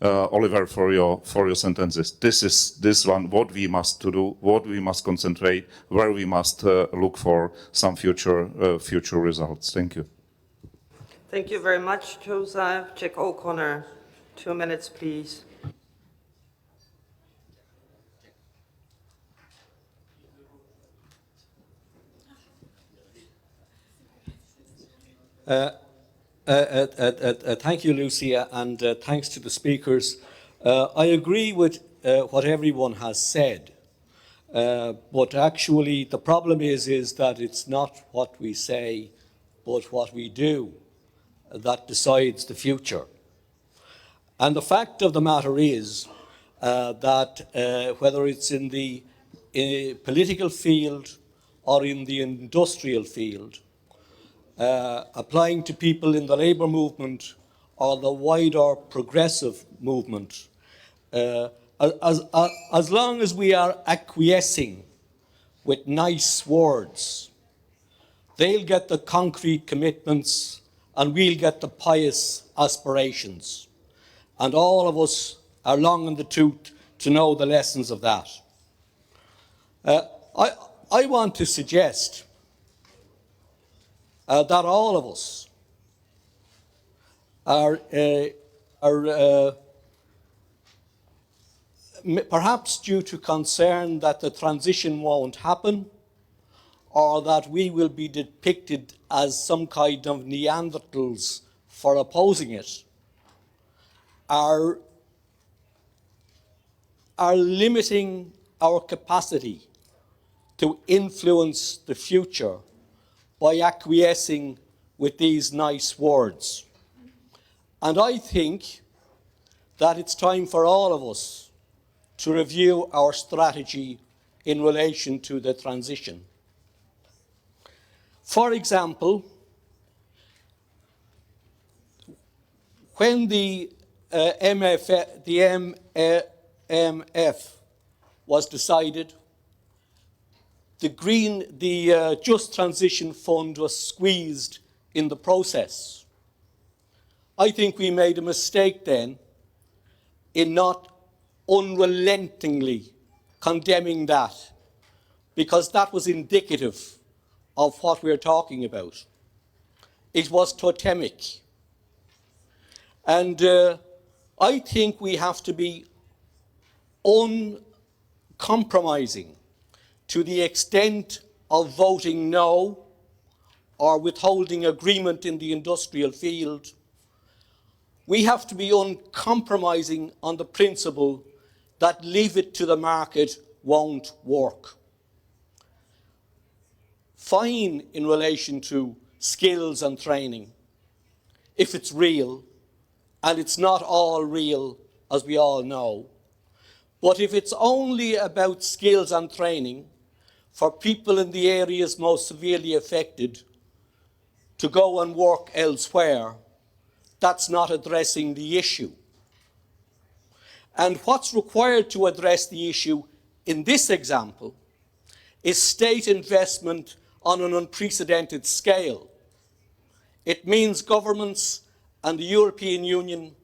Oliver, for your sentences. This is what we must do, what we must concentrate, where we must look for some future results. Thank you. Thank you very much, Joseph. Jack O'Connor, 2 minutes, please. Thank you, Lucia, and thanks to the speakers. I agree with what everyone has said. But actually, the problem is that it's not what we say, but what we do that decides the future. And the fact of the matter is that whether it's in the political field or in the industrial field, applying to people in the labour movement or the wider progressive movement, as long as we are acquiescing with nice words, they'll get the concrete commitments and we'll get the pious aspirations. And all of us are long in the tooth to know the lessons of that. I want to suggest that all of us are perhaps due to concern that the transition won't happen, or that we will be depicted as some kind of Neanderthals for opposing it, are limiting our capacity to influence the future by acquiescing with these nice words. And I think that it's time for all of us to review our strategy in relation to the transition. For example, when the MFF was decided, the Just Transition Fund was squeezed in the process. I think we made a mistake then in not unrelentingly condemning that, because that was indicative of what we're talking about. It was totemic. And I think we have to be uncompromising to the extent of voting no or withholding agreement in the industrial field. We have to be uncompromising on the principle that leave it to the market won't work. Fine in relation to skills and training, if it's real, and it's not all real, as we all know. But if it's only about skills and training for people in the areas most severely affected to go and work elsewhere, that's not addressing the issue. And what's required to address the issue in this example is state investment on an unprecedented scale. It means governments and the European Union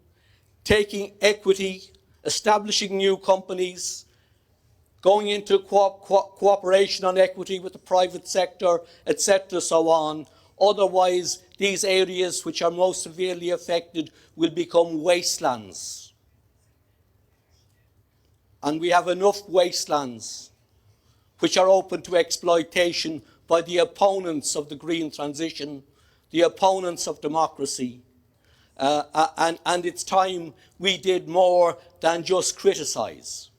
taking equity, establishing new companies, going into cooperation on equity with the private sector, etc., so on. Otherwise, these areas which are most severely affected will become wastelands. And we have enough wastelands which are open to exploitation by the opponents of the green transition, the opponents of democracy. And it's time we did more than just criticise.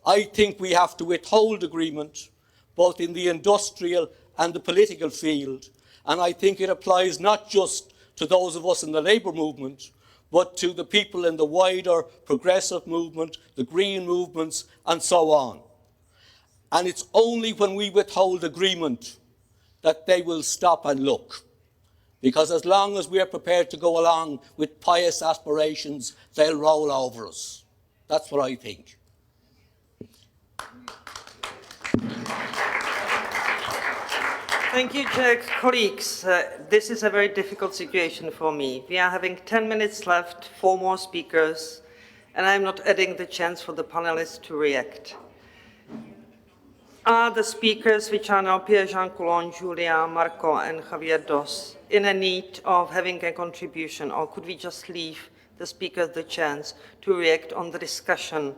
I think we have to withhold agreement, both in the industrial and the political field, and I think it applies not just to those of us in the labour movement, but to the people in the wider progressive movement, the green movements, and so on. And it's only when we withhold agreement that they will stop and look. Because as long as we are prepared to go along with pious aspirations, they'll roll over us. That's what I think. Thank you, colleagues. This is a very difficult situation for me. We are having 10 minutes left, 4 more speakers, and I'm not adding the chance for the panelists to react. Are the speakers, which are now Pierre-Jean Coulon, Julia, Marco, and Javier Dos, in a need of having a contribution, or could we just leave the speakers the chance to react on the discussion?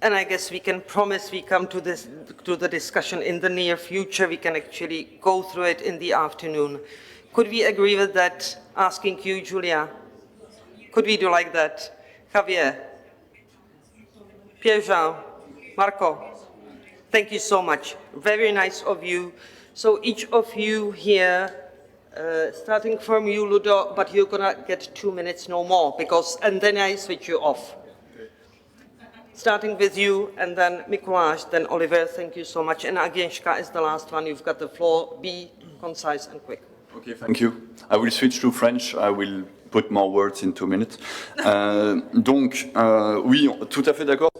And I guess we can promise we come to the discussion in the near future. We can actually go through it in the afternoon. Could we agree with that? Asking you, Julia. Could we do like that? Javier, Pierre-Jean, Marco. Thank you so much. Very nice of you. So each of you here, starting from you, Ludo, but you're gonna get 2 minutes, no more, and then I switch you off. Starting with you, and then Mikuláš, then Oliver, thank you so much. And Agnieszka is the last one. You've got the floor. Be concise and quick. Okay, thank you. I will switch to French. I will put more words in 2 minutes. Donc, oui, tout à fait d'accord.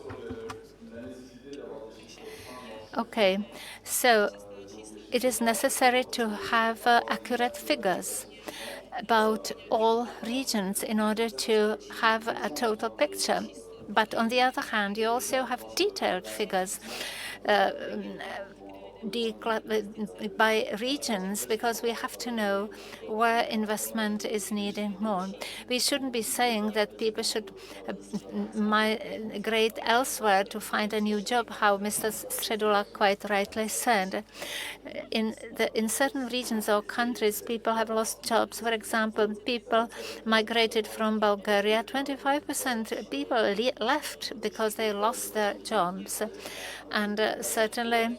Okay, so it is necessary to have accurate figures about all regions in order to have a total picture. But on the other hand, you also have detailed figures by regions, because we have to know where investment is needed more. We shouldn't be saying that people should migrate elsewhere to find a new job, how Mr. Středula quite rightly said. In certain regions or countries, people have lost jobs. For example, people migrated from Bulgaria. 25% people left because they lost their jobs. And certainly,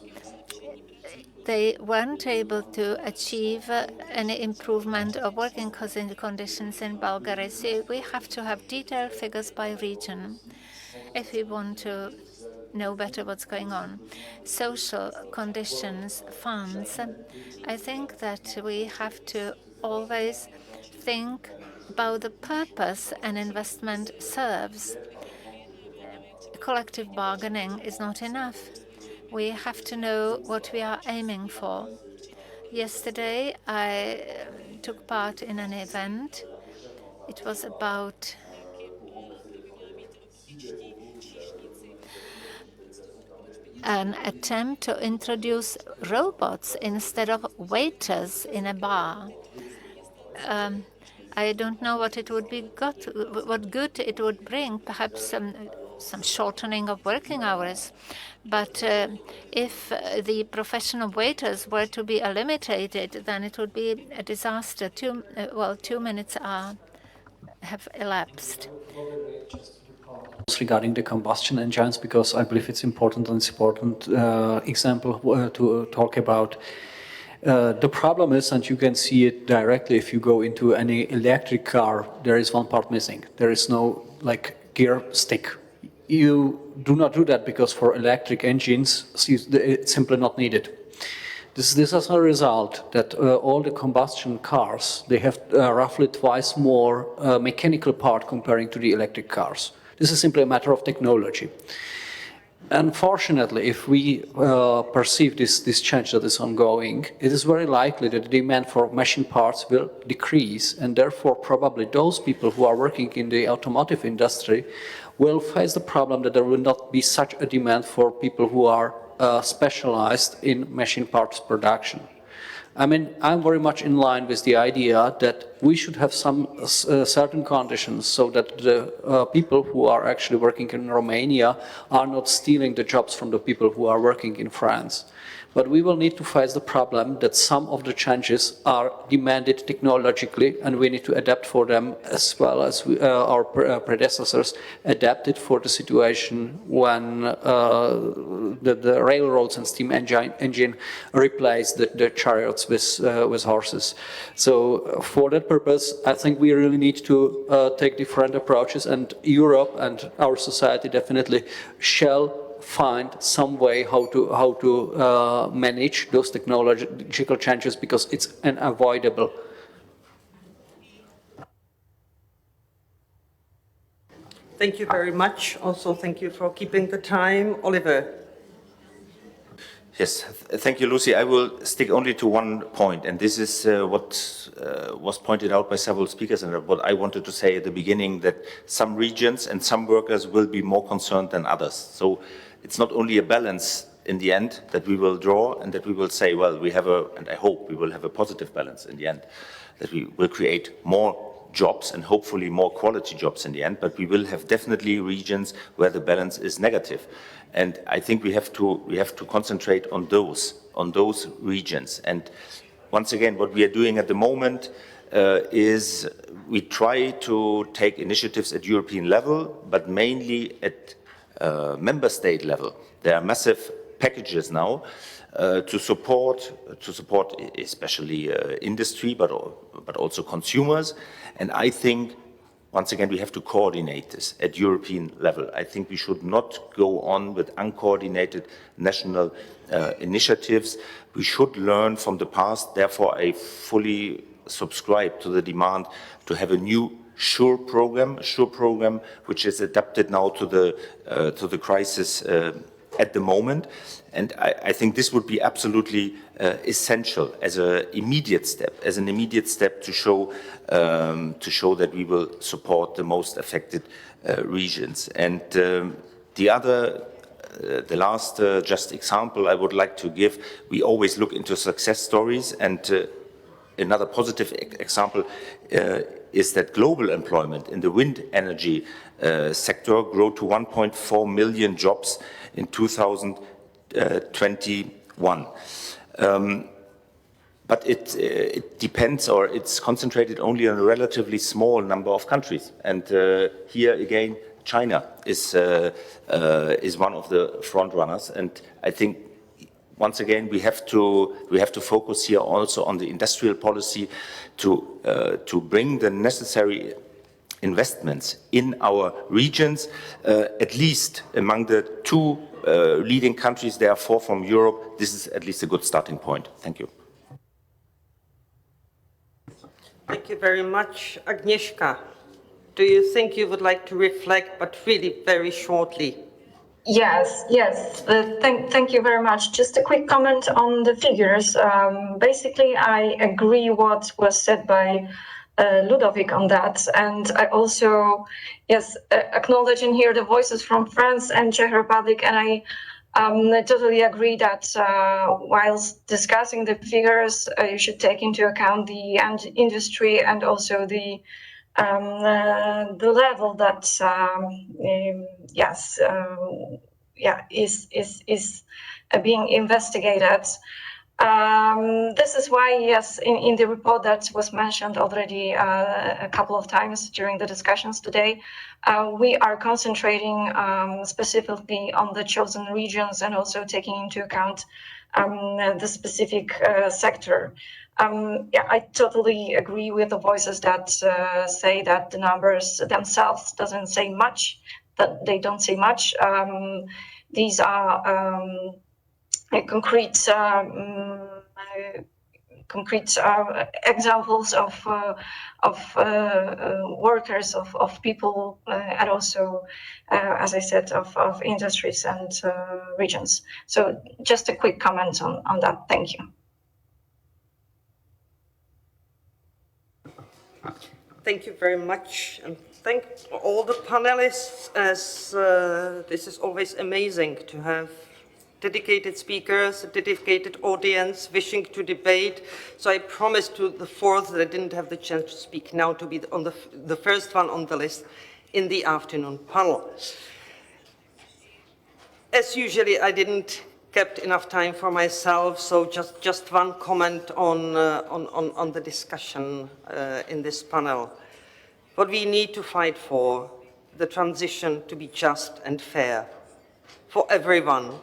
they weren't able to achieve any improvement of working conditions in Bulgaria. So we have to have detailed figures by region if we want to know better what's going on. Social conditions, funds. I think that we have to always think about the purpose an investment serves. Collective bargaining is not enough. We have to know what we are aiming for. Yesterday, I took part in an event. It was about an attempt to introduce robots instead of waiters in a bar. I don't know what it would be what good it would bring, perhaps some shortening of working hours. But if the profession of waiters were to be eliminated, then it would be a disaster. 2 minutes have elapsed. Regarding the combustion engines, because I believe it's important and it's important example to talk about. The problem is, and you can see it directly if you go into any electric car, there is one part missing. There is no gear stick. You do not do that because for electric engines, it's simply not needed. This is as a result that all the combustion cars, they have roughly twice more mechanical part comparing to the electric cars. This is simply a matter of technology. Unfortunately, if we perceive this change that is ongoing, it is very likely that the demand for machine parts will decrease, and therefore probably those people who are working in the automotive industry will face the problem that there will not be such a demand for people who are specialized in machine parts production. I mean, I'm very much in line with the idea that we should have some certain conditions so that the people who are actually working in Romania are not stealing the jobs from the people who are working in France. But we will need to face the problem that some of the changes are demanded technologically, and we need to adapt for them as well as our predecessors adapted for the situation when the railroads and steam engine replaced the chariots with horses. So for that purpose, I think we really need to take different approaches, and Europe and our society definitely shall find some way how to manage those technological changes, because it's unavoidable. Thank you very much. Also, thank you for keeping the time. Oliver. Yes, thank you, Lucy. I will stick only to one point, and this is what was pointed out by several speakers, and what I wanted to say at the beginning, that some regions and some workers will be more concerned than others. So it's not only a balance in the end that we will draw, and that we will say, well, we have and I hope we will have a positive balance in the end, that we will create more jobs and hopefully more quality jobs in the end, but we will have definitely regions where the balance is negative. And I think we have to concentrate on those regions. And once again, what we are doing at the moment is we try to take initiatives at European level, but mainly at member state level. There are massive packages now to support especially industry, but also consumers. And I think, once again, we have to coordinate this at European level. I think we should not go on with uncoordinated national initiatives. We should learn from the past. Therefore, I fully subscribe to the demand to have a new SURE program, which is adapted now to the crisis at the moment. And I think this would be absolutely essential as an immediate step to show that we will support the most affected regions. And the last just example I would like to give, we always look into success stories, and another positive example is that global employment in the wind energy sector grew to 1.4 million jobs in 2021. But it depends, or it's concentrated only on a relatively small number of countries. And here again, China is one of the front runners. And I think, once again, we have to focus here also on the industrial policy to bring the necessary investments in our regions, at least among the two leading countries. There are 4 from Europe. This is at least a good starting point. Thank you. Thank you very much. Agnieszka, do you think you would like to reflect, but really very shortly? Yes. Thank you very much. Just a quick comment on the figures. Basically, I agree what was said by Ludovic on that, and I also, acknowledge and hear the voices from France and Czech Republic, and I totally agree that whilst discussing the figures, you should take into account the industry and also the level that is being investigated. This is why, in the report that was mentioned already a couple of times during the discussions today, we are concentrating specifically on the chosen regions and also taking into account the specific sector. I totally agree with the voices that say that the numbers themselves don't say much. These are concrete examples of workers, of people, and also, as I said, of industries and regions. So just a quick comment on that. Thank you. Thank you very much, and thank all the panelists, as this is always amazing to have dedicated speakers, a dedicated audience wishing to debate. So I promised to the fourth that I didn't have the chance to speak now to be on the first one on the list in the afternoon panel. As usually, I didn't kept enough time for myself, so just one comment on the discussion in this panel. What we need to fight for, the transition to be just and fair for everyone,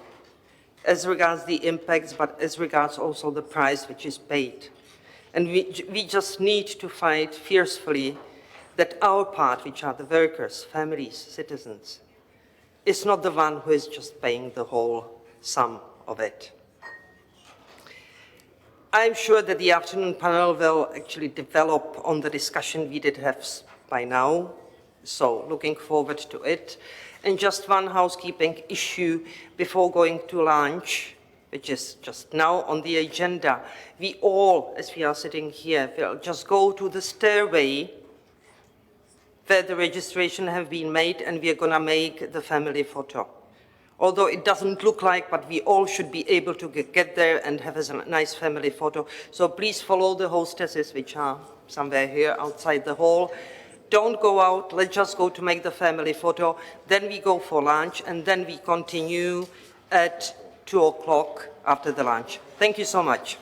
as regards the impacts, but as regards also the price which is paid. And we just need to fight fiercely that our part, which are the workers, families, citizens, is not the one who is just paying the whole sum of it. I'm sure that the afternoon panel will actually develop on the discussion we did have by now, so looking forward to it. And just one housekeeping issue before going to lunch, which is just now on the agenda. We all, as we are sitting here, will just go to the stairway where the registration have been made, and we are going to make the family photo. Although it doesn't look like, but we all should be able to get there and have a nice family photo. So please follow the hostesses, which are somewhere here outside the hall. Don't go out, let's just go to make the family photo. Then we go for lunch, and then we continue at 2 o'clock after the lunch. Thank you so much.